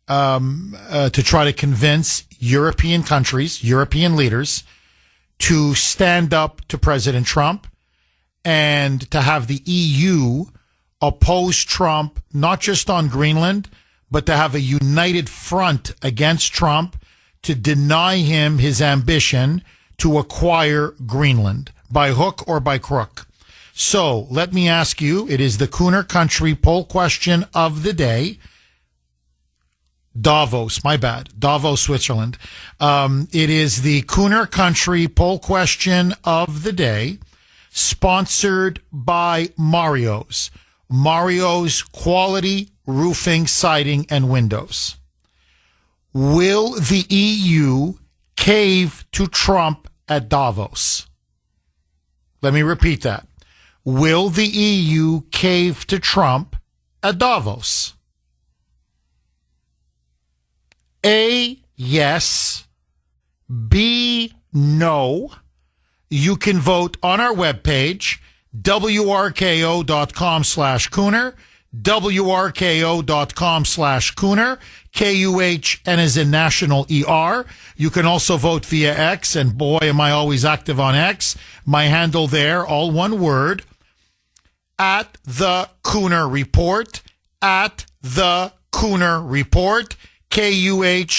to try to convince European countries, European leaders, to stand up to President Trump and to have the EU oppose Trump, not just on Greenland, but to have a united front against Trump to deny him his ambition to acquire Greenland by hook or by crook. So let me ask you, it is the Kuhner Country poll question of the day. Davos, Switzerland. It is the Kuhner Country poll question of the day. sponsored by Mario's. Mario's quality roofing, siding, and windows. Will the EU cave to Trump at Davos? Let me repeat that. Will the EU cave to Trump at Davos? A, yes. B, no. You can vote on our webpage, wrko.com/Kuhner, wrko.com/Kuhner, Kuhn as in national ER. You can also vote via X, and boy, am I always active on X. My handle there, all one word, at the Kuhner Report, at the Kuhner Report, Kuhn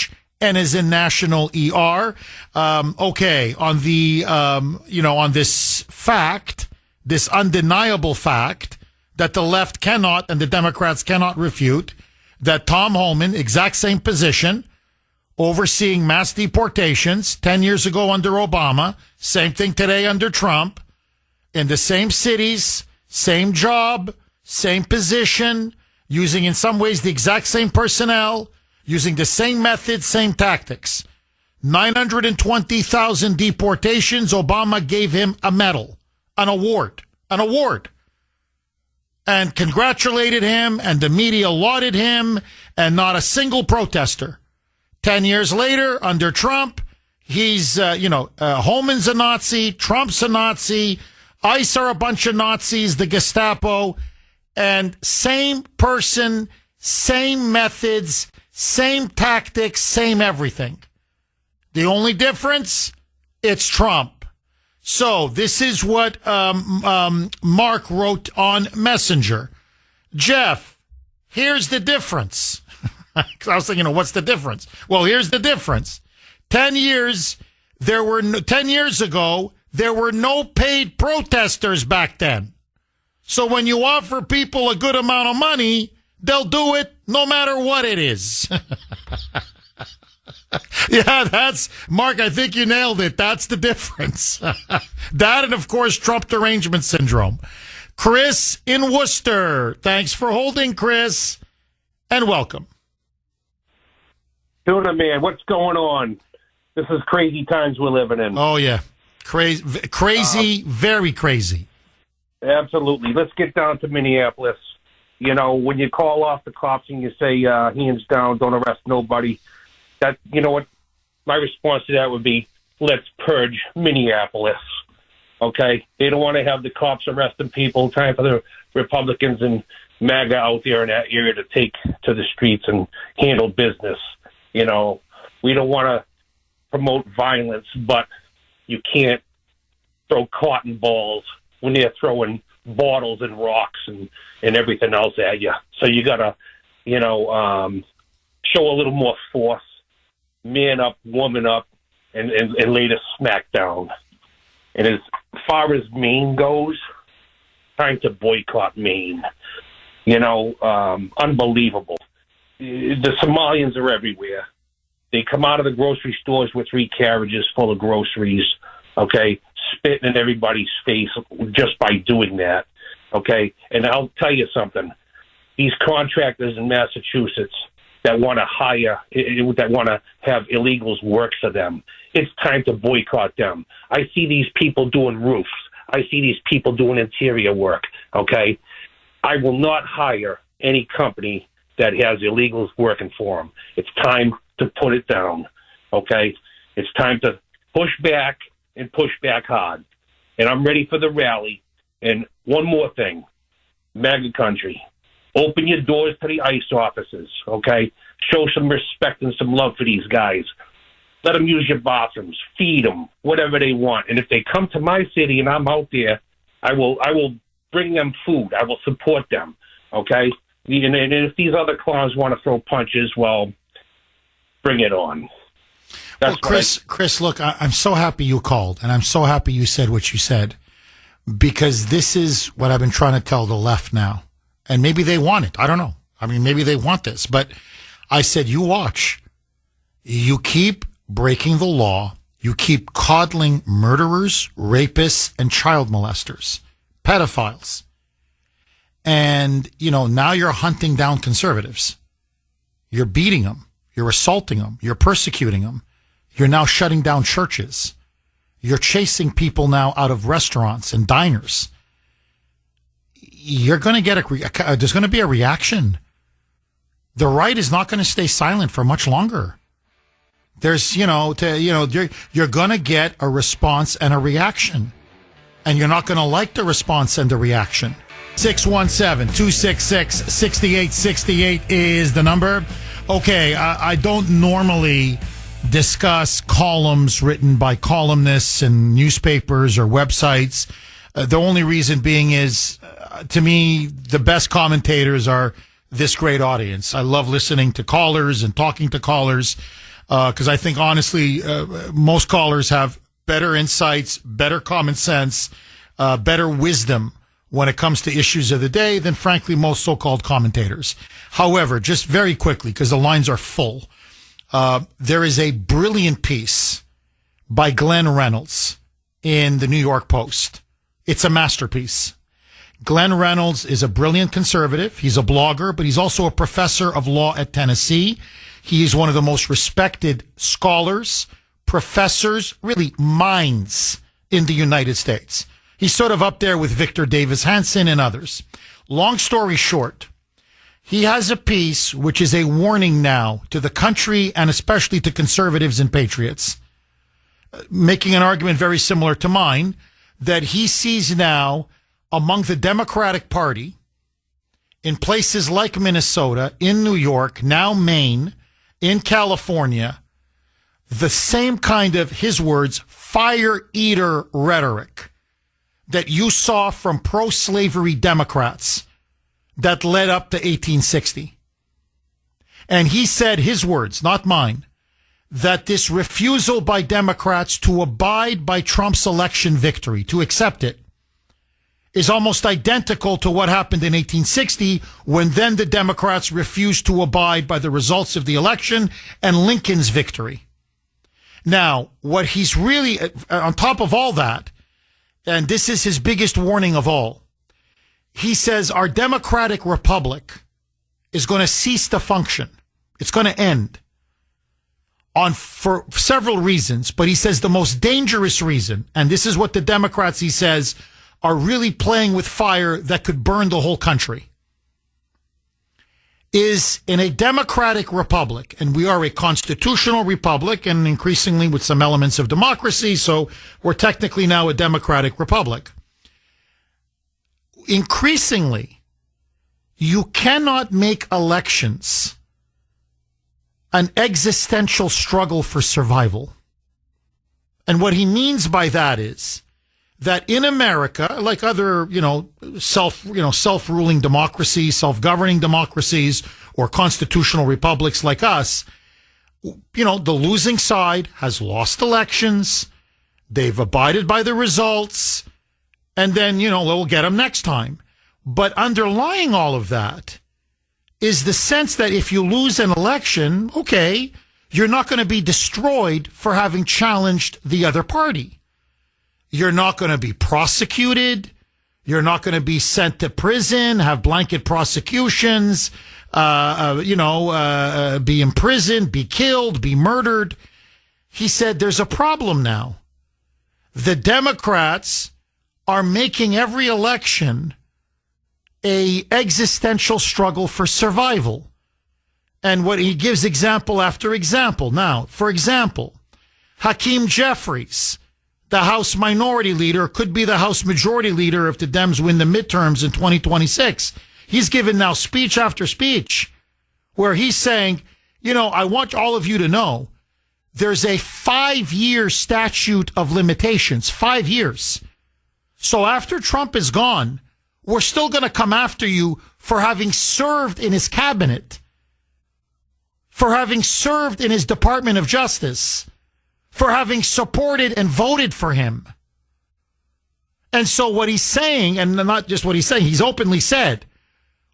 as in national ER. Okay, on the, on this fact, this undeniable fact that the left cannot and the Democrats cannot refute, that Tom Homan, exact same position, overseeing mass deportations 10 years ago under Obama, same thing today under Trump, in the same cities, same job, same position, using in some ways the exact same personnel, using the same methods, same tactics. 920,000 deportations, Obama gave him a medal, an award, and congratulated him, and the media lauded him, and not a single protester. 10 years later, under Trump, he's, Holman's a Nazi, Trump's a Nazi, ICE are a bunch of Nazis, the Gestapo, and same person, same methods, same tactics, same everything. The only difference, it's Trump. So this is what Mark wrote on Messenger. Jeff, here's the difference. I was thinking, what's the difference? Well, here's the difference. 10 years ago, there were no paid protesters back then. So when you offer people a good amount of money, they'll do it no matter what it is. Yeah, that's, Mark, I think you nailed it. That's the difference. That and, of course, Trump derangement syndrome. Chris in Worcester. Thanks for holding, Chris, and welcome. Tuna, man, what's going on? This is crazy times we're living in. Oh, yeah. Crazy, very crazy. Absolutely. Let's get down to Minneapolis. When you call off the cops and you say, hands down, don't arrest nobody, that, you know what, my response to that would be, let's purge Minneapolis. Okay? They don't want to have the cops arresting people. Time for the Republicans and MAGA out there in that area to take to the streets and handle business. We don't want to promote violence, but you can't throw cotton balls when they're throwing bottles and rocks and everything else at you. So you got to, show a little more force, man up, woman up, and lay the smack down. And as far as Maine goes, time to boycott Maine. Unbelievable. The Somalians are everywhere. They come out of the grocery stores with 3 carriages full of groceries, okay, spitting in everybody's face just by doing that, okay? And I'll tell you something. These contractors in Massachusetts that want to that want to have illegals work for them, it's time to boycott them. I see these people doing roofs. I see these people doing interior work, okay? I will not hire any company that has illegals working for them. It's time to put it down, okay? It's time to push back and push back hard. And I'm ready for the rally. And one more thing, MAGA country, open your doors to the ICE offices, okay? Show some respect and some love for these guys. Let them use your bathrooms, feed them, whatever they want. And if they come to my city and I'm out there, I will bring them food. I will support them, okay? And if these other clowns want to throw punches, well, bring it on. Well, Chris, look, I'm so happy you called, and I'm so happy you said what you said, because this is what I've been trying to tell the left now. And maybe they want it. I don't know. I mean, maybe they want this. But I said, you watch. You keep breaking the law. You keep coddling murderers, rapists, and child molesters, pedophiles. And, now you're hunting down conservatives. You're beating them. You're assaulting them. You're persecuting them. You're now shutting down churches. You're chasing people now out of restaurants and diners. You're going to get there's going to be a reaction. The right is not going to stay silent for much longer. There's, you're going to get a response and a reaction. And you're not going to like the response and the reaction. 617-266-6868 is the number. Okay, I don't normally discuss columns written by columnists in newspapers or websites. The only reason being is, to me, the best commentators are this great audience. I love listening to callers and talking to callers because I think, honestly, most callers have better insights, better common sense, better wisdom when it comes to issues of the day than, frankly, most so-called commentators. However, just very quickly, because the lines are full, there is a brilliant piece by Glenn Reynolds in the New York Post. It's a masterpiece. Glenn Reynolds is a brilliant conservative. He's a blogger, but he's also a professor of law at Tennessee. He is one of the most respected scholars, professors, really minds in the United States. He's sort of up there with Victor Davis Hanson and others. Long story short, he has a piece which is a warning now to the country and especially to conservatives and patriots, making an argument very similar to mine, that he sees now among the Democratic Party in places like Minnesota, in New York, now Maine, in California, the same kind of, his words, fire eater rhetoric that you saw from pro-slavery Democrats that led up to 1860. And he said, his words, not mine, that this refusal by Democrats to abide by Trump's election victory, to accept it, is almost identical to what happened in 1860 when then the Democrats refused to abide by the results of the election and Lincoln's victory. Now, what he's really, on top of all that, and this is his biggest warning of all, he says our democratic republic is going to cease to function. It's going to end for several reasons, but he says the most dangerous reason, and this is what the Democrats, he says, are really playing with fire that could burn the whole country, is in a democratic republic, and we are a constitutional republic and increasingly with some elements of democracy, so we're technically now a democratic republic. Increasingly, you cannot make elections an existential struggle for survival. And what he means by that is that in America, like other, self-ruling democracies, self-governing democracies, or constitutional republics like us, the losing side has lost elections. They've abided by the results. And then, we'll get them next time. But underlying all of that is the sense that if you lose an election, okay, you're not going to be destroyed for having challenged the other party. You're not going to be prosecuted. You're not going to be sent to prison, have blanket prosecutions, be imprisoned, be killed, be murdered. He said there's a problem now. The Democrats are making every election a existential struggle for survival. And what he gives example after example. Now, for example, Hakeem Jeffries, the House Minority Leader, could be the House Majority Leader if the Dems win the midterms in 2026. He's given now speech after speech where he's saying, I want all of you to know there's a 5-year statute of limitations, 5 years. So after Trump is gone, we're still going to come after you for having served in his cabinet, for having served in his Department of Justice, for having supported and voted for him. And so what he's saying, and not just what he's saying, he's openly said,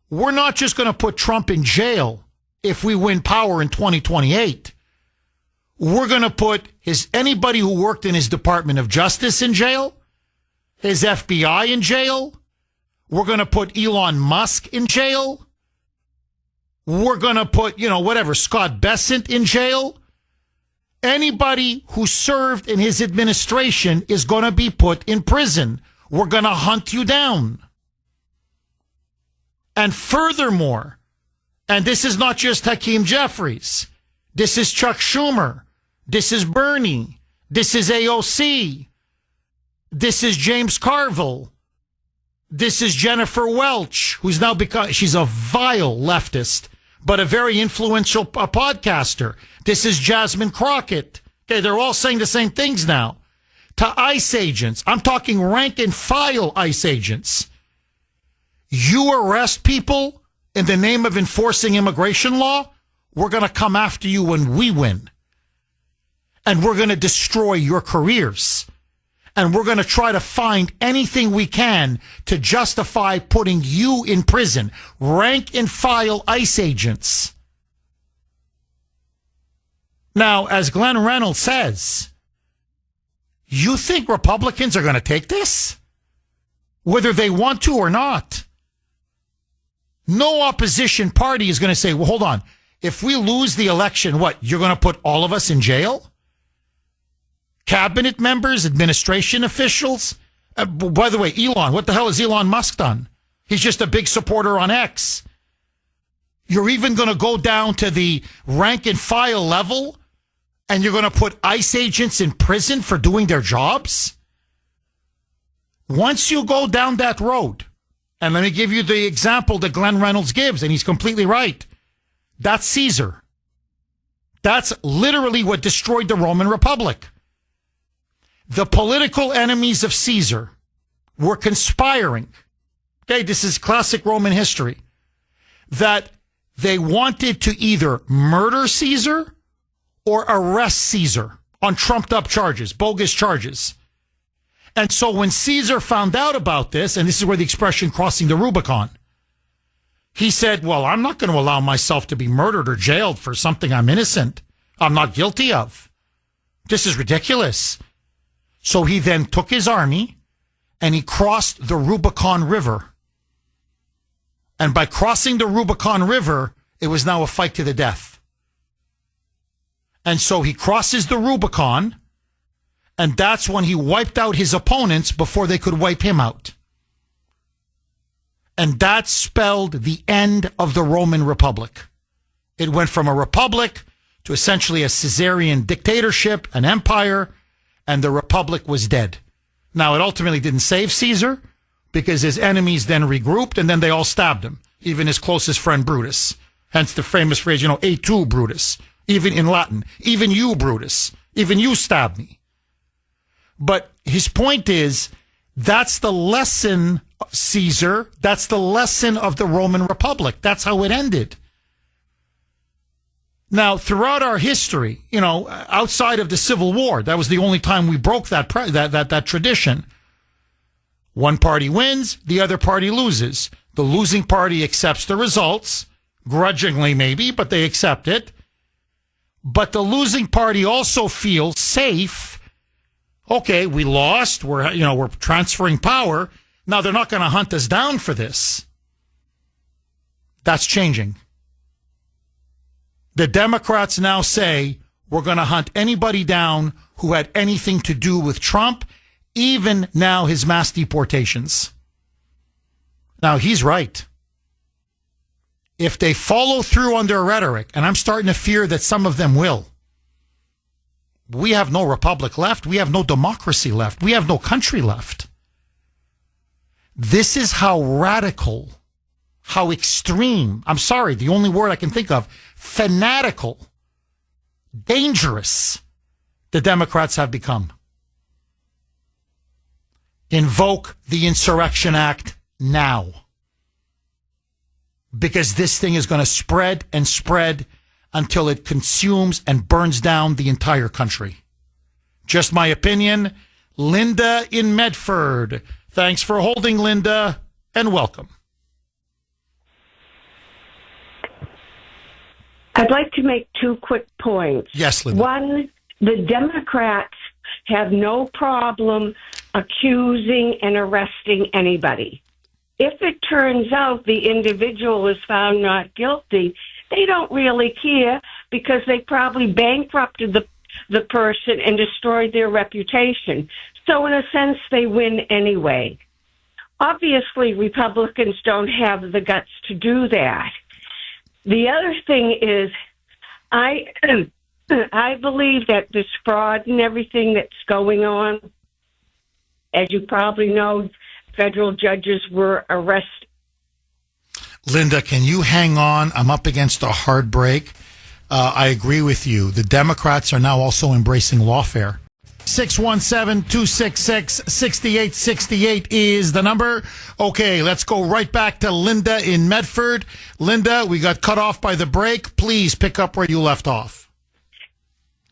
we're not just going to put Trump in jail if we win power in 2028. We're going to put anybody who worked in his Department of Justice in jail, his FBI in jail. We're going to put Elon Musk in jail. We're going to put, Scott Bessent in jail. Anybody who served in his administration is going to be put in prison. We're going to hunt you down. And furthermore, and this is not just Hakeem Jeffries, this is Chuck Schumer, this is Bernie, this is AOC, this is James Carville, this is Jennifer Welch, who's now she's a vile leftist, but a very influential podcaster. This is Jasmine Crockett. Okay, they're all saying the same things now. To ICE agents, I'm talking rank and file ICE agents. You arrest people in the name of enforcing immigration law, we're going to come after you when we win. And we're going to destroy your careers. And we're going to try to find anything we can to justify putting you in prison. Rank and file ICE agents. Now, as Glenn Reynolds says, you think Republicans are going to take this? Whether they want to or not. No opposition party is going to say, well, hold on. If we lose the election, what? You're going to put all of us in jail? Cabinet members, administration officials? By the way, Elon, what the hell has Elon Musk done? He's just a big supporter on X. You're even going to go down to the rank and file level and you're going to put ICE agents in prison for doing their jobs? Once you go down that road, and let me give you the example that Glenn Reynolds gives, and he's completely right. That's Caesar. That's literally what destroyed the Roman Republic. The political enemies of Caesar were conspiring. Okay, this is classic Roman history. That they wanted to either murder Caesar or arrest Caesar on trumped up charges, bogus charges. And so when Caesar found out about this, and this is where the expression crossing the Rubicon, he said, well, I'm not going to allow myself to be murdered or jailed for something I'm not guilty of. This is ridiculous. So he then took his army and he crossed the Rubicon River. And by crossing the Rubicon River, it was now a fight to the death. And so he crosses the Rubicon, and that's when he wiped out his opponents before they could wipe him out. And that spelled the end of the Roman Republic. It went from a republic to essentially a Caesarian dictatorship, an empire, and the republic was dead. Now, it ultimately didn't save Caesar because his enemies then regrouped and then they all stabbed him, even his closest friend Brutus. Hence the famous phrase, et tu, Brutus. Even in Latin, even you, Brutus, even you stabbed me. But his point is, that's the lesson, Caesar. That's the lesson of the Roman Republic. That's how it ended. Now, throughout our history, outside of the Civil War, that was the only time we broke that tradition. One party wins, the other party loses. The losing party accepts the results, grudgingly maybe, but they accept it. But the losing party also feels safe. Okay, we lost. We're transferring power. Now they're not going to hunt us down for this. That's changing. The Democrats now say we're going to hunt anybody down who had anything to do with Trump, even now his mass deportations. Now he's right. If they follow through on their rhetoric, and I'm starting to fear that some of them will, we have no republic left. We have no democracy left. We have no country left. This is how radical, how extreme, I'm sorry, the only word I can think of, fanatical, dangerous, the Democrats have become. Invoke the Insurrection Act now. Because this thing is going to spread and spread until it consumes and burns down the entire country. Just my opinion. Linda in Medford. Thanks for holding, Linda, and welcome. I'd like to make two quick points. Yes, Linda. One, the Democrats have no problem accusing and arresting anybody. If it turns out the individual is found not guilty, they don't really care because they probably bankrupted the person and destroyed their reputation. So in a sense, they win anyway. Obviously, Republicans don't have the guts to do that. The other thing is, I believe that this fraud and everything that's going on, as you probably know, federal judges were arrested. Linda, can you hang on? I'm up against a hard break. I agree with you. The Democrats are now also embracing lawfare. 617-266-6868 is the number. Okay, let's go right back to Linda in Medford. Linda, we got cut off by the break. Please pick up where you left off.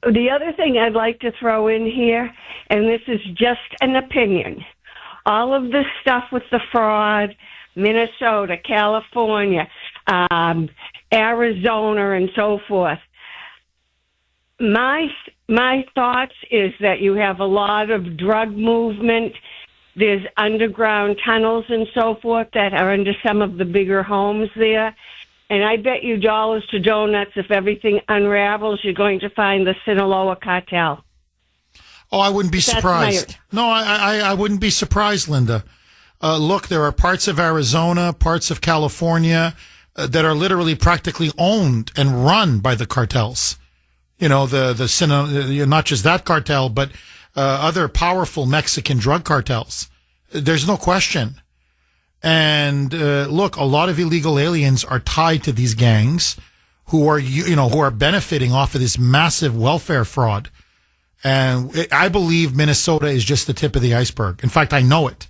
The other thing I'd like to throw in here, and this is just an opinion, all of this stuff with the fraud, Minnesota, California, Arizona, and so forth, my thoughts is that you have a lot of drug movement. There's underground tunnels and so forth that are under some of the bigger homes there. And I bet you dollars to donuts, if everything unravels, you're going to find the Sinaloa cartel. Oh, I wouldn't be surprised. No, I wouldn't be surprised, Linda. Look, there are parts of Arizona, parts of California that are literally practically owned and run by the cartels. You know, not just that cartel, but other powerful Mexican drug cartels. There's no question. And look, a lot of illegal aliens are tied to these gangs who are benefiting off of this massive welfare fraud. And I believe Minnesota is just the tip of the iceberg. In fact, I know it.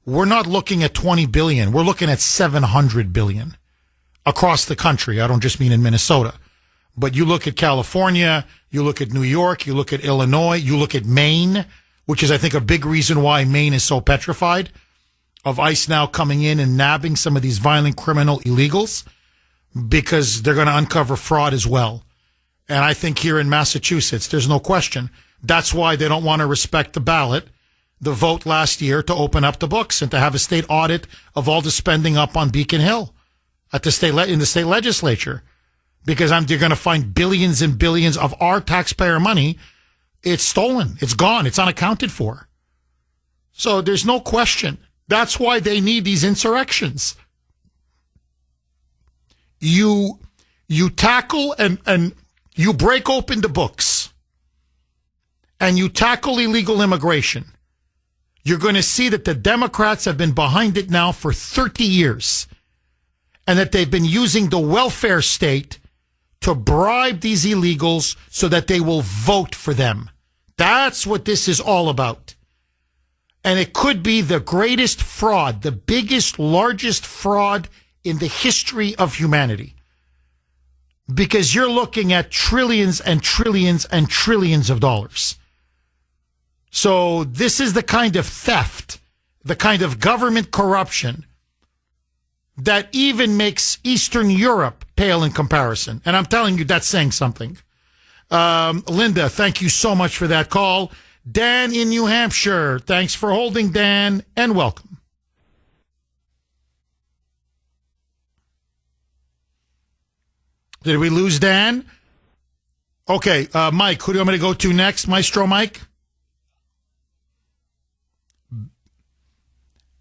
We're not looking at 20 billion. We're looking at 700 billion across the country. I don't just mean in Minnesota. But you look at California, you look at New York, you look at Illinois, you look at Maine, which is, I think, a big reason why Maine is so petrified of ICE now coming in and nabbing some of these violent criminal illegals because they're going to uncover fraud as well. And I think here in Massachusetts, there's no question. That's why they don't want to respect the ballot, the vote last year to open up the books and to have a state audit of all the spending up on Beacon Hill at the in the state legislature. Because they're going to find billions and billions of our taxpayer money. It's stolen. It's gone. It's unaccounted for. So there's no question. That's why they need these insurrections. You tackle and you break open the books and you tackle illegal immigration. You're going to see that the Democrats have been behind it now for 30 years and that they've been using the welfare state to bribe these illegals so that they will vote for them. That's what this is all about. And it could be the greatest fraud, the biggest, largest fraud in the history of humanity. Because you're looking at trillions and trillions and trillions of dollars. So this is the kind of theft, the kind of government corruption that even makes Eastern Europe pale in comparison. And I'm telling you, that's saying something. Linda, thank you so much for that call. Dan in New Hampshire, thanks for holding, Dan, and welcome. Did we lose Dan? Okay, Mike, who do you want me to go to next? Maestro Mike?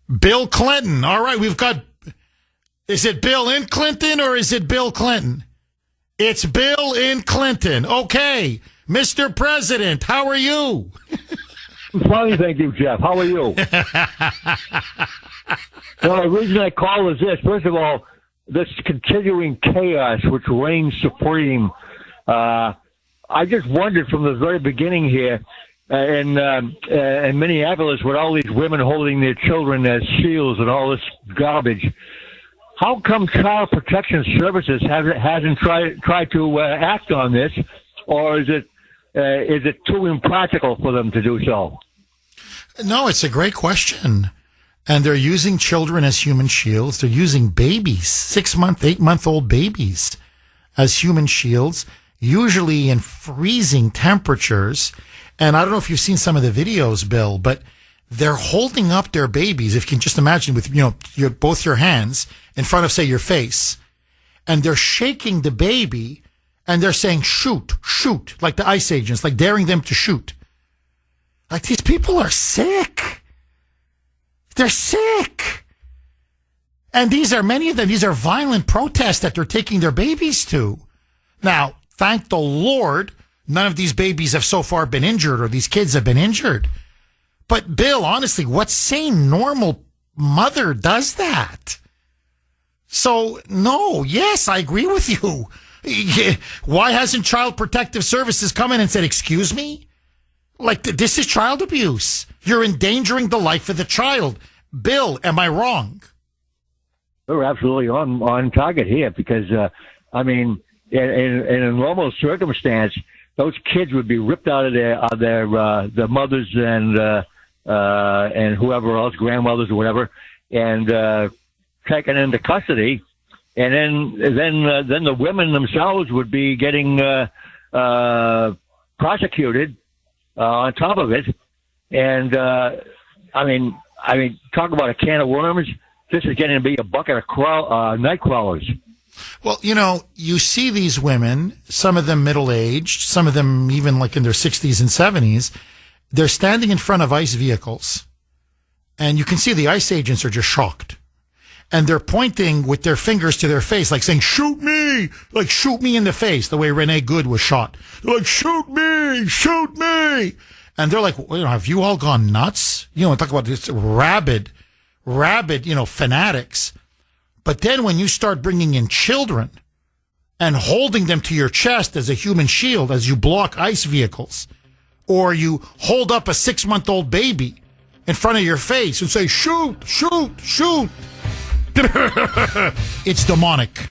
Bill Clinton. All right, we've got... Is it Bill in Clinton or is it Bill Clinton? It's Bill in Clinton. Okay. Mr. President, how are you? Fine, thank you, Jeff. How are you? Well, the reason I call is this. First of all, this continuing chaos which reigns supreme. I just wondered from the very beginning here in Minneapolis with all these women holding their children as shields and all this garbage. How come Child Protection Services hasn't tried to act on this, or is it too impractical for them to do so? No, it's a great question. And they're using children as human shields. They're using babies, 6-month, 8-month-old babies, as human shields, usually in freezing temperatures. And I don't know if you've seen some of the videos, Bill, but they're holding up their babies. If you can just imagine with, both your hands in front of, say, your face, and they're shaking the baby and they're saying, shoot, shoot, like the ICE agents, like daring them to shoot. Like, these people are sick. They're sick. And many of them, these are violent protests that they're taking their babies to. Now, thank the Lord, none of these babies have so far been injured, or these kids have been injured. But Bill, honestly, what sane, normal mother does that? So, no, yes, I agree with you. Why hasn't Child Protective Services come in and said, excuse me? Like, this is child abuse. You're endangering the life of the child. Bill, am I wrong? We're absolutely on target here because, in a normal circumstance, those kids would be ripped out of their mothers and whoever else, grandmothers or whatever, and taken into custody, and then the women themselves would be getting prosecuted on top of it. And talk about a can of worms. This is getting to be a bucket of night crawlers. Well, you see these women, some of them middle-aged, some of them even like in their 60s and 70s. They're standing in front of ICE vehicles, and you can see the ICE agents are just shocked. And they're pointing with their fingers to their face, like saying, shoot me! Like, shoot me in the face, the way Rene Good was shot. They're like, shoot me! Shoot me! And they're like, have you all gone nuts? Talk about this rabid, fanatics. But then when you start bringing in children and holding them to your chest as a human shield, as you block ICE vehicles, or you hold up a 6-month-old baby in front of your face and say, shoot, shoot, shoot. It's demonic.